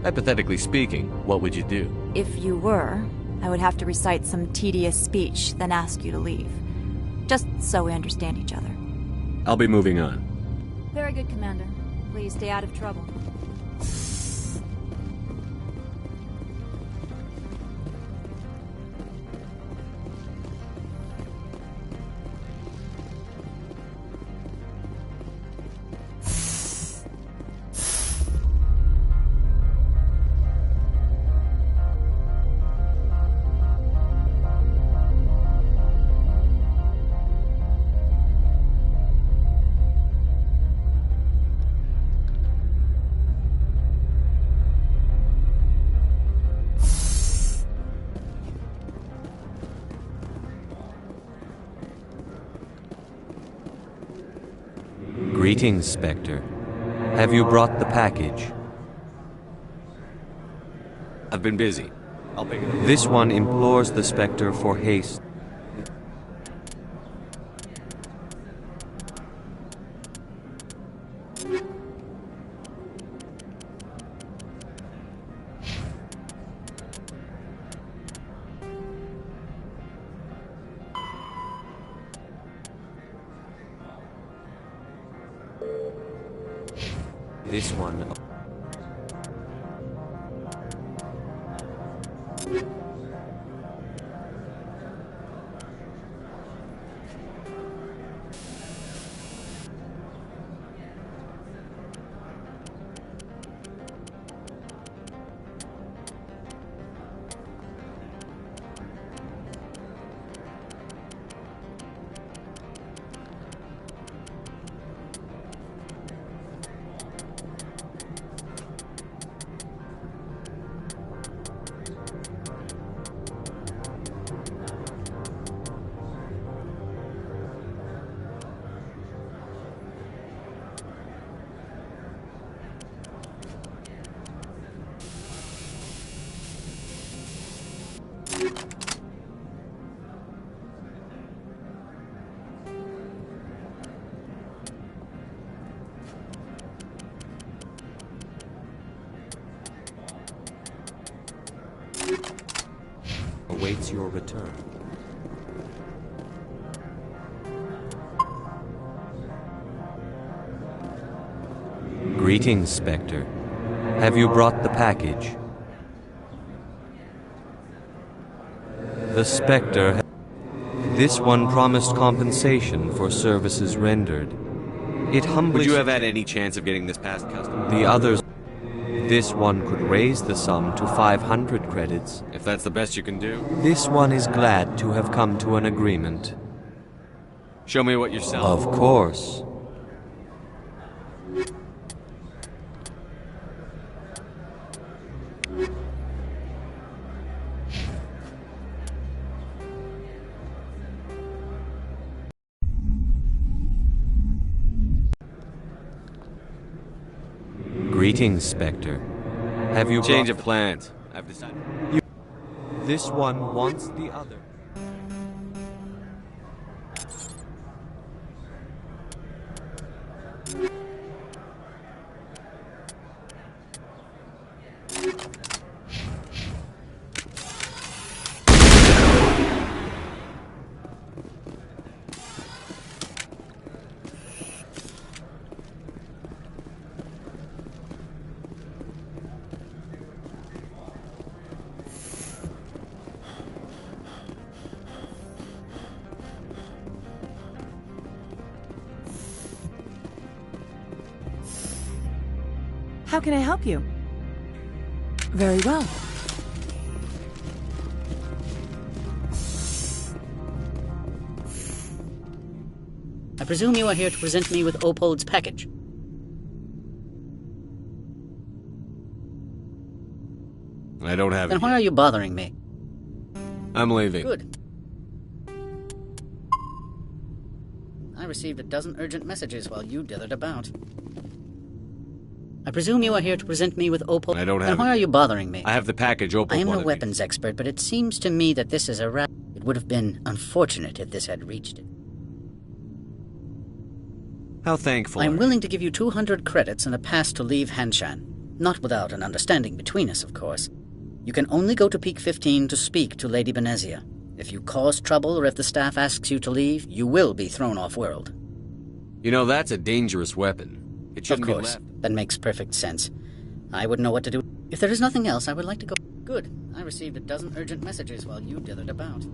Hypothetically speaking, what would you do? If you were, I would have to recite some tedious speech, then ask you to leave. Just so we understand each other. I'll be moving on. Very good, Commander. Please stay out of trouble. Greetings, Spectre. Have you brought the package? I've been busy. I'll pick it up. This one implores the Spectre for haste. This one. Awaits your return. Greetings, Spectre. Have you brought the package? The Spectre. This one promised compensation for services rendered. It humbly. Would you have had any chance of getting this past customs? The others. This one could raise the sum to 500 credits. If that's the best you can do. This one is glad to have come to an agreement. Show me what you're selling. Of course. Greetings, Spectre. Have you Change of plans. I've decided. This one wants the other. How can I help you? Very well. I presume you are here to present me with Opold's package. I don't have Then it why yet. are you bothering me? I'm leaving. Good. I received a dozen urgent messages while you dithered about. I presume you are here to present me with Opold. I don't have Then why it are yet. you bothering me? I have the package Opal I am no wanted me. weapons expert, but it seems to me that this is a It would have been unfortunate if this had reached it. How thankful I'm are willing to give you 200 credits and a pass to leave Hanshan. Not without an understanding between us, of course. You can only go to Peak 15 to speak to Lady Benezia. If you cause trouble or if the staff asks you to leave, you will be thrown off-world. You know, that's a dangerous weapon. It shouldn't Of course. be left. That makes perfect sense. I wouldn't know what to do. If there is nothing else, I would like to go. Good. I received a dozen urgent messages while you dithered about.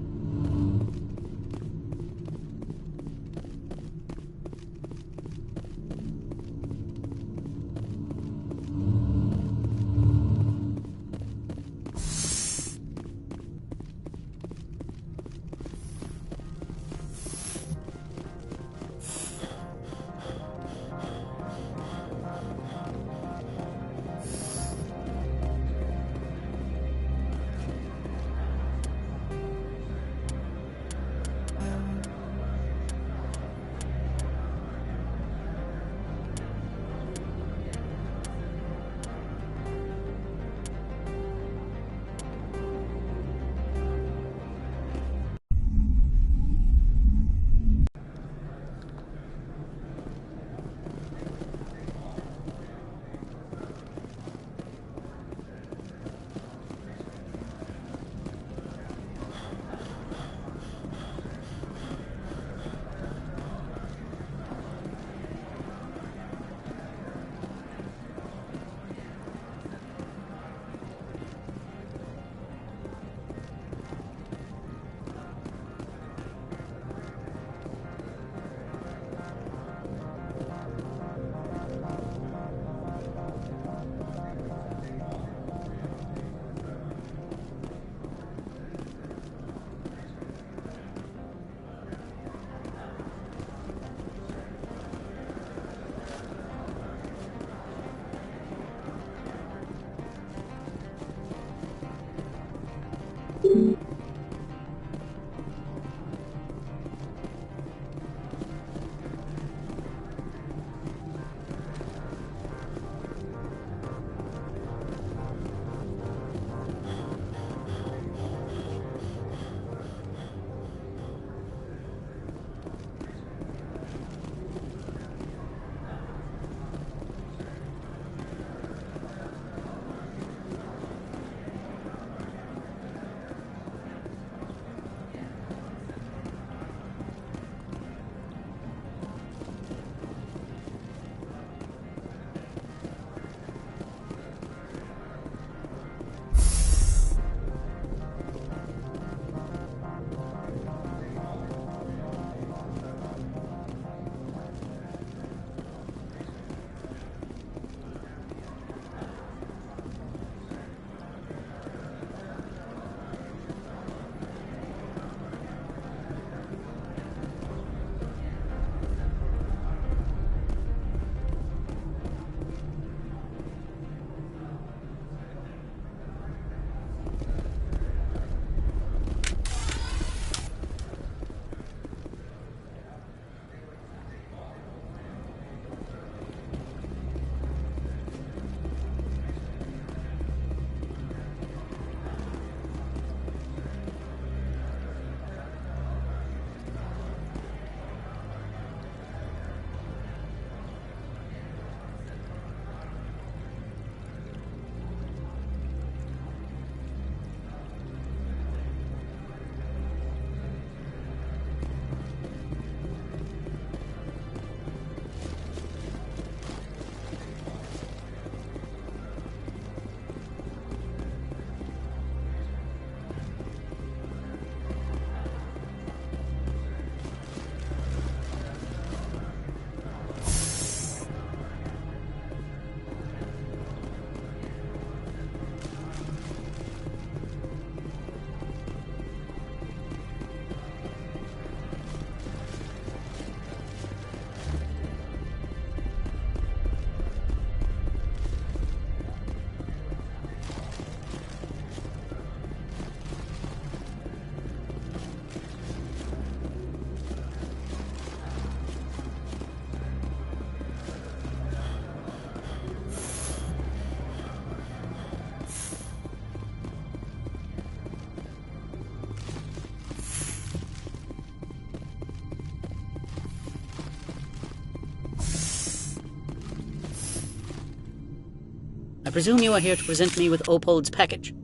presume you are here to present me with Opold's package.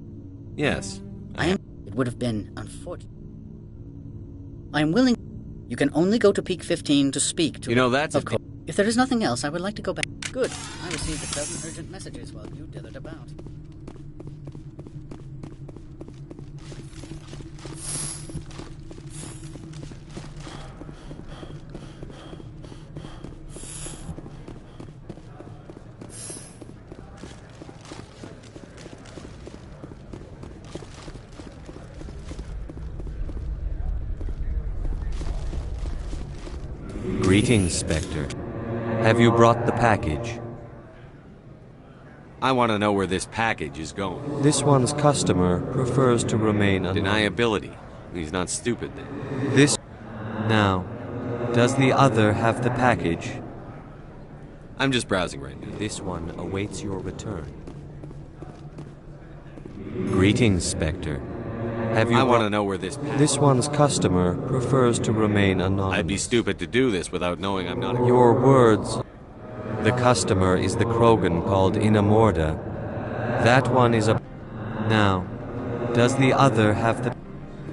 Yes. It would have been unfortunate. I am willing... You can only go to Peak 15 to speak to... You know, that's... Of course. If there is nothing else, I would like to go back. Good. I received a dozen urgent messages while you dithered about. Greetings, Spectre. Have you brought the package? I want to know where this package is going. This one's customer prefers to remain Deniability. He's not stupid then. This... Now, does the other have the package? I'm just browsing right now. This one awaits your return. Greetings, Spectre. Have you I want to know where this package... This one's customer prefers to remain anonymous. I'd be stupid to do this without knowing I'm not... Your words... The customer is the Krogan called Inamorda. That one is a... Now, does the other have the...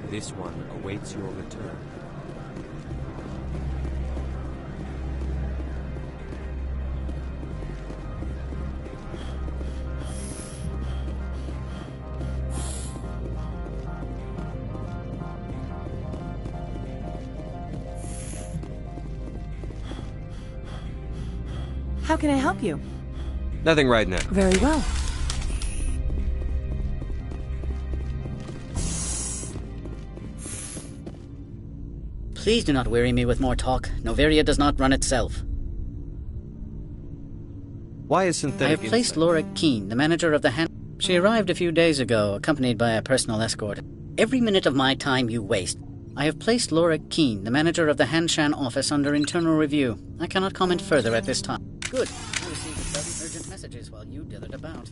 This one awaits your return. How can I help you? Nothing right now. Very well. Please do not weary me with more talk. Noveria does not run itself. Why is synthetic... I have placed Laura Keene, the manager of the Han... She arrived a few days ago, accompanied by a personal escort. Every minute of my time you waste. I have placed Laura Keene, the manager of the Hanshan office, under internal review. I cannot comment further at this time. Good. I received a dozen urgent messages while you dithered about.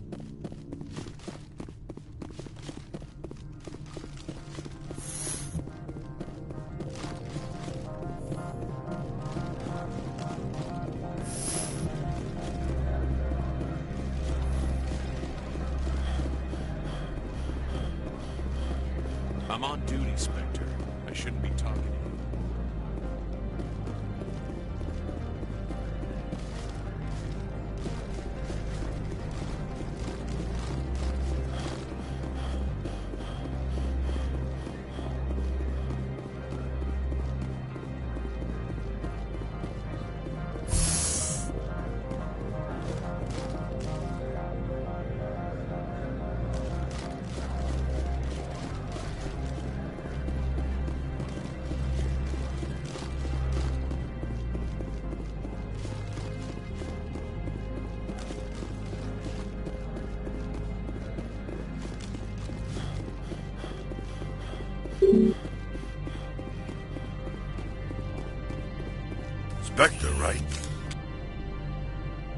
I'm on duty, Spectre. I shouldn't be talking to you. Spectre, right?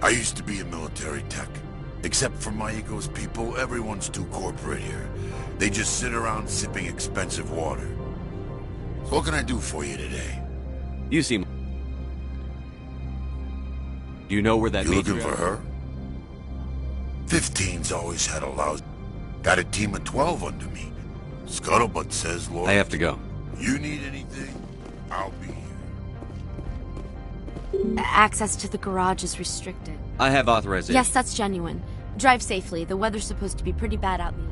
I used to be in military tech. Except for Maiko's people, everyone's too corporate here. They just sit around sipping expensive water. So what can I do for you today? You seem... Do you know where that You looking matriarch- for her? 15's always had a lousy... Got a team of 12 under me. Scuttlebutt says, Lord... I have to go. You need anything, I'll be here. Access to the garage is restricted. I have authorization. Yes, that's genuine. Drive safely. The weather's supposed to be pretty bad out there.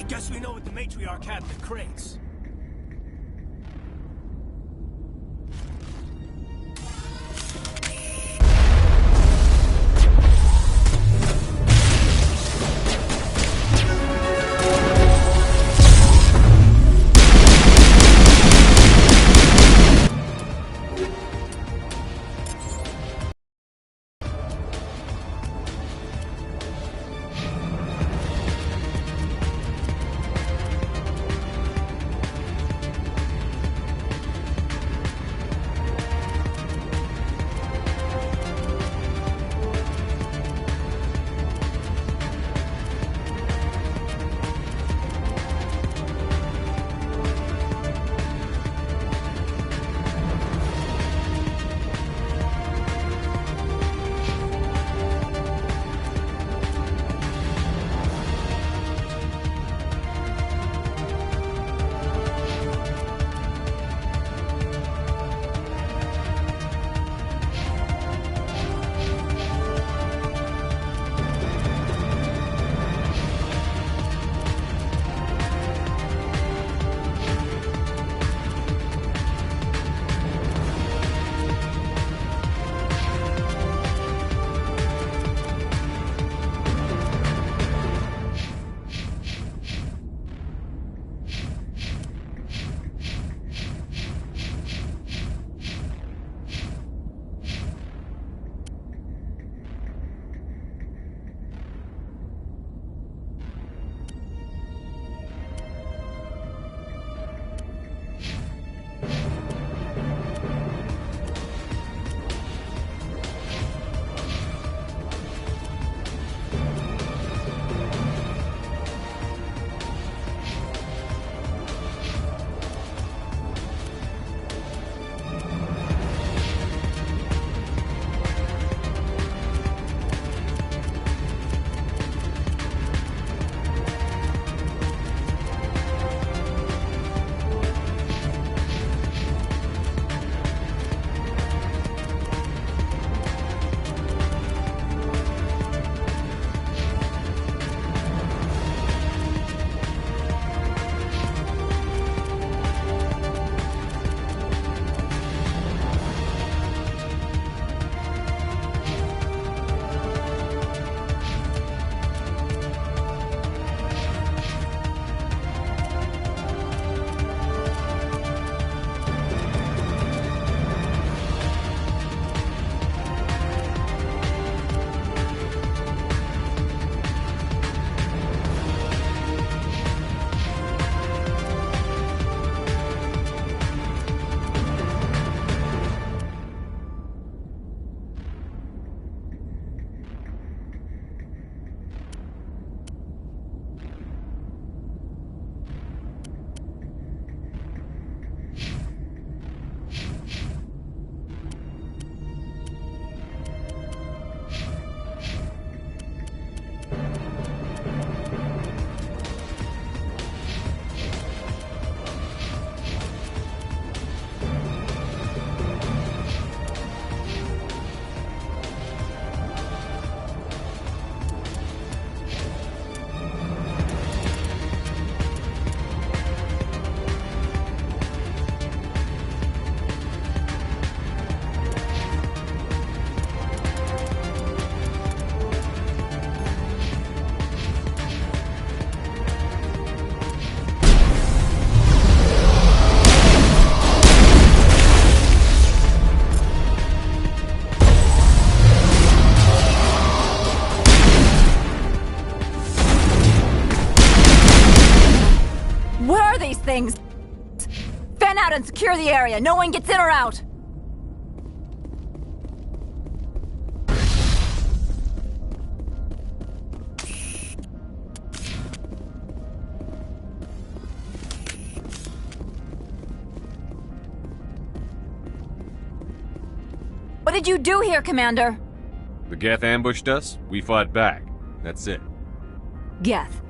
Guess we know what the matriarch had in the crates. Secure the area. No one gets in or out. What did you do here, Commander? The Geth ambushed us, we fought back. That's it. Geth,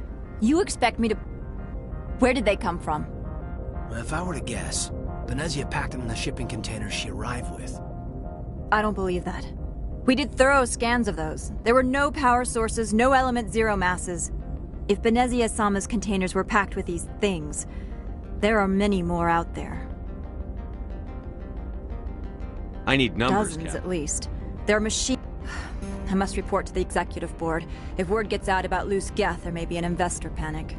you expect me to... Where did they come from? If I were to guess, Venezia packed them in the shipping containers she arrived with. I don't believe that. We did thorough scans of those. There were no power sources, no element zero masses. If Benezia-sama's containers were packed with these things, there are many more out there. I need numbers, Dozens, Cap. at least. They're machine... I must report to the executive board. If word gets out about loose Geth, there may be an investor panic.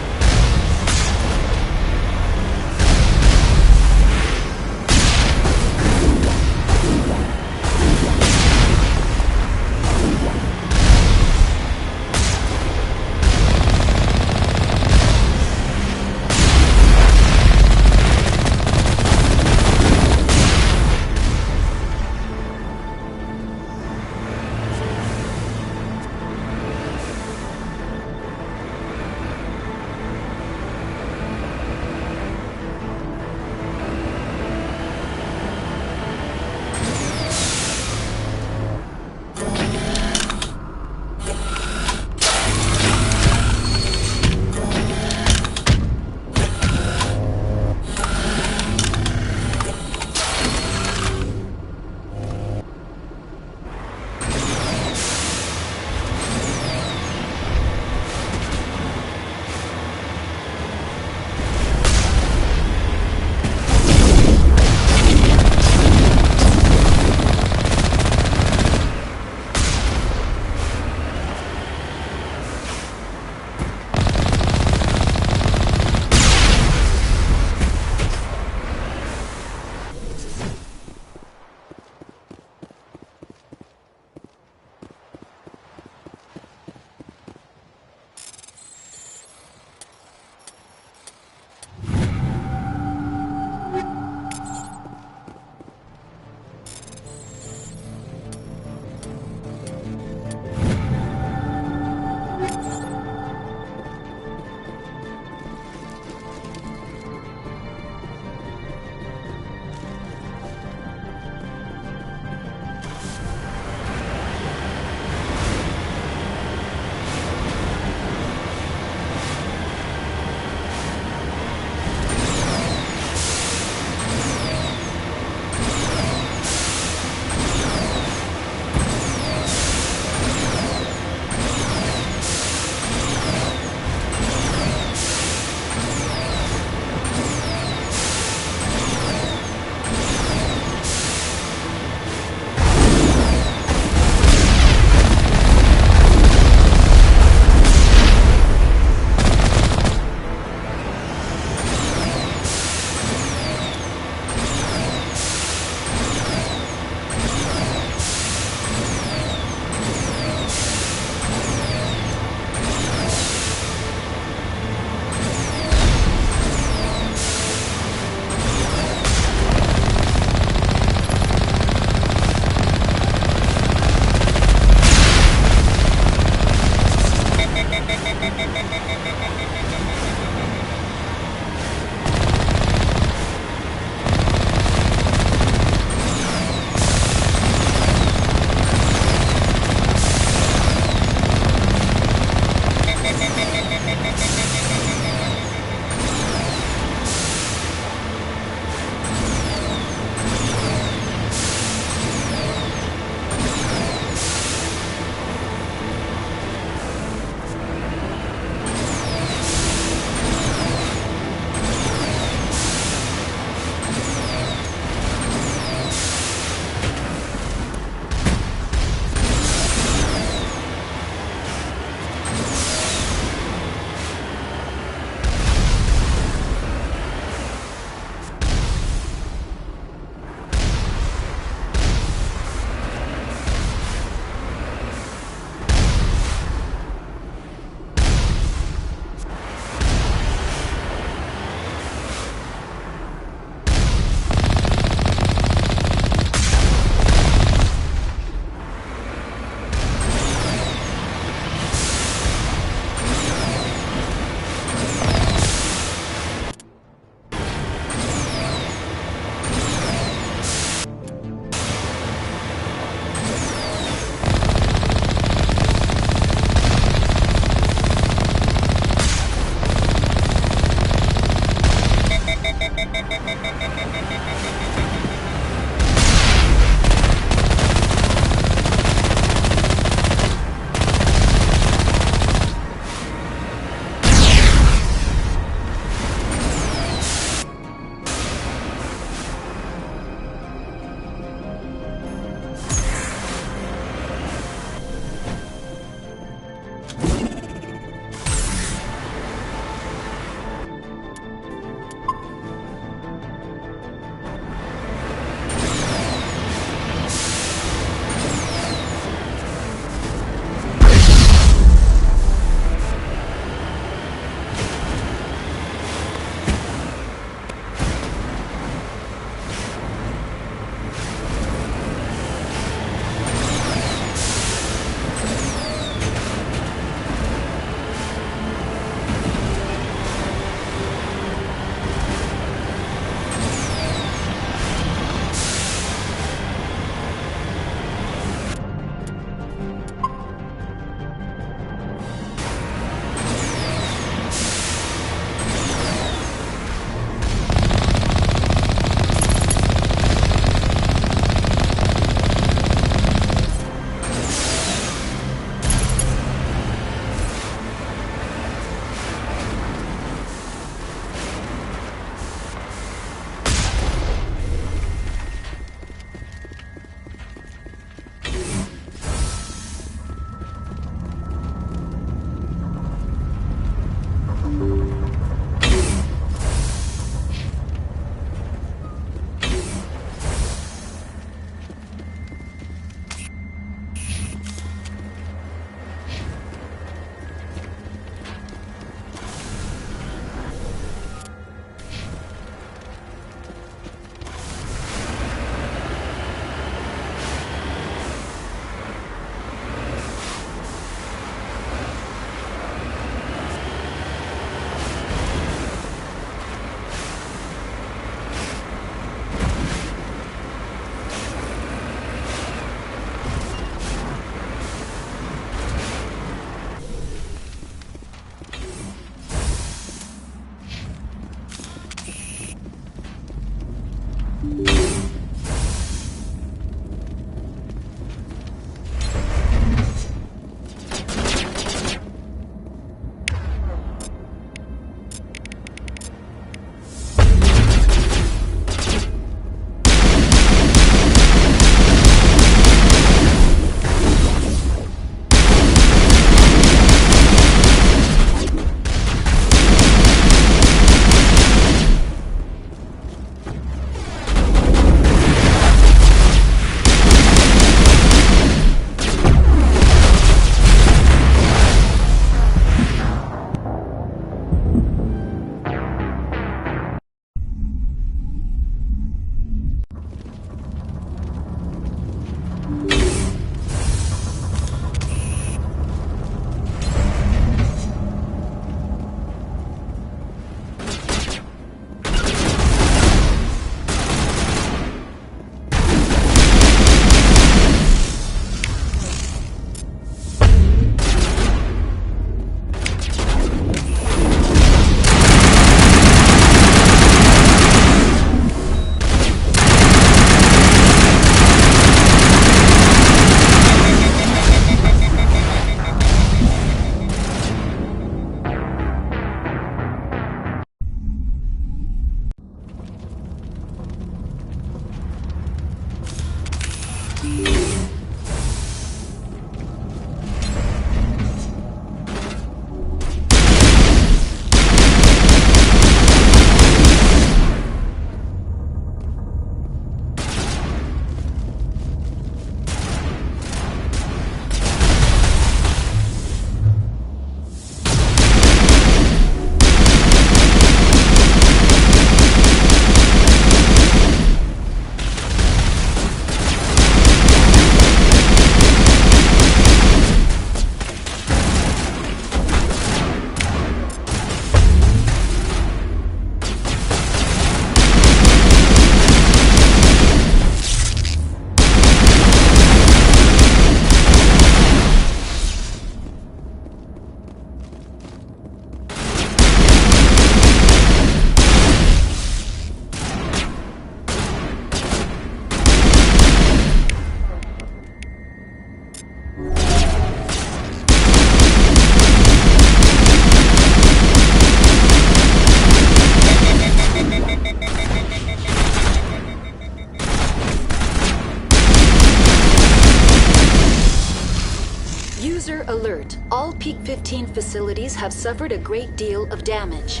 15 facilities have suffered a great deal of damage.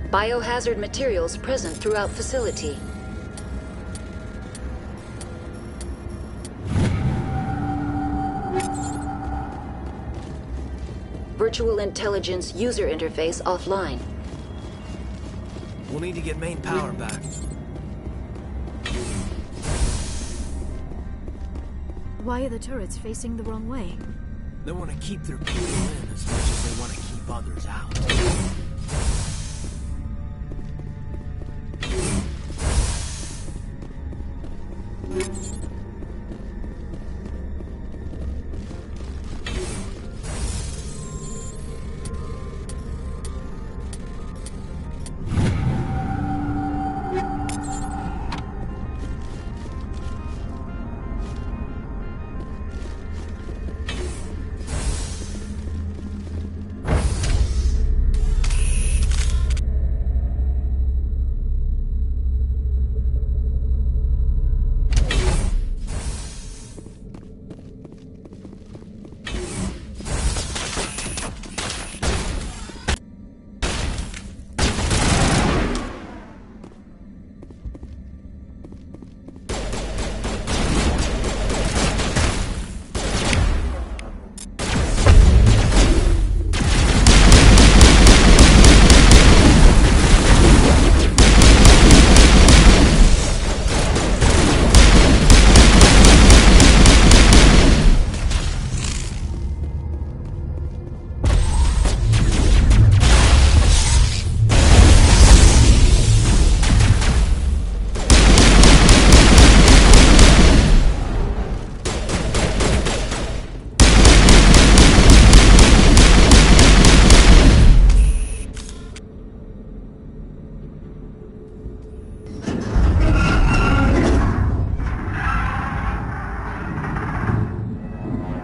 Biohazard materials present throughout facility. Virtual intelligence user interface offline. We'll need to get main power back. Why are the turrets facing the wrong way? They want to keep their people in as much as they want to keep others out.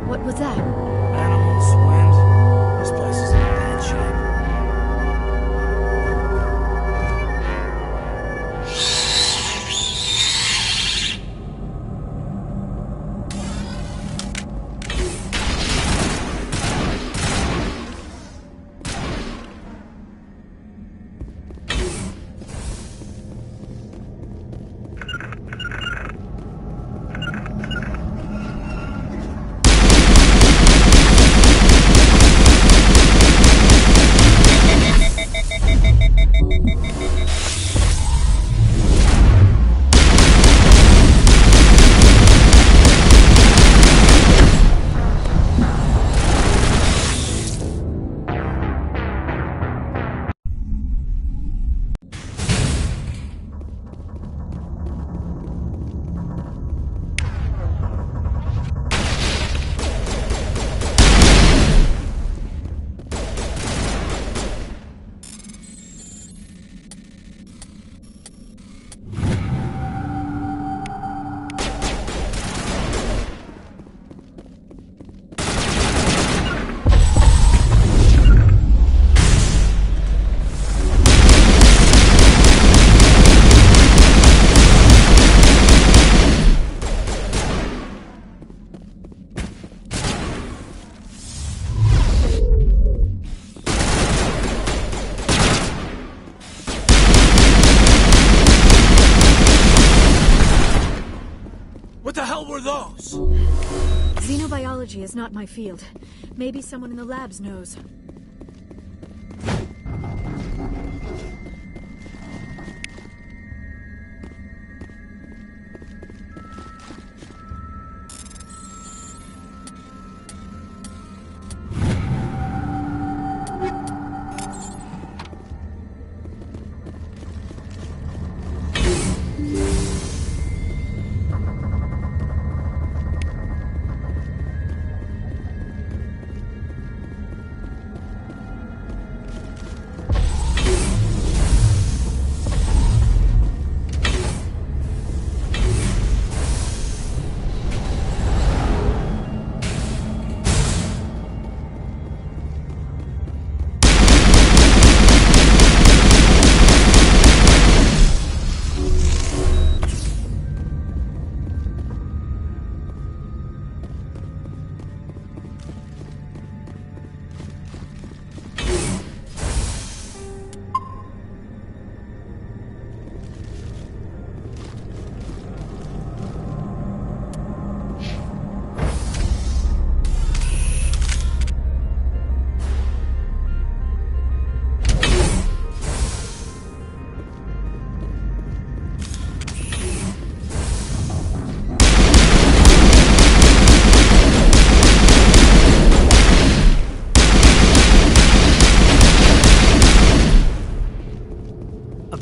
What was that? Animals, wind. This place is in bad shape. What the hell were those? Xenobiology is not my field. Maybe someone in the labs knows.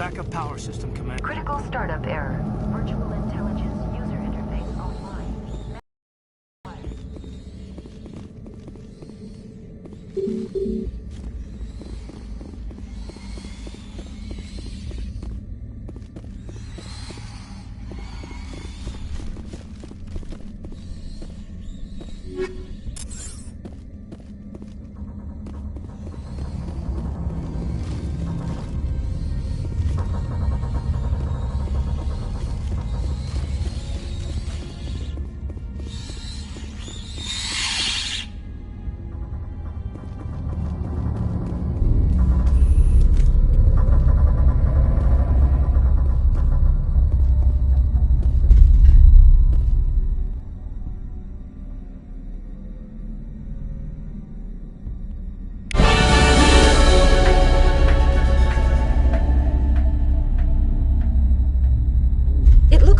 backup power system, Commander. Critical startup error. Virtual intelligence user interface offline.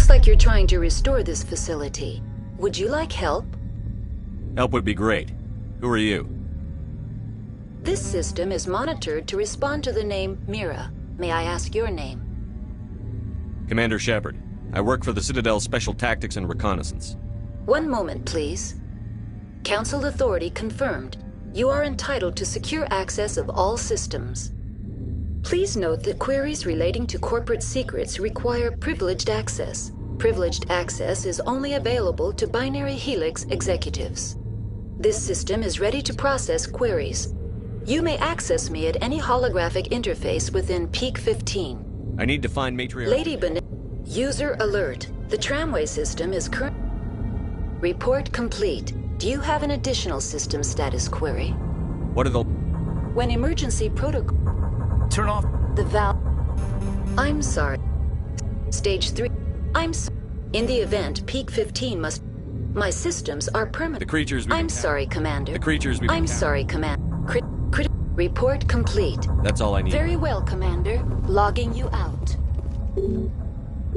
Like you're trying to restore this facility. Would you like help? Help would be great. Who are you? This system is monitored to respond to the name Mira. May I ask your name? Commander Shepard. I work for the Citadel Special Tactics and Reconnaissance. One moment, please. Council authority confirmed. You are entitled to secure access of all systems. Please note that queries relating to corporate secrets require privileged access. Privileged access is only available to Binary Helix executives. This system is ready to process queries. You may access me at any holographic interface within Peak 15. I need to find Matriarch... Lady Benet... User alert. The tramway system is current... Report complete. Do you have an additional system status query? What are the... When emergency protocol... Turn off... The valve... I'm sorry. Stage 3... In the event, Peak 15 must... My systems are permanent. The creatures... I'm sorry, Commander. The creatures... I'm sorry, Commander. Report complete. That's all I need. Very well, Commander. Logging you out.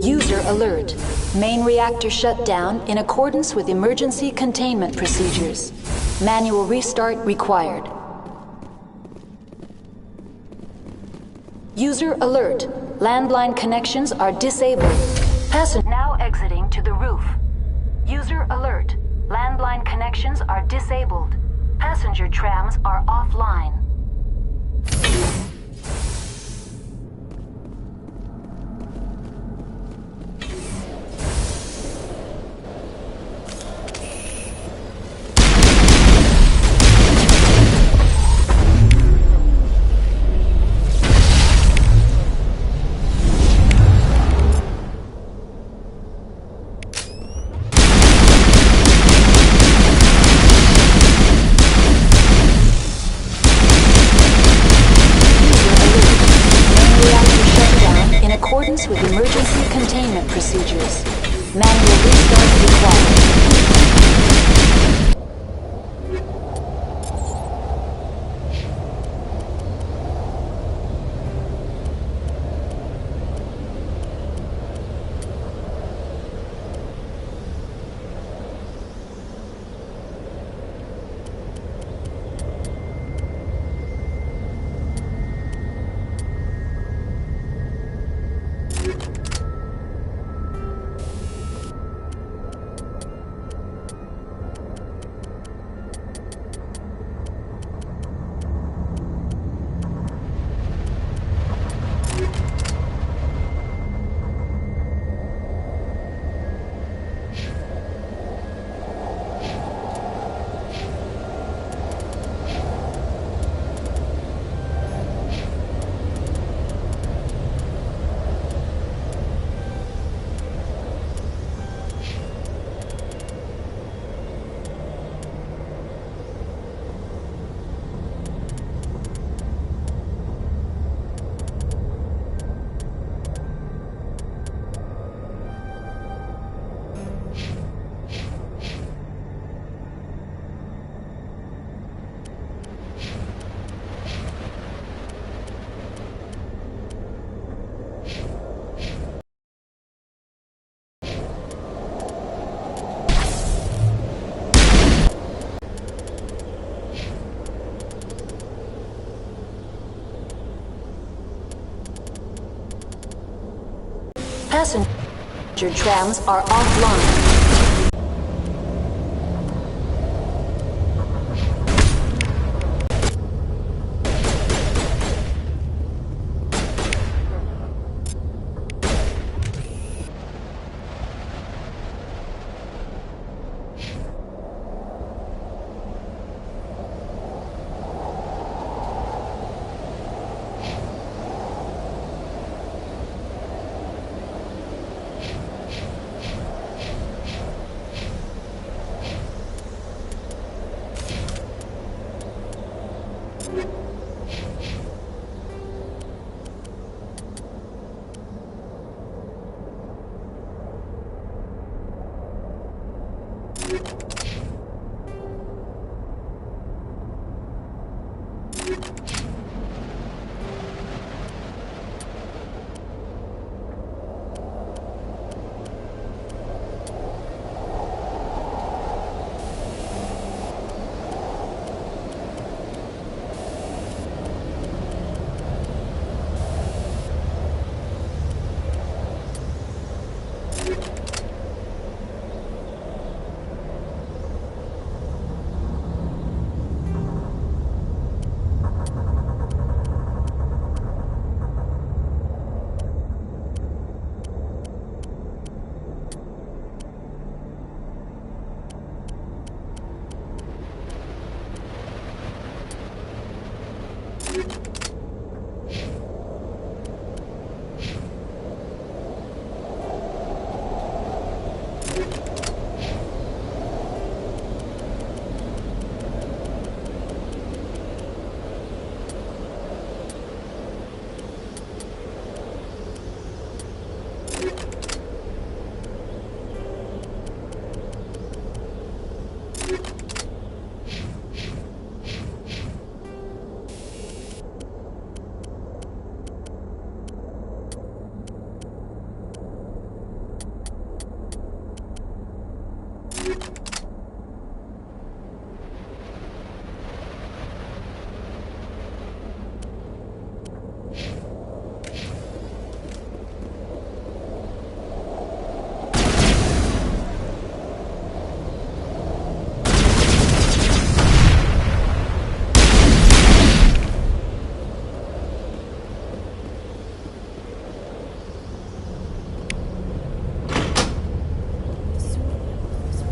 User alert. Main reactor shut down in accordance with emergency containment procedures. Manual restart required. User alert. Landline connections are disabled. Passenger now exiting to the roof. User alert. Landline connections are disabled. Passenger trams are offline. With emergency containment procedures. Manual restart required. Passenger trams are offline.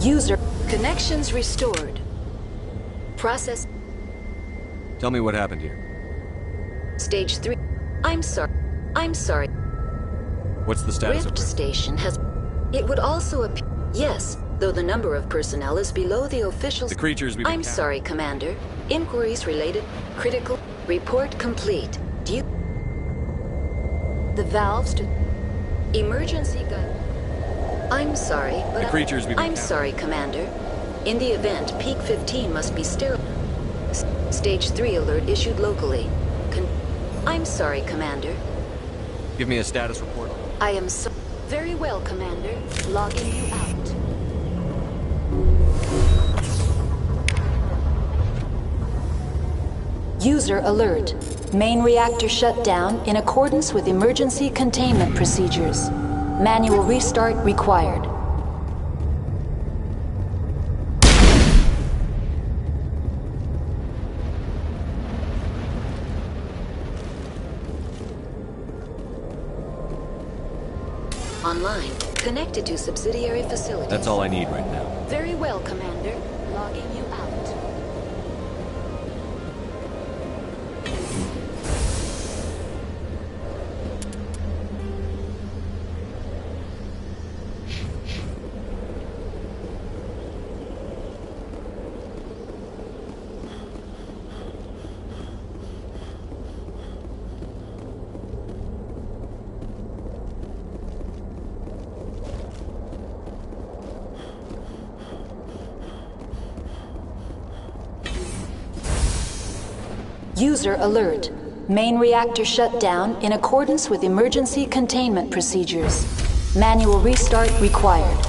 User connections restored. Process Tell me what happened here. stage 3. I'm sorry. What's the status Rift of Rift? station has. It would also appear. Yes, though the number of personnel is below the official. The creatures we've I'm encountered. sorry, Commander. Inquiries related. Critical. Report complete. Do you. The valves to. Emergency gun. I'm sorry, but. The creatures we've I'm encountered. sorry, Commander. In the event, Peak 15 must be sterile. Stage 3 alert issued locally. I'm sorry, Commander. Give me a status report. I am so. Very well, Commander. Logging you out. User alert. Main reactor shut down in accordance with emergency containment procedures. Manual restart required. Online. Connected to subsidiary facilities. That's all I need right now. Very well, Commander. Logging you out. User alert. Main reactor shut down in accordance with emergency containment procedures. Manual restart required.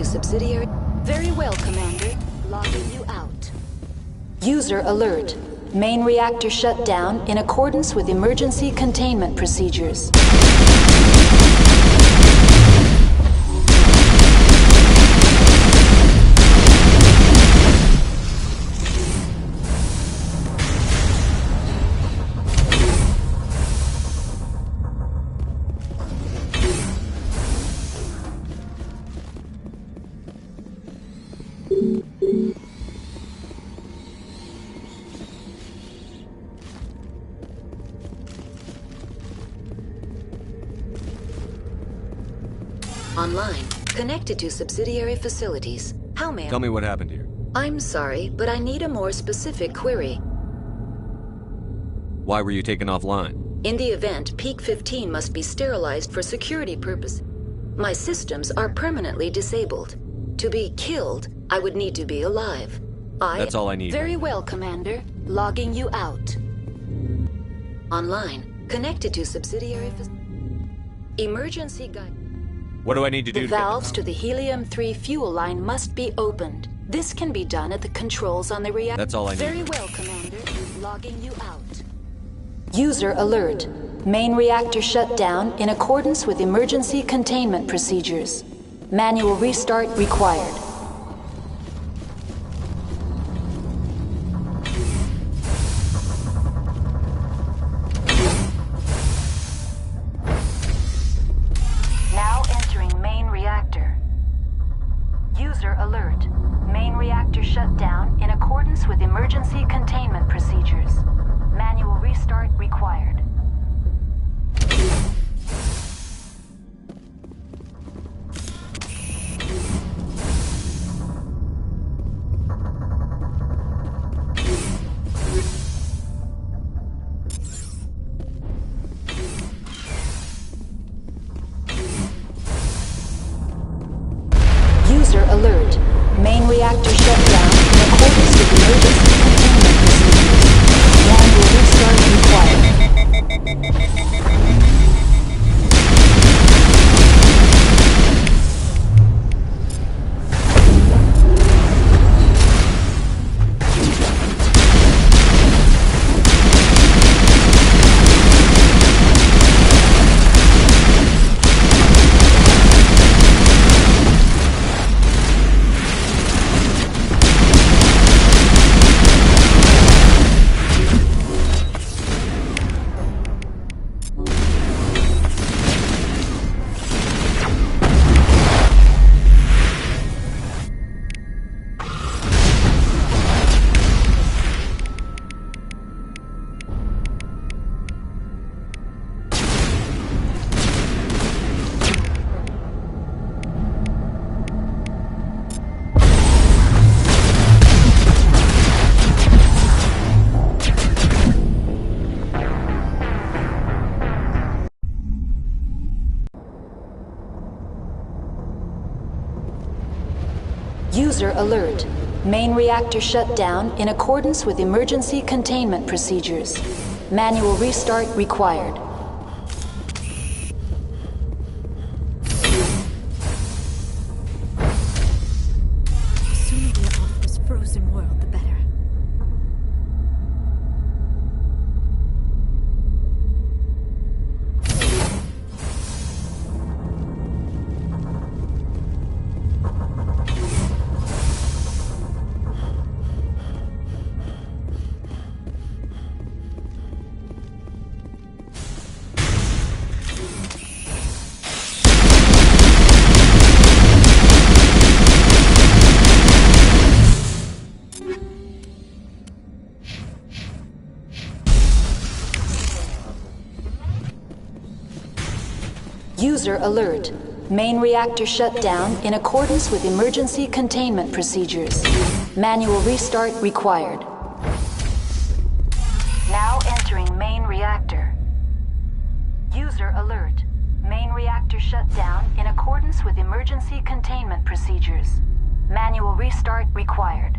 subsidiary. Very well, Commander. Logging you out. User alert. Main reactor shut down in accordance with emergency containment procedures. Online. Connected to subsidiary facilities. How may I... Tell me what happened here. I'm sorry, but I need a more specific query. Why were you taken offline? In the event, Peak 15 must be sterilized for security purposes. My systems are permanently disabled. To be killed, I would need to be alive. That's all I need. Very well, Commander. Logging you out. Online. Connected to subsidiary emergency guide. What do I need to do? The valves to the helium-3 fuel line must be opened. This can be done at the controls on the reactor. That's all I need. Very well, Commander. Logging you out. User alert. Main reactor shut down in accordance with emergency containment procedures. Manual restart required. Now entering main reactor. User alert. Main reactor shut down in accordance with emergency containment procedures. Manual restart required. User alert. Main reactor shut down in accordance with emergency containment procedures. Manual restart required. User alert. Main reactor shut down in accordance with emergency containment procedures. Manual restart required. The sooner we are off this frozen world, the better. User alert. Main reactor shut down in accordance with emergency containment procedures. Manual restart required. Now entering main reactor. User alert. Main reactor shut down in accordance with emergency containment procedures. Manual restart required.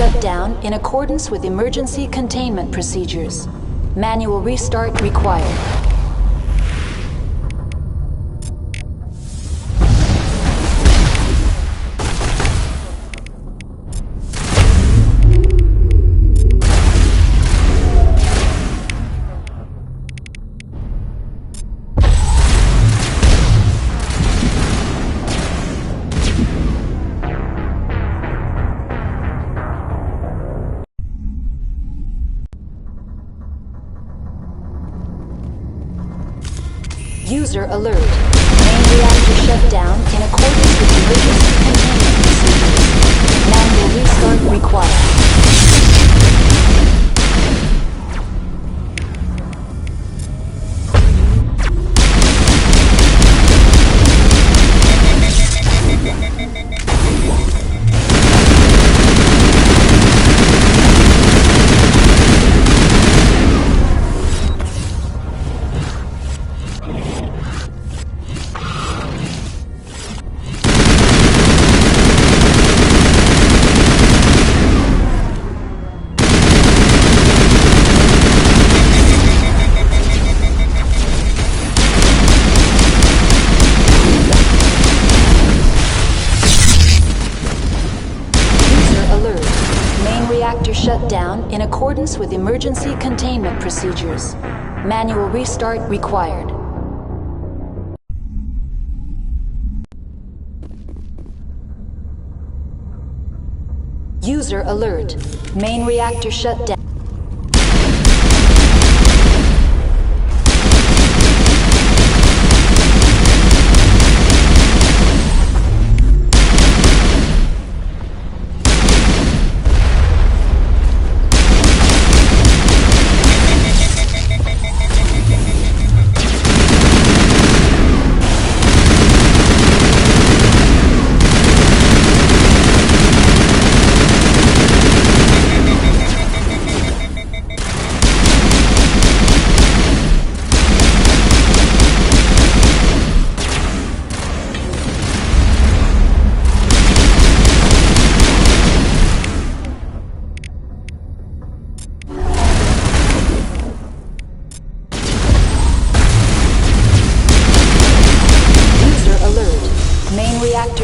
shut down in accordance with emergency containment procedures. Manual restart required. User alert. Main reactor shut down in accordance with emergency containment procedures. Manual restart required. Shut down in accordance with emergency containment procedures. Manual restart required. User alert. Main reactor shut down.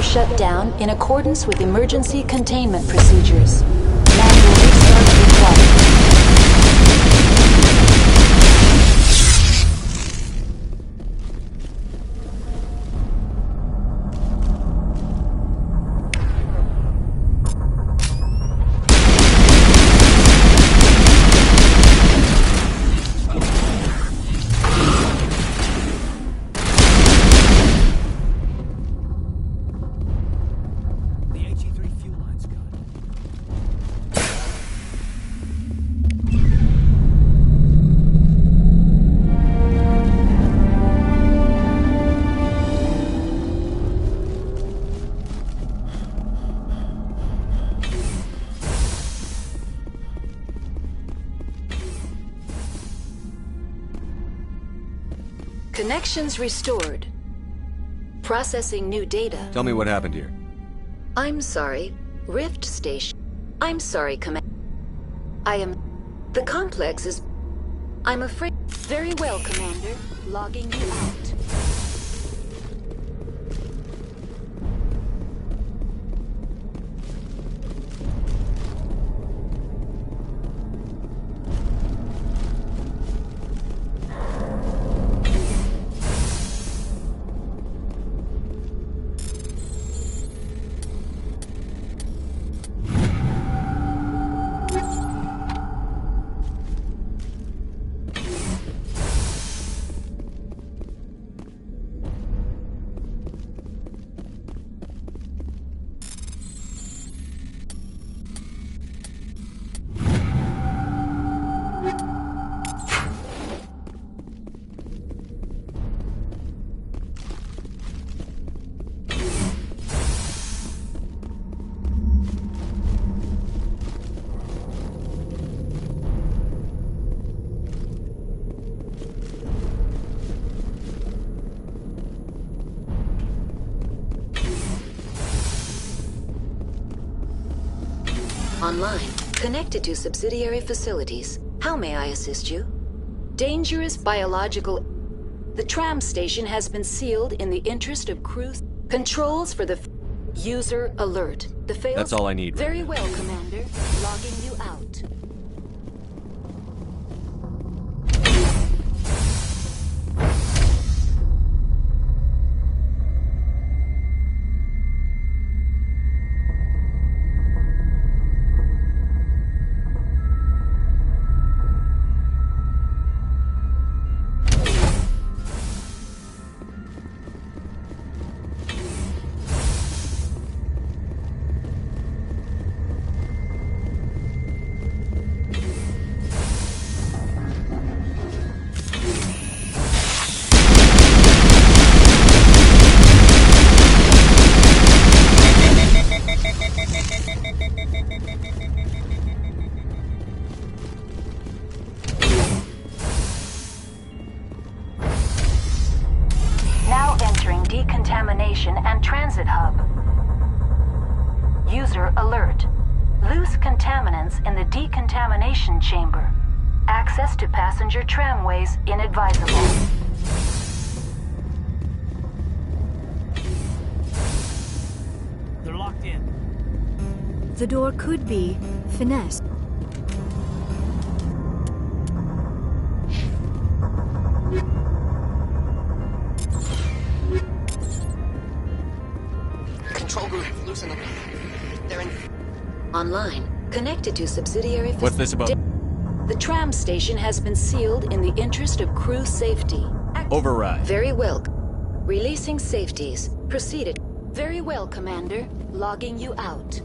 Shut down in accordance with emergency containment procedures. Manual restart required. Connections restored. Processing new data. Tell me what happened here. I'm sorry. Rift Station. I'm sorry, Command. The complex is... I'm afraid... Very well, Commander. Logging you out. Online. Connected to subsidiary facilities. How may I assist you? Dangerous biological... The tram station has been sealed in the interest of crew... Controls for the... User alert. The failed... That's all I need. Very well, Commander. Logging you out. Now entering decontamination and transit hub. User alert. Loose contaminants in the decontamination chamber. Access to passenger tramways inadvisable. They're locked in. The door could be finessed. Control group, loosen them. They're in... Online. Connected to subsidiary... What's this about? The tram station has been sealed in the interest of crew safety. Override. Very well. Releasing safeties. Proceeded. Very well, Commander. Logging you out.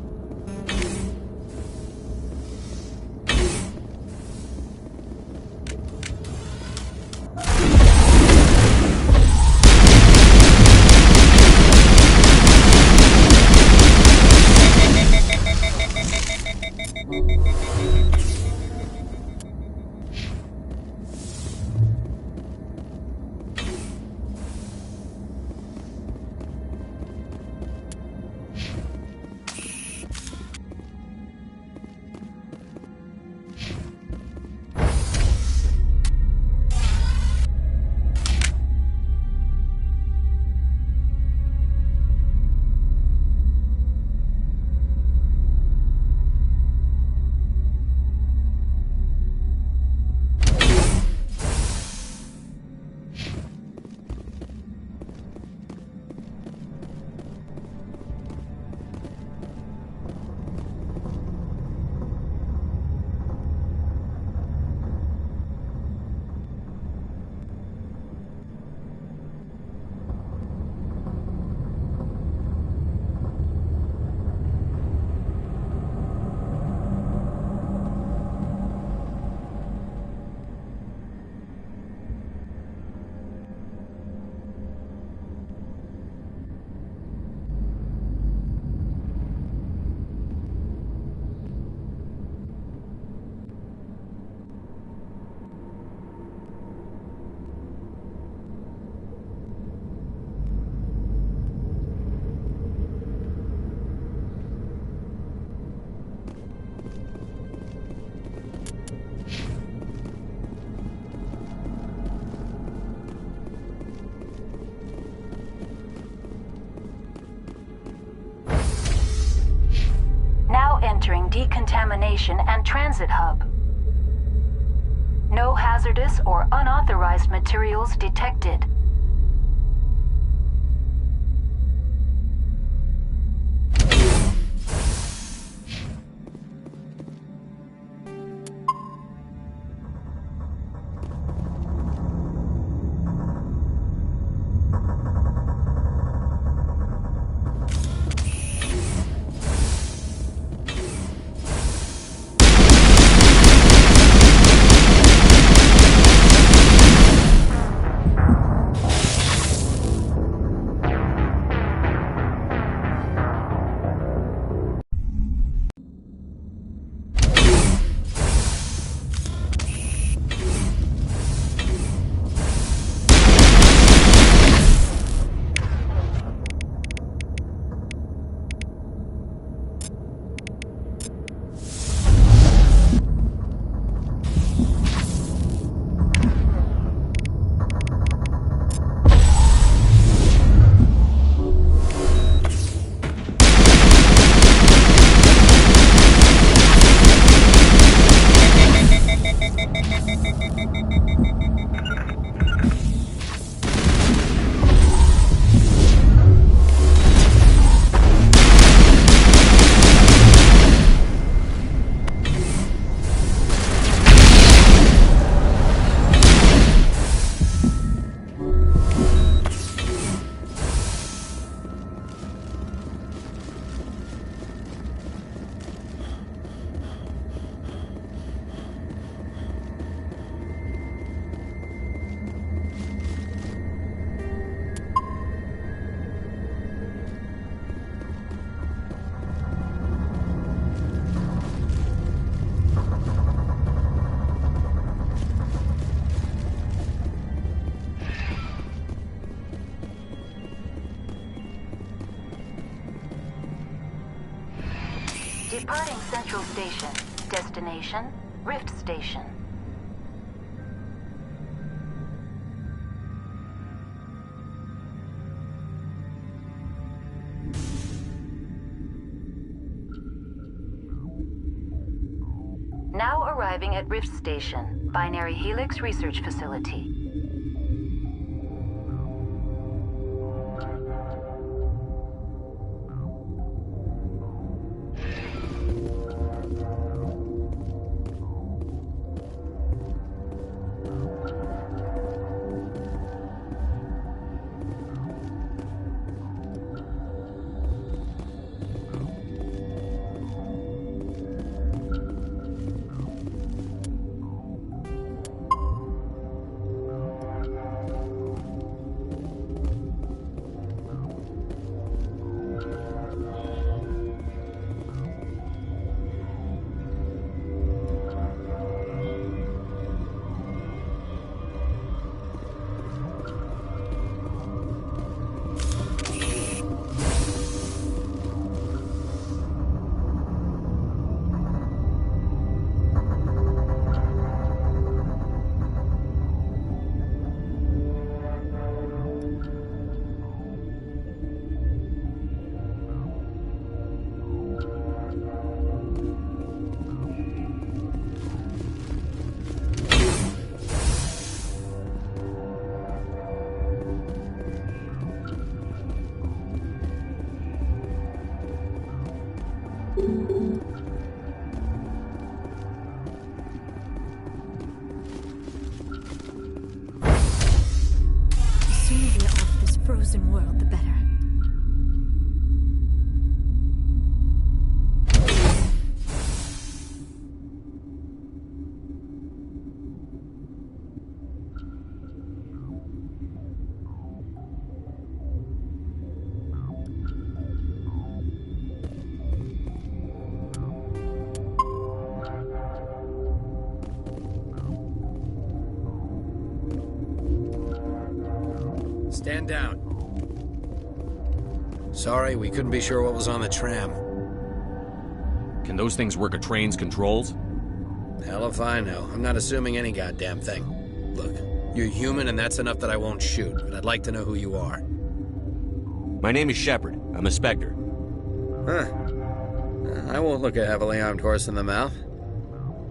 Entering decontamination and transit hub. No hazardous or unauthorized materials detected. Central Station. Destination, Rift Station. Now arriving at Rift Station, Binary Helix Research Facility. Frozen world, the better. Stand down. Sorry, we couldn't be sure what was on the tram. Can those things work a train's controls? Hell if I know. I'm not assuming any goddamn thing. Look, you're human and that's enough that I won't shoot, but I'd like to know who you are. My name is Shepard. I'm a Spectre. Huh. I won't look a heavily armed horse in the mouth.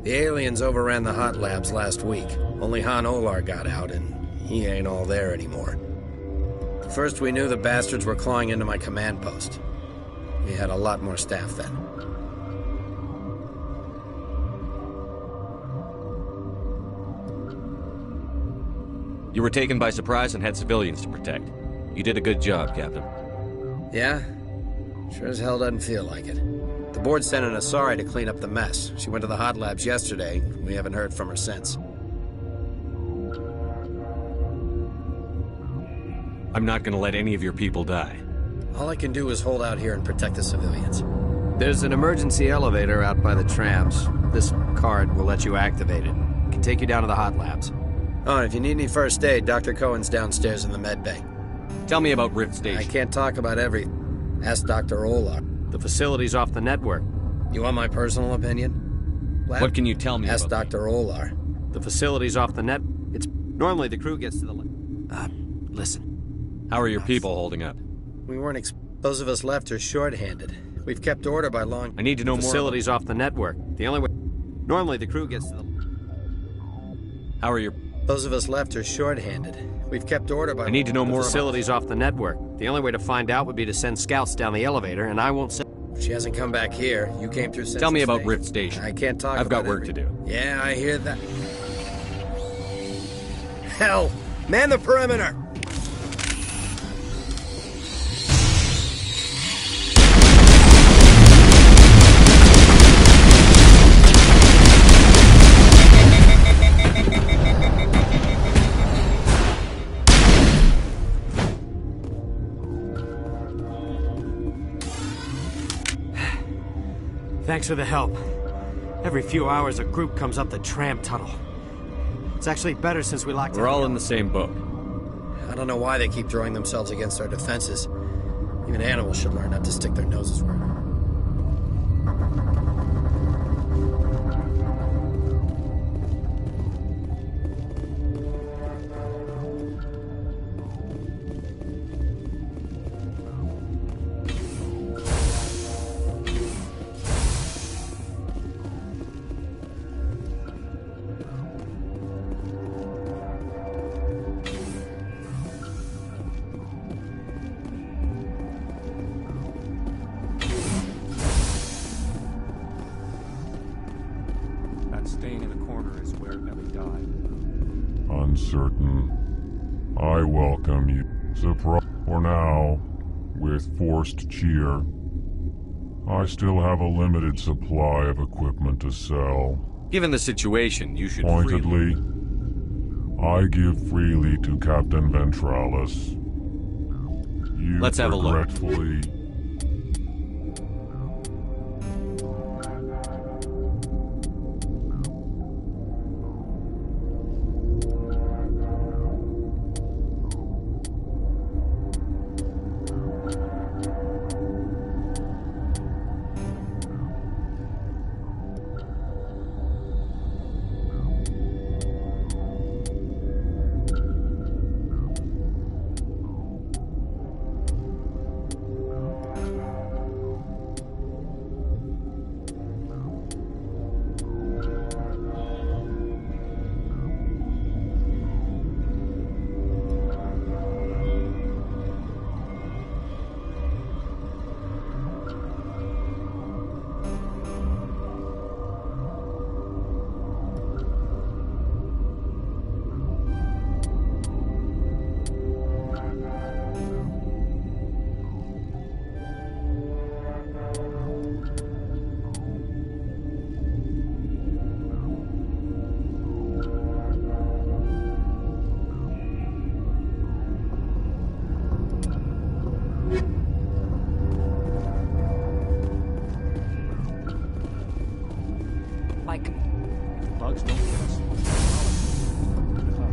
The aliens overran the hot labs last week. Only Han Olar got out, and he ain't all there anymore. First, we knew the bastards were clawing into my command post. We had a lot more staff then. You were taken by surprise and had civilians to protect. You did a good job, Captain. Yeah? Sure as hell doesn't feel like it. The board sent an Asari to clean up the mess. She went to the hot labs yesterday. We haven't heard from her since. I'm not gonna let any of your people die. All I can do is hold out here and protect the civilians. There's an emergency elevator out by the trams. This card will let you activate it. It can take you down to the hot labs. Oh, and if you need any first aid, Dr. Cohen's downstairs in the med bay. Tell me about Rift Station. I can't talk about everything. Ask Dr. Olar. The facility's off the network. You want my personal opinion? What can you tell me Ask about Dr. Olar. The facility's off the net. It's normally the crew gets to the... listen. How are your people holding up? We weren't those of us left are short-handed. We've kept order by long... I need to know more. Facility's off the network. The only way... Normally the crew gets to the... How are your... Those of us left are short-handed. We've kept order by... I need to know more. The facility's off the network. The only way to find out would be to send scouts down the elevator, and I won't send... She hasn't come back here. You came through... Tell me about Rift Station. I can't talk I've about got work to do. Yeah, I hear that. Hell! Man the perimeter! Thanks for the help. Every few hours, a group comes up the tram tunnel. It's actually better since we locked... We're all in the same boat. I don't know why they keep throwing themselves against our defenses. Even animals should learn not to stick their noses where... That stain in the corner is where Ellie died. Uncertain. I welcome you. Surprise. For now, with forced cheer. I still have a limited supply of equipment to sell. Given the situation, you should Pointedly, I give freely to Captain Ventralis. You Let's have a look. regretfully... Bugs don't kill us. Kill us.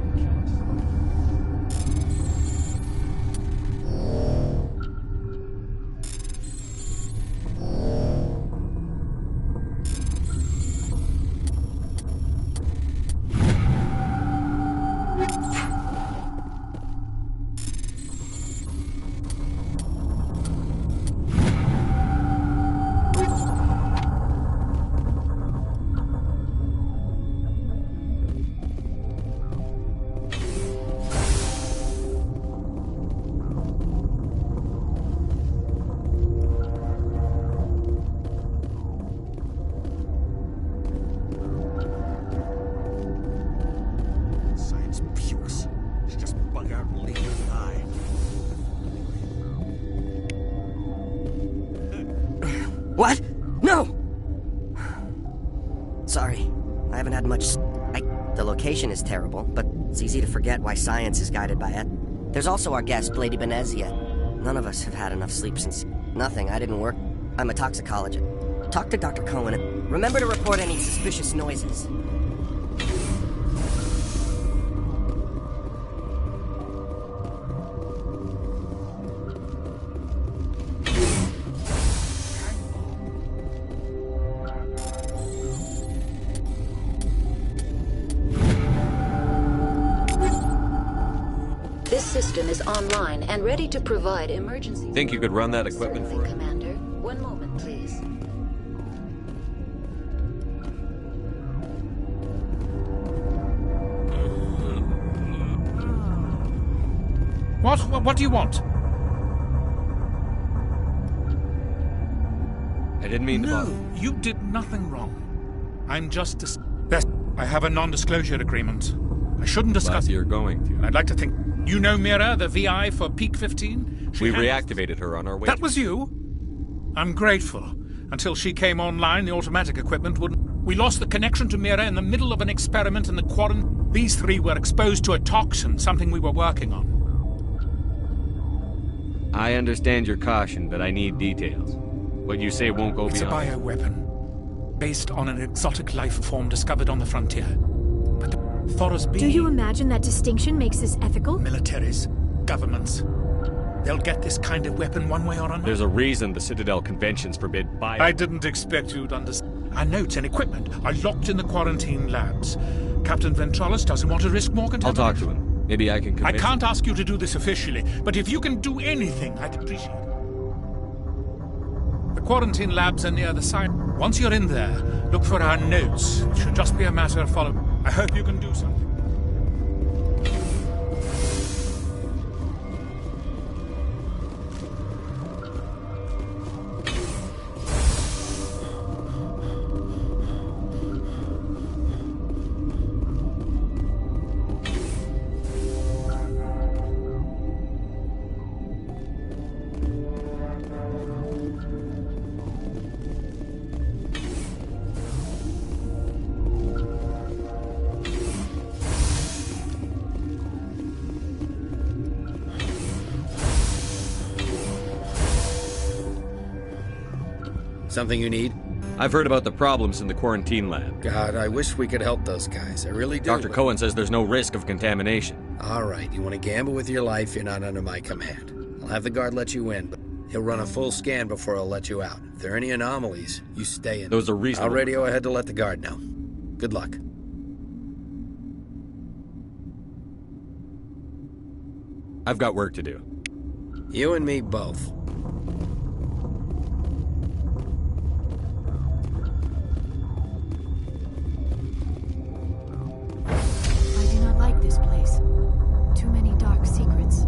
What? No! Sorry, I haven't had much The location is terrible, but it's easy to forget why science is guided by it. There's also our guest, Lady Benezia. None of us have had enough sleep since... Nothing, I didn't work. I'm a toxicologist. Talk to Dr. Cohen and remember to report any suspicious noises. This system is online and ready to provide emergency... Think you could run that equipment for us? Commander, one moment, please. What do you want? I didn't mean to bother. No, you did nothing wrong. I'm just... Yes, I have a non-disclosure agreement. I shouldn't discuss... Glad you're going to. I'd like to think... You know Mira, the VI for Peak 15? We reactivated her on our way. That was you? I'm grateful. Until she came online, the automatic equipment wouldn't... We lost the connection to Mira in the middle of an experiment in the quarantine. These three were exposed to a toxin, something we were working on. I understand your caution, but I need details. What you say won't go beyond... It's a bioweapon, based on an exotic life form discovered on the frontier. But the Thoros being... Do you imagine that distinction makes this ethical? Militaries, governments, they'll get this kind of weapon one way or another. There's a reason the Citadel conventions forbid bio... I didn't expect you'd understand. Our notes and equipment are locked in the quarantine labs. Captain Ventralis doesn't want to risk more contamination. I'll talk to him. Maybe I can convince... I can't ask you to do this officially, but if you can do anything, I'd appreciate it. The quarantine labs are near the site. Once you're in there, look for our notes. It should just be a matter of following. I hope you can do something. Something you need? I've heard about the problems in the quarantine lab. God, I wish we could help those guys. I really do. Dr. Cohen says there's no risk of contamination. All right, you want to gamble with your life, you're not under my command. I'll have the guard let you in, but he'll run a full scan before he'll let you out. If there are any anomalies, you stay in. Those are reasonable. I'll radio ahead to let the guard know. Good luck. I've got work to do. You and me both. I do not like this place. Too many dark secrets.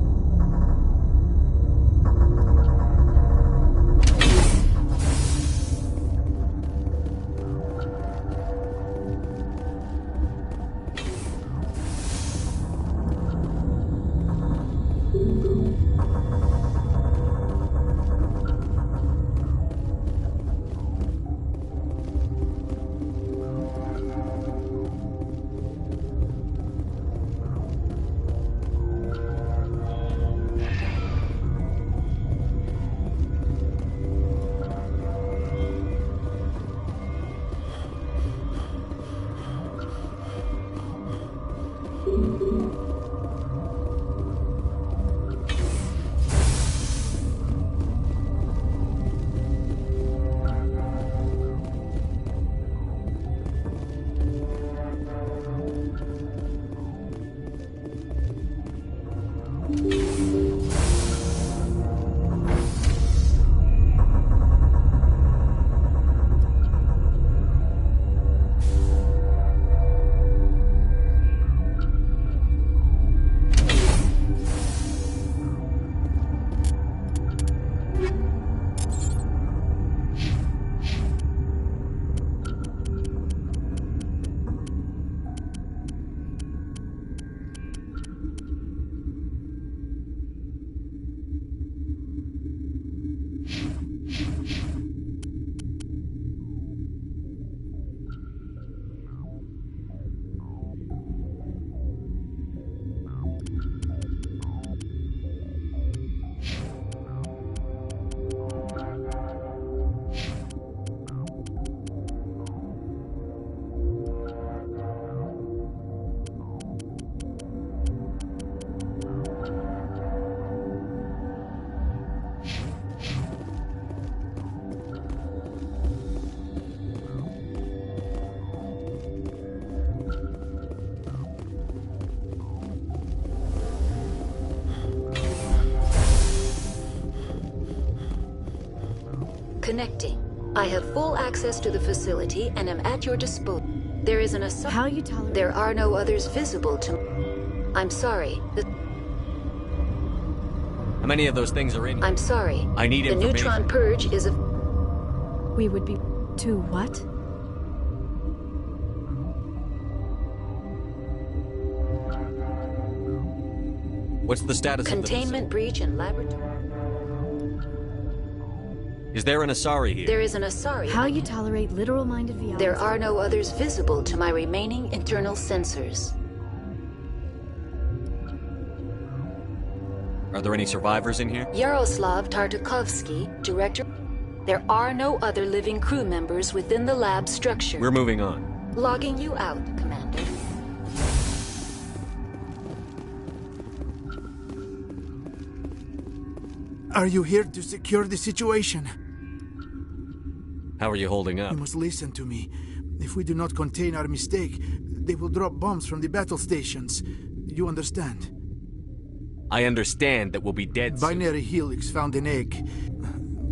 Connecting. I have full access to the facility and am at your disposal. There is an assault. How you tolerate? There are no others visible to me. I'm sorry. How many of those things are in here? I'm sorry. I need the information. Neutron purge is a... We would be... To what? What's the status of the Containment breach in laboratory. Is there an Asari here? There is an Asari. How you tolerate literal-minded VR? There are no others visible to my remaining internal sensors. Are there any survivors in here? Yaroslav Tartakovsky, director. There are no other living crew members within the lab structure. We're moving on. Logging you out, Commander. Are you here to secure the situation? How are you holding up? You must listen to me. If we do not contain our mistake, they will drop bombs from the battle stations. You understand? I understand that we'll be dead soon. Binary Helix found an egg.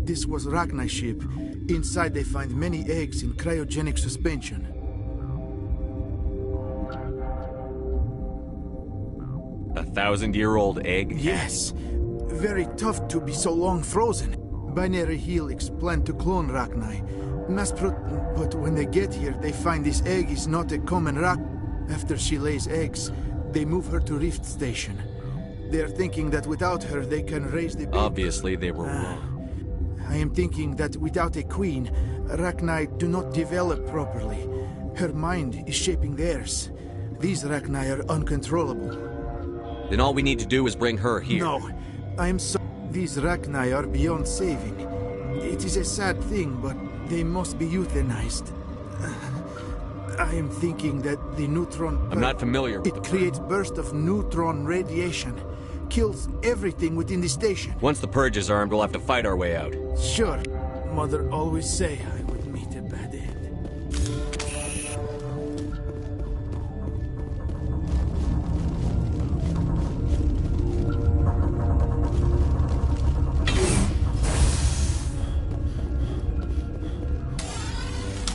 This was Rachni's ship. Inside they find many eggs in cryogenic suspension. A 1,000-year-old egg? Yes. Very tough to be so long frozen. Binary Helix planned to clone Rachni. But when they get here, they find this egg is not a common Rach. After she lays eggs, they move her to Rift Station. They're thinking that without her, they can raise the baby. Obviously, they were wrong. I am thinking that without a queen, Rachni do not develop properly. Her mind is shaping theirs. These Rachni are uncontrollable. Then all we need to do is bring her here. No, I am so... These Rachni are beyond saving. It is a sad thing, but They must be euthanized. I am thinking that the neutron... I'm not familiar with it creates bursts of neutron radiation. Kills everything within the station. Once the Purge is armed, we'll have to fight our way out. Sure. Mother always say I would meet a bad end.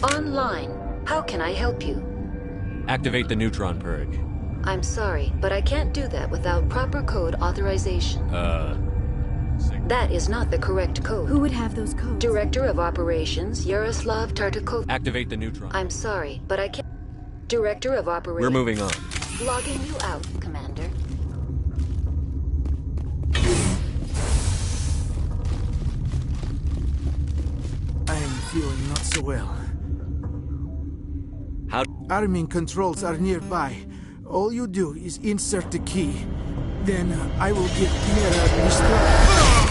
Online. How can I help you? Activate the neutron purge. I'm sorry, but I can't do that without proper code authorization. That is not the correct code. Who would have those codes? Director of Operations, Yaroslav Tartakov. Activate the neutron. I'm sorry, but I can't... Director of Operations... We're moving on. Logging you out, Commander. I am feeling not so well. How? Arming controls are nearby. All you do is insert the key. Then I will get Mira restored.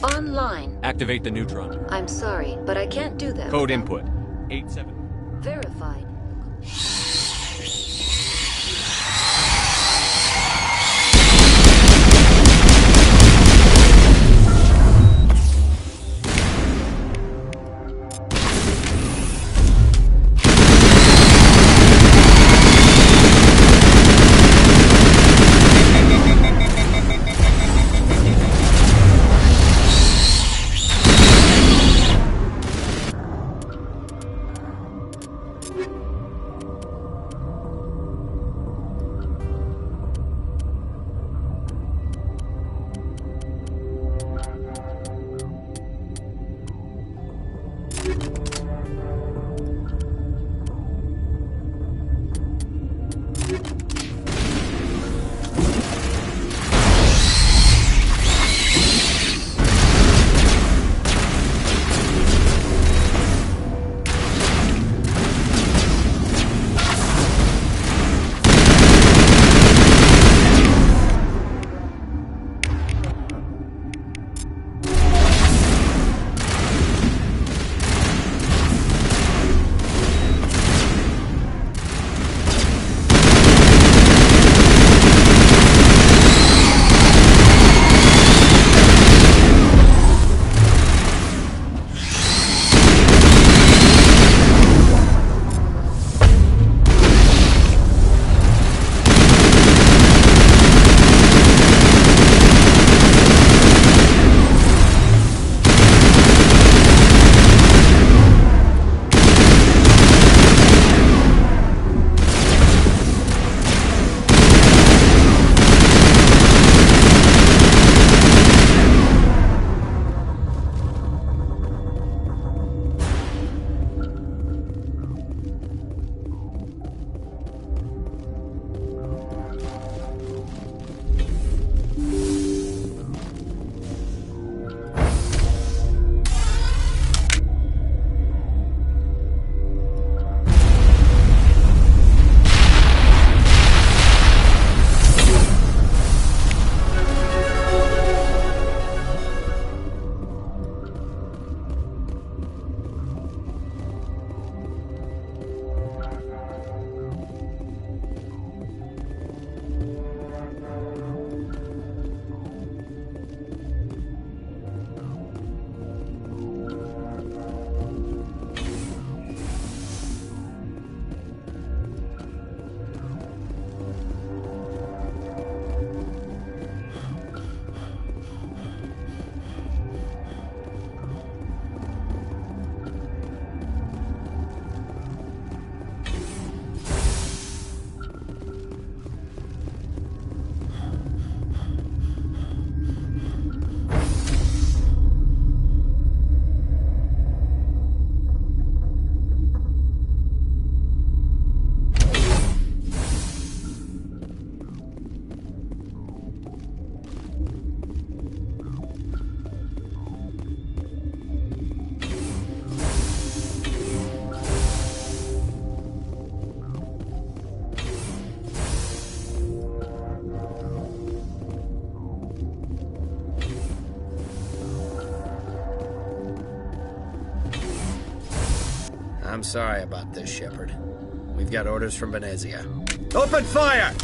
Online. Activate the neutron. I'm sorry, but I can't do that. Code input. 87. Verified. I'm sorry about this, Shepard. We've got orders from Venezia. Open fire!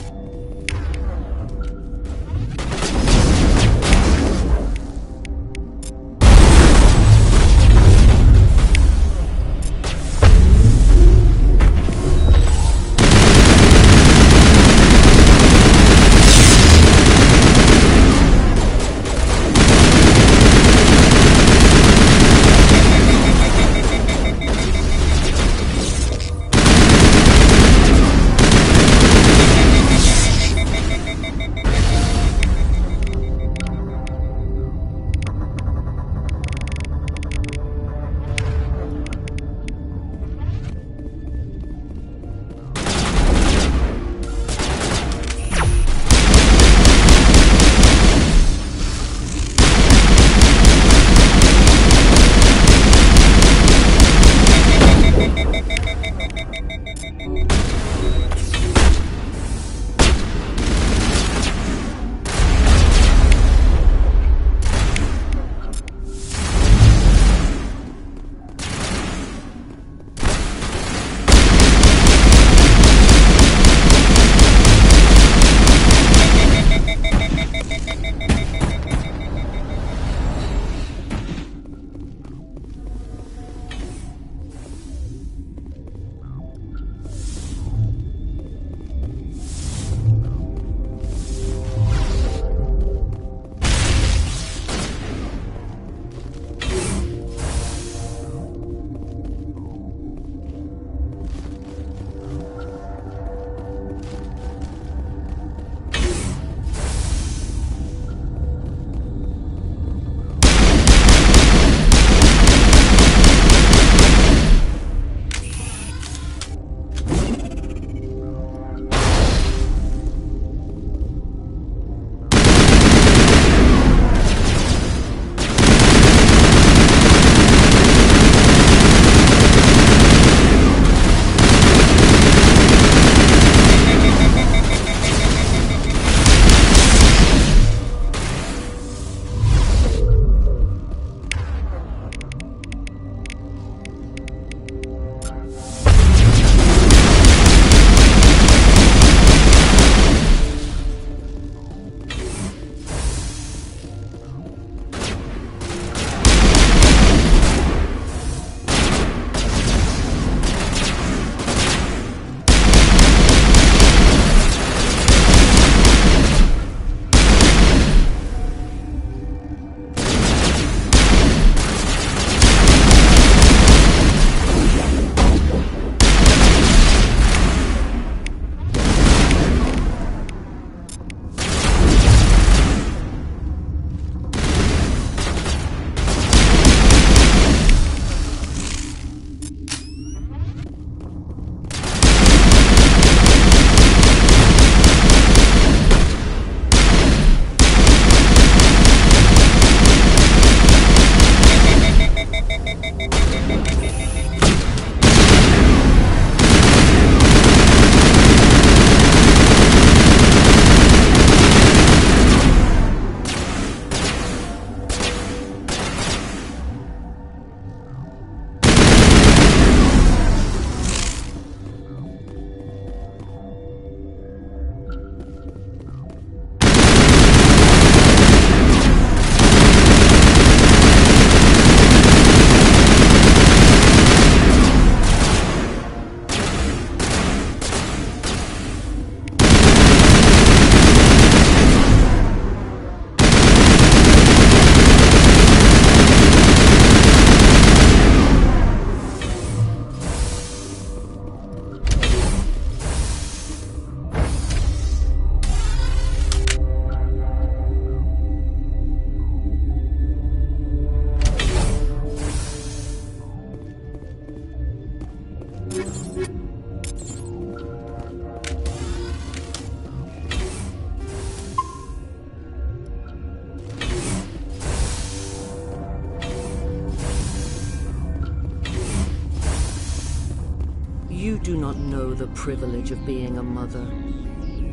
You do not know the privilege of being a mother.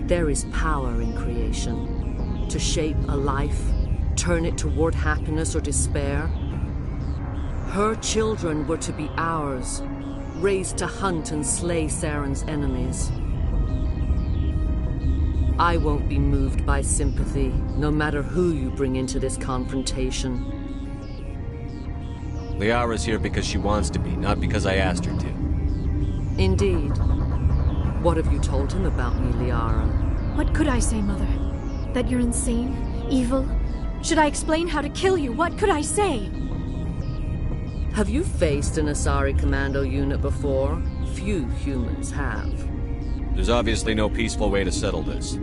There is power in creation. To shape a life, turn it toward happiness or despair. Her children were to be ours, raised to hunt and slay Saren's enemies. I won't be moved by sympathy, no matter who you bring into this confrontation. Liara's here because she wants to be, not because I asked her to. Indeed. What have you told him about me, Liara? What could I say, Mother? That you're insane? Evil? Should I explain how to kill you? What could I say? Have you faced an Asari commando unit before? Few humans have. There's obviously no peaceful way to settle this.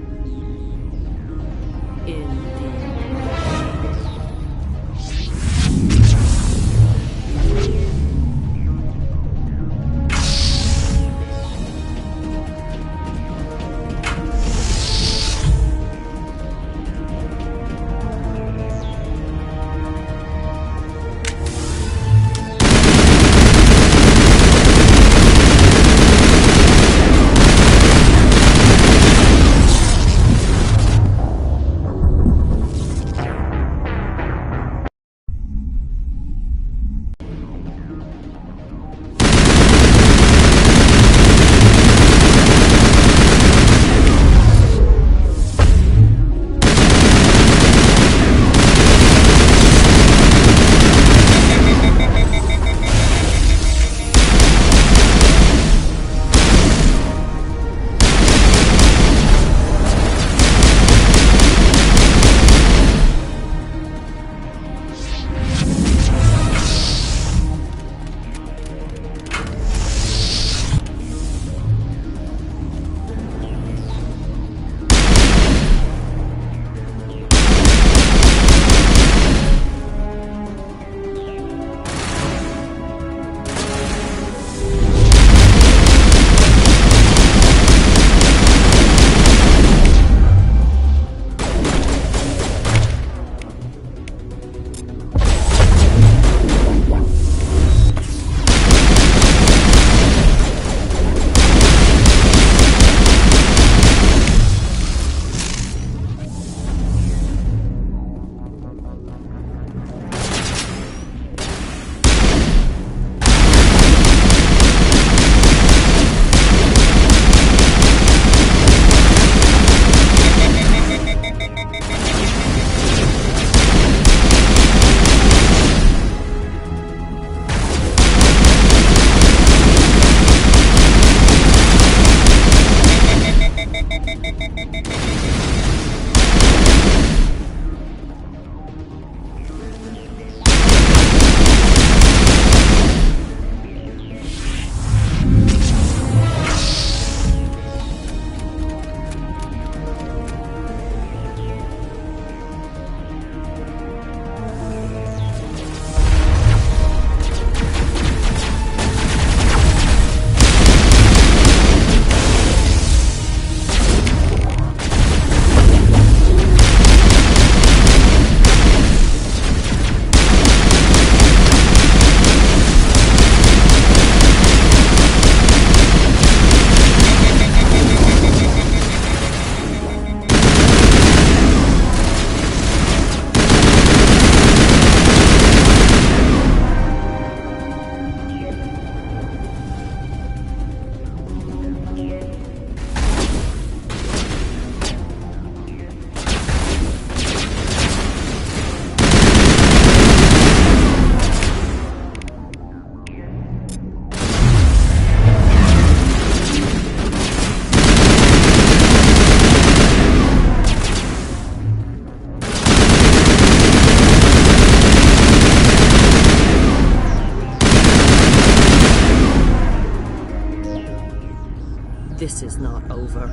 This is not over.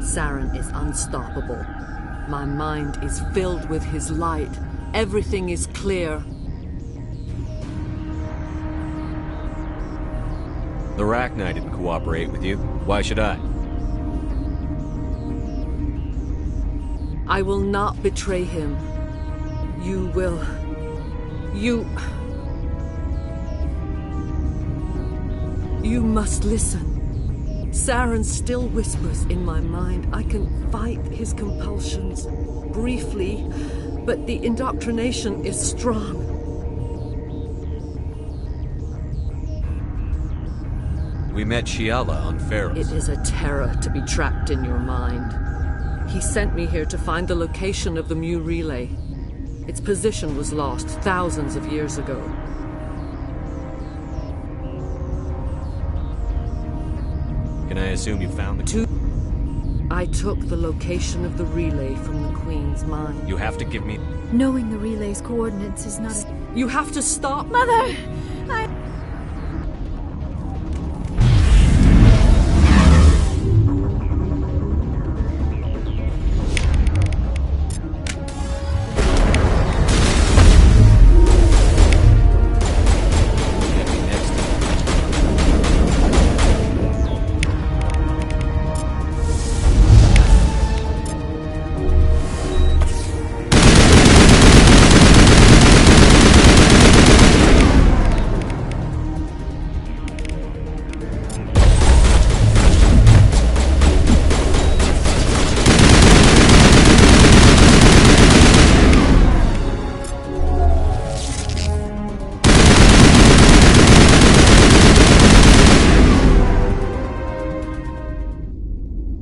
Saren is unstoppable. My mind is filled with his light. Everything is clear. The Rachni didn't cooperate with you. Why should I? I will not betray him. You will... You must listen. Saren still whispers in my mind. I can fight his compulsions, briefly, but the indoctrination is strong. We met Shiala on Pharos. It is a terror to be trapped in your mind. He sent me here to find the location of the Mu relay. Its position was lost thousands of years ago. Can I assume you found the... I took the location of the relay from the Queen's mind. You have to give me... Knowing the relay's coordinates is not... You have to stop... Mother!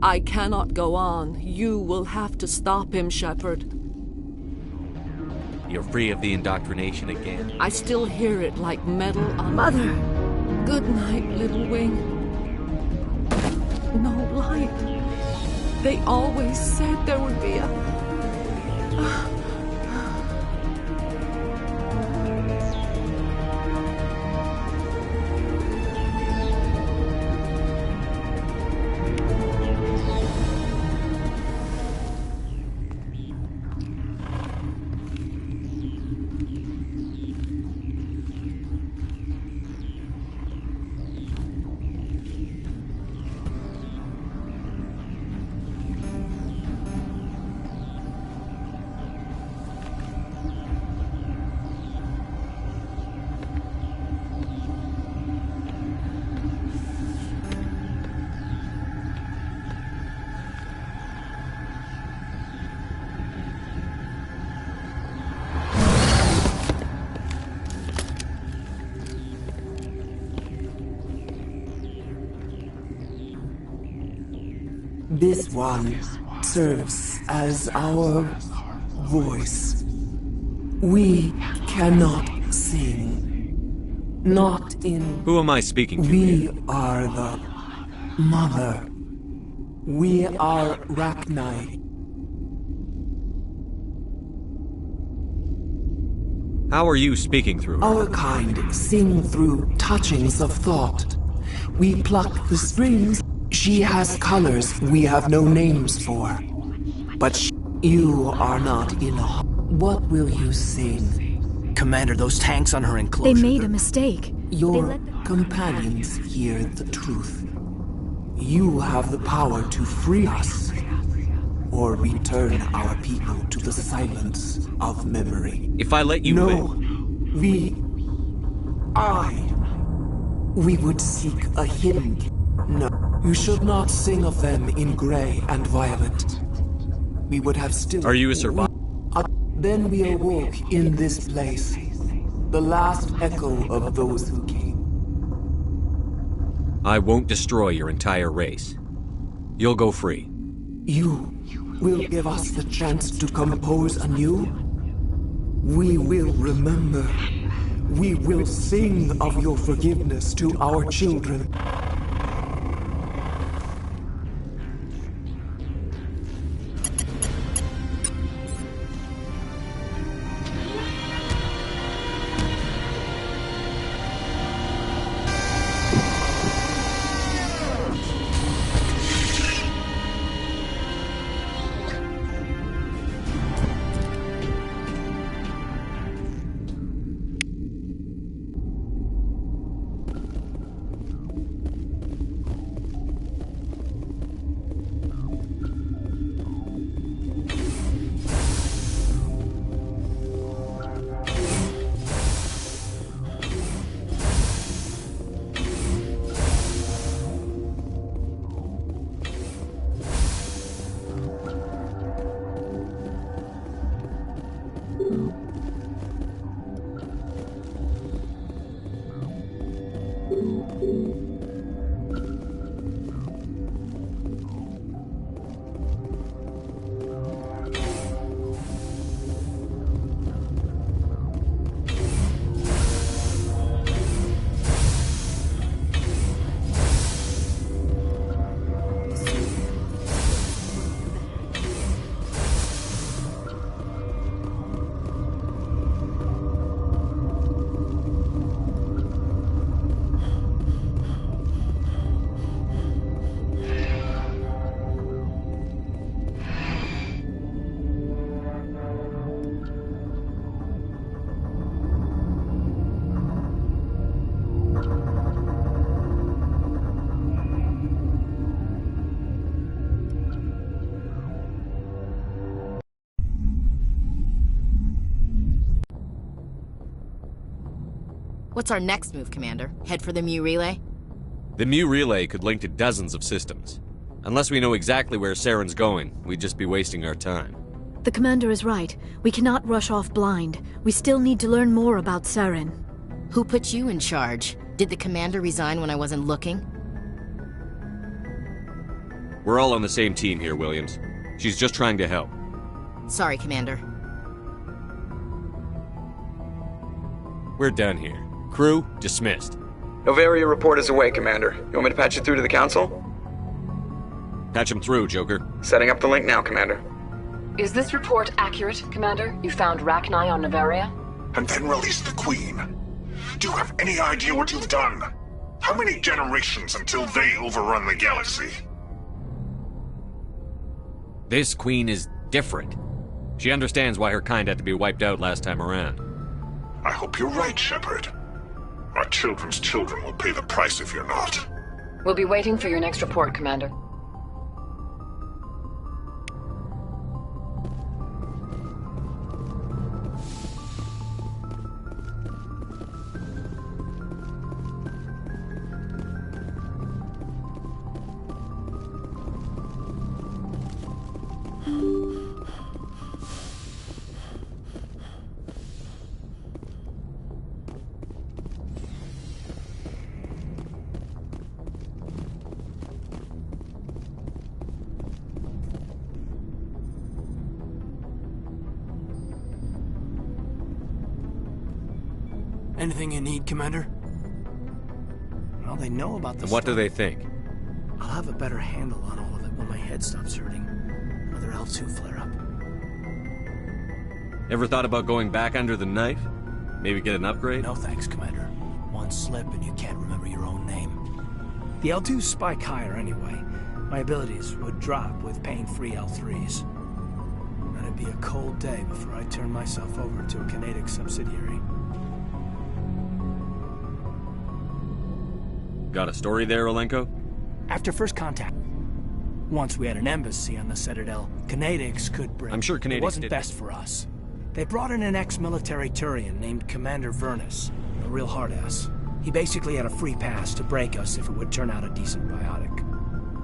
I cannot go on. You will have to stop him, Shepard. You're free of the indoctrination again. I still hear it like metal on... Mother! Good night, little wing. No light. They always said there would be a... This one serves as our voice. We cannot sing. Not in... Who am I speaking to? We are the Mother. We are Rachni. How are you speaking through her? Our kind sing through touchings of thought. We pluck the strings. She has colors we have no names for. But you are not in a... What will you sing? Commander, those tanks on her enclosure... They made a mistake. Your companions hear the truth. You have the power to free us, or return our people to the silence of memory. If I let you live... We would seek a hidden... No, you should not sing of them in gray and violet. We would have still... Are you a survivor? Then we awoke in this place. The last echo of those who came. I won't destroy your entire race. You'll go free. You will give us the chance to compose anew? We will remember. We will sing of your forgiveness to our children. What's our next move, Commander? Head for the Mu Relay? The Mu Relay could link to dozens of systems. Unless we know exactly where Saren's going, we'd just be wasting our time. The Commander is right. We cannot rush off blind. We still need to learn more about Saren. Who put you in charge? Did the Commander resign when I wasn't looking? We're all on the same team here, Williams. She's just trying to help. Sorry, Commander. We're done here. Crew, dismissed. Novaria report is away, Commander. You want me to patch it through to the Council? Patch him through, Joker. Setting up the link now, Commander. Is this report accurate, Commander? You found Rachni on Novaria? And then released the Queen. Do you have any idea what you've done? How many generations until they overrun the galaxy? This Queen is different. She understands why her kind had to be wiped out last time around. I hope you're right, Shepard. Our children's children will pay the price if you're not. We'll be waiting for your next report, Commander. Anything you need, Commander? Well, they know about this. And what do they think? I'll have a better handle on all of it when my head stops hurting. Another L2 flare-up. Ever thought about going back under the knife? Maybe get an upgrade? No thanks, Commander. One slip and you can't remember your own name. The L2s spike higher anyway. My abilities would drop with pain-free L3s. And it'd be a cold day before I turn myself over to a Kinetic subsidiary. Got a story there, Olenko? After first contact, once we had an embassy on the Citadel, Kinetics could bring... I'm sure Kinetics It wasn't did. best for us. They brought in an ex-military Turian named Commander Vernus, a real hard-ass. He basically had a free pass to break us if it would turn out a decent biotic.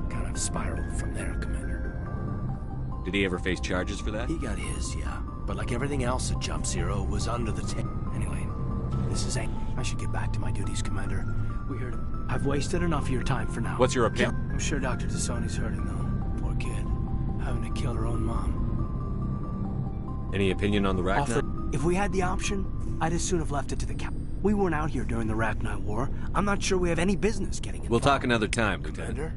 Kind of spiraled from there, Commander. Did he ever face charges for that? He got his, yeah. But like everything else at Jump Zero was under the table. Anyway, this is I should get back to my duties, Commander. We heard I've wasted enough of your time for now. What's your opinion? I'm sure Dr. Tassoni's hurting, though. Poor kid. Having to kill her own mom. Any opinion on the Rachni? If we had the option, I'd as soon have left it to the cap. We weren't out here during the Rachni War. I'm not sure we have any business getting involved. We'll talk another time, Lieutenant.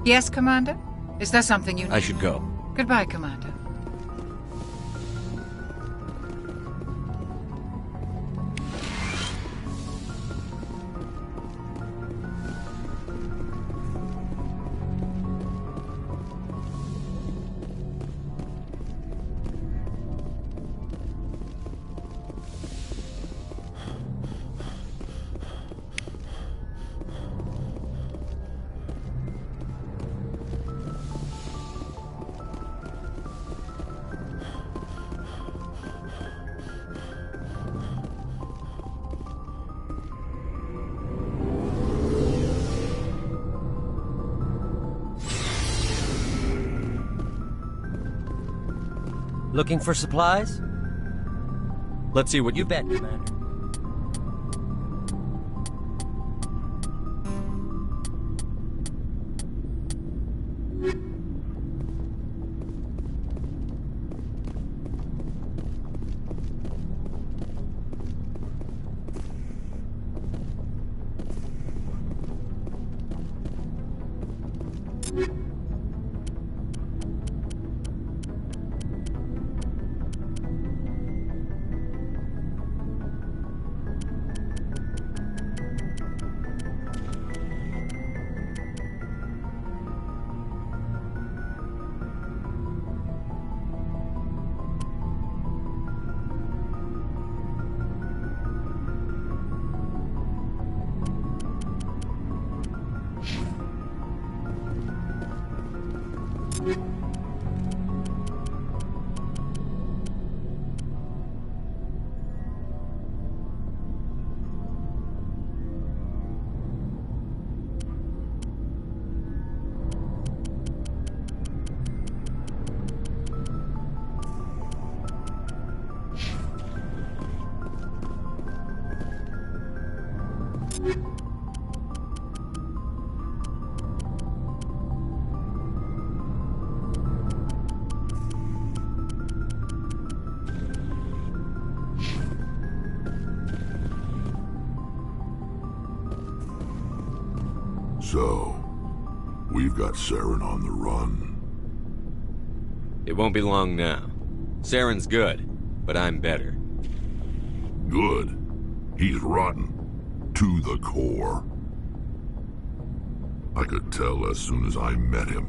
Yes, Commander? Is there something you need? I should go. Goodbye, Commander. Looking for supplies? Let's see what you bet, Commander. So, we've got Saren on the run. It won't be long now. Saren's good, but I'm better. Good. He's rotten. To the core. I could tell as soon as I met him.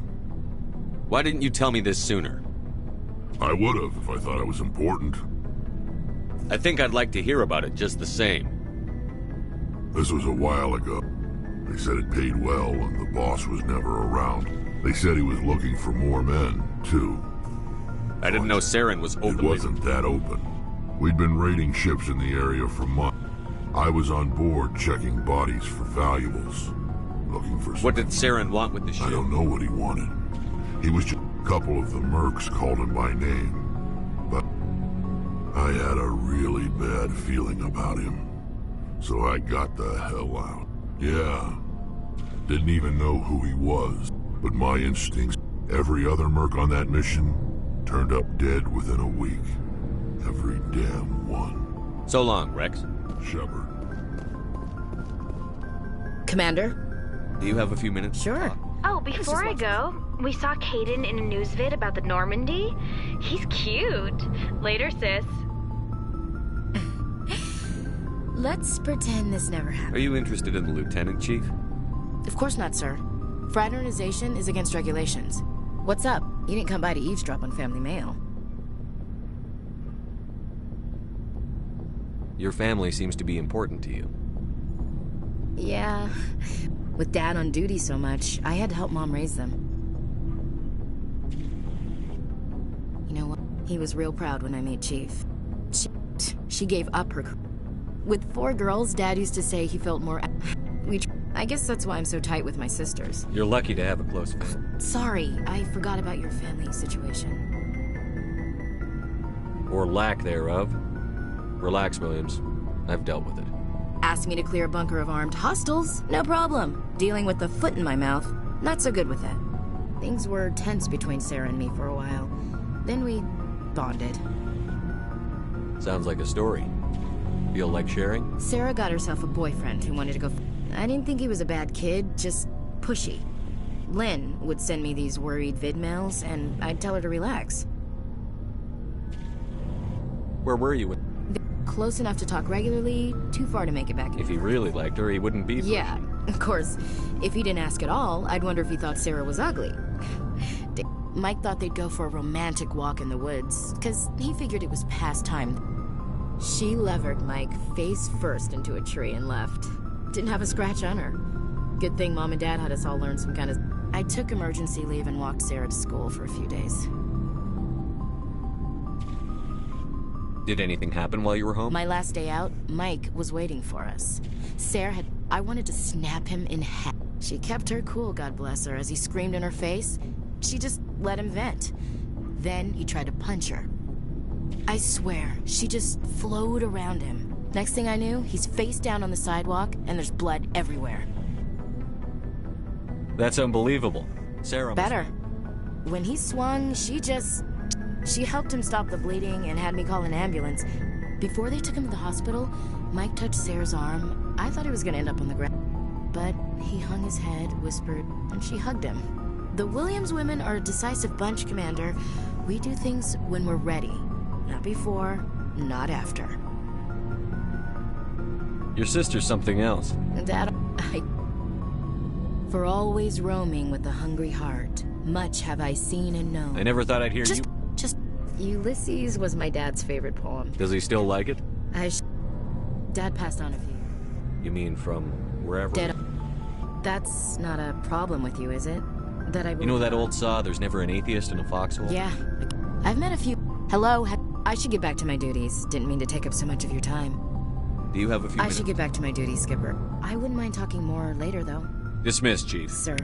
Why didn't you tell me this sooner? I would've if I thought it was important. I think I'd like to hear about it just the same. This was a while ago. They said it paid well and the boss was never around. They said he was looking for more men, too. I didn't know Saren was open. It wasn't that open. We'd been raiding ships in the area for months. I was on board checking bodies for valuables. Looking for something. What did Saren want with the ship? I don't know what he wanted. He was just... A couple of the mercs called him by name. But I had a really bad feeling about him. So I got the hell out. Yeah. Didn't even know who he was. But my instincts, every other merc on that mission turned up dead within a week. Every damn one. So long, Rex. Shepard. Commander? Do you have a few minutes? Sure. Oh, before I go, we saw Caden in a news vid about the Normandy. He's cute. Later, sis. Let's pretend this never happened. Are you interested in the Lieutenant, Chief? Of course not, sir. Fraternization is against regulations. What's up? You didn't come by to eavesdrop on family mail. Your family seems to be important to you. Yeah. With Dad on duty so much, I had to help Mom raise them. You know what? He was real proud when I made Chief. She gave up her... With 4 girls, Dad used to say he felt more... I guess that's why I'm so tight with my sisters. You're lucky to have a close family. Sorry, I forgot about your family situation. Or lack thereof. Relax, Williams. I've dealt with it. Asked me to clear a bunker of armed hostiles? No problem. Dealing with the foot in my mouth? Not so good with it. Things were tense between Sarah and me for a while. Then we bonded. Sounds like a story. Feel like sharing? Sarah got herself a boyfriend who wanted to go... I didn't think he was a bad kid, just pushy. Lynn would send me these worried vid mails, and I'd tell her to relax. Where were you? Close enough to talk regularly, too far to make it back. If he really liked her, he wouldn't be... Yeah, of course. If he didn't ask at all, I'd wonder if he thought Sarah was ugly. Mike thought they'd go for a romantic walk in the woods, because he figured it was past time. She levered Mike face first into a tree and left. Didn't have a scratch on her. Good thing Mom and Dad had us all learn some kind of... I took emergency leave and walked Sarah to school for a few days. Did anything happen while you were home? My last day out, Mike was waiting for us. Sarah had... I wanted to snap him in half. She kept her cool, God bless her, as he screamed in her face. She just let him vent. Then he tried to punch her. I swear, she just flowed around him. Next thing I knew, he's face down on the sidewalk, and there's blood everywhere. That's unbelievable. Sarah... Better. When he swung, she helped him stop the bleeding and had me call an ambulance. Before they took him to the hospital, Mike touched Sarah's arm. I thought he was gonna end up on the ground. But he hung his head, whispered, and she hugged him. The Williams women are a decisive bunch, Commander. We do things when we're ready. Not before, not after. Your sister's something else. Dad, For always roaming with a hungry heart, much have I seen and known. I never thought I'd hear you... Ulysses was my dad's favorite poem. Does he still like it? Dad passed on a few. You mean from wherever? That's not a problem with you, is it? That I... You know that old saw, there's never an atheist in a foxhole? Yeah. I've met a few... Hello? I should get back to my duties. Didn't mean to take up so much of your time. Do you have a few minutes? I should get back to my duties, Skipper. I wouldn't mind talking more later, though. Dismissed, Chief. Sir.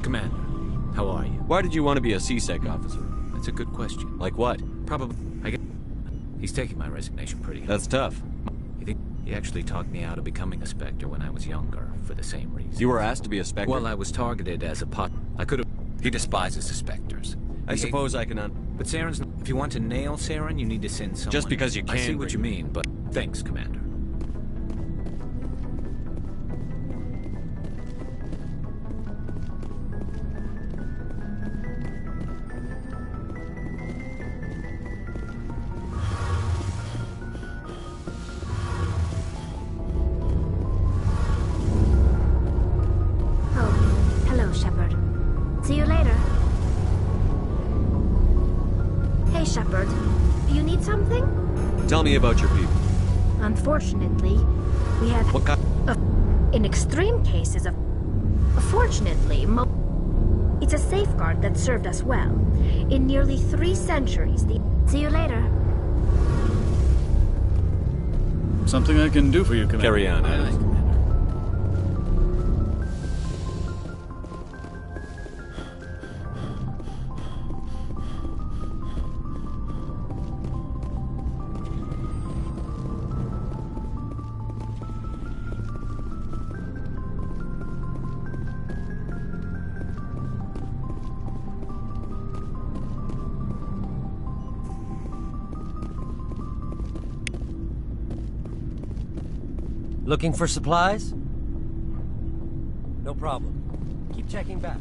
Commander, how are you? Why did you want to be a CSEC officer? That's a good question. Like what? Probably... He's taking my resignation pretty hard. That's tough. He actually talked me out of becoming a Spectre when I was younger, for the same reason. You were asked to be a Spectre? Well, I was targeted as a pot. I could have... He despises the Spectres. I suppose I can... But Saren's... If you want to nail Saren, you need to send someone... Just because you can... I see what you mean, but... Thanks, Commander. Hello, Shepard. See you later. Hey, Shepard. You need something? Tell me about your people. Unfortunately, we have... What kind? In extreme cases of... Fortunately, it's a safeguard that served us well. In nearly 3 centuries, the... See you later. Something I can do for you, Commander. Carry on, Alice. Looking for supplies? No problem. Keep checking back.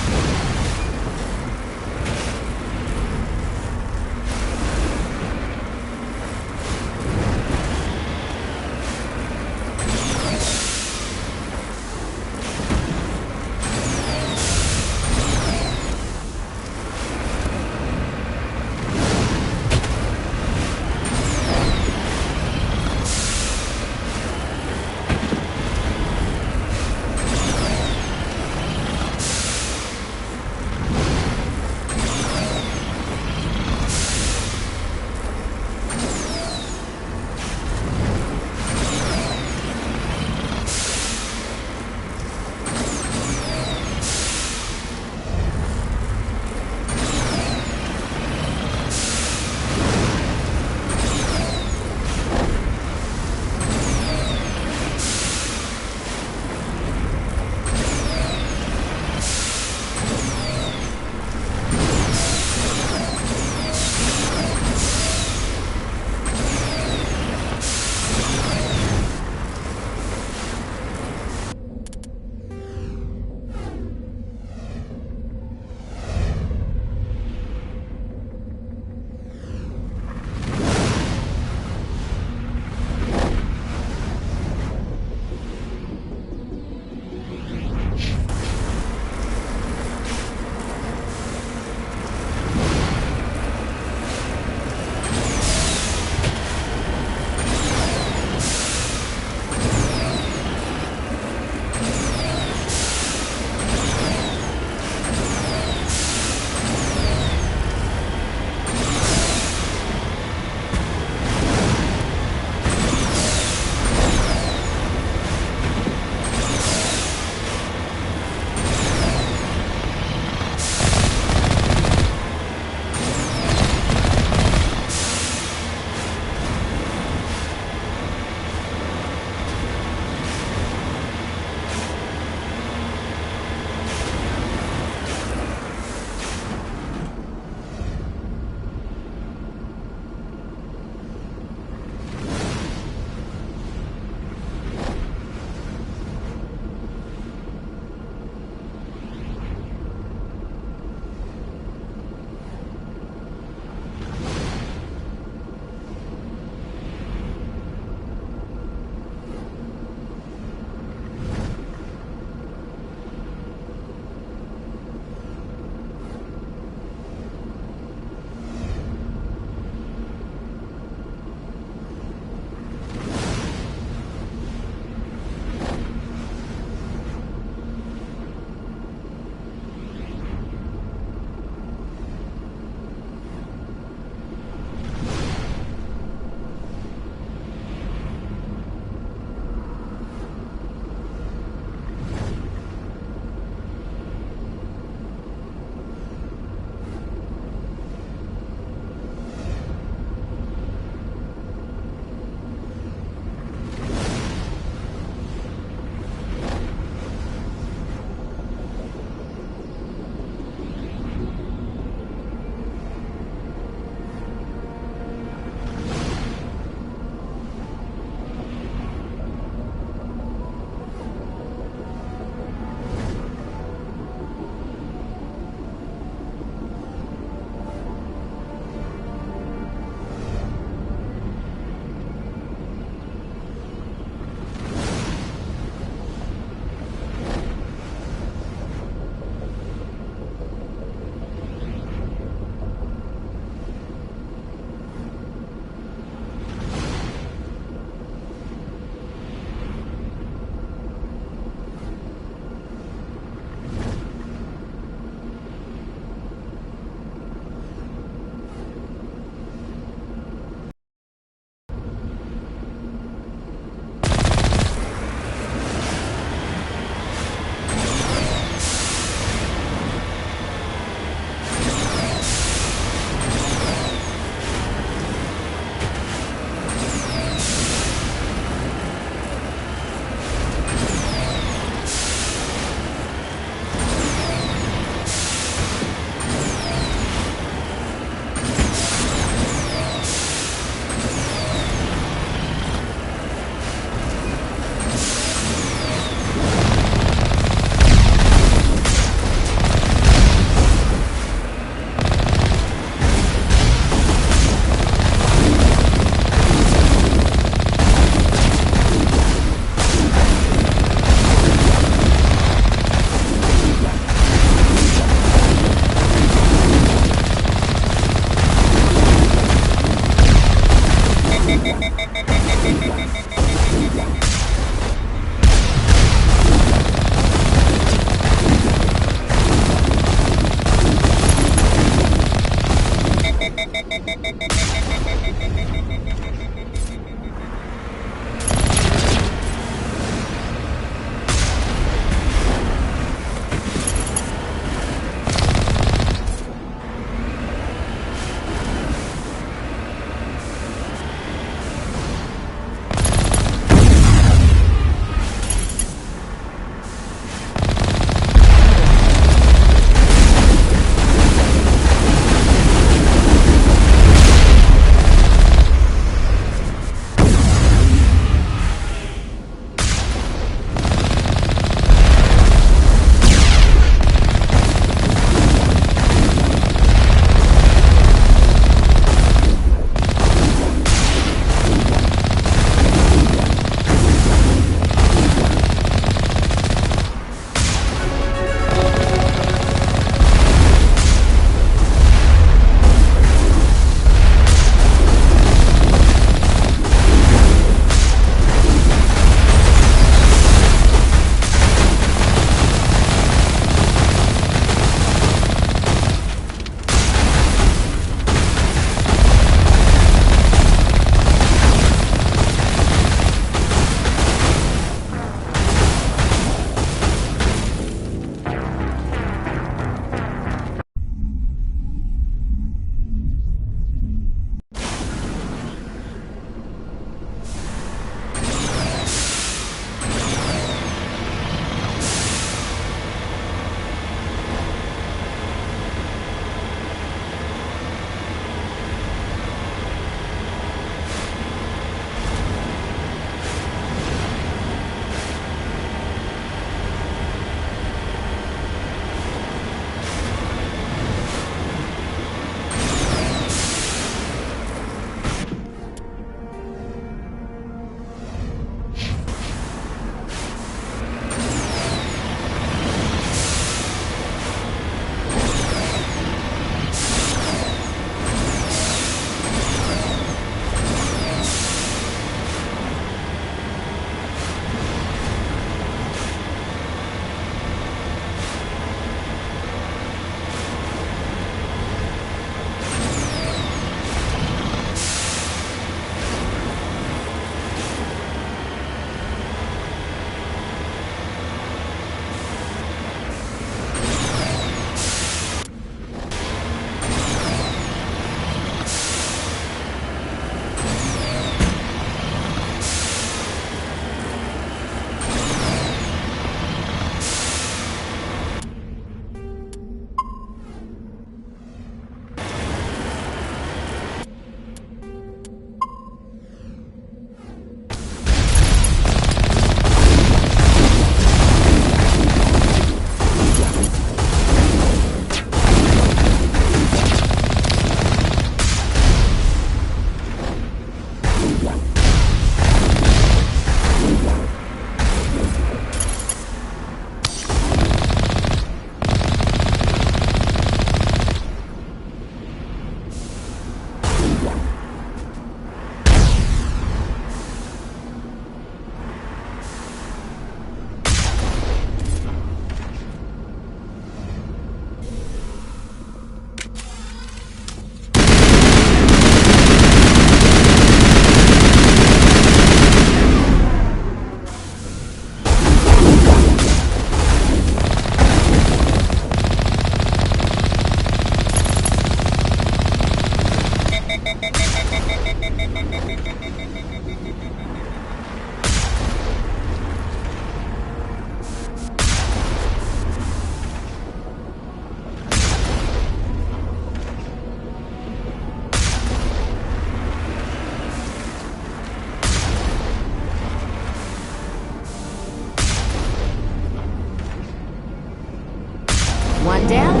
Dell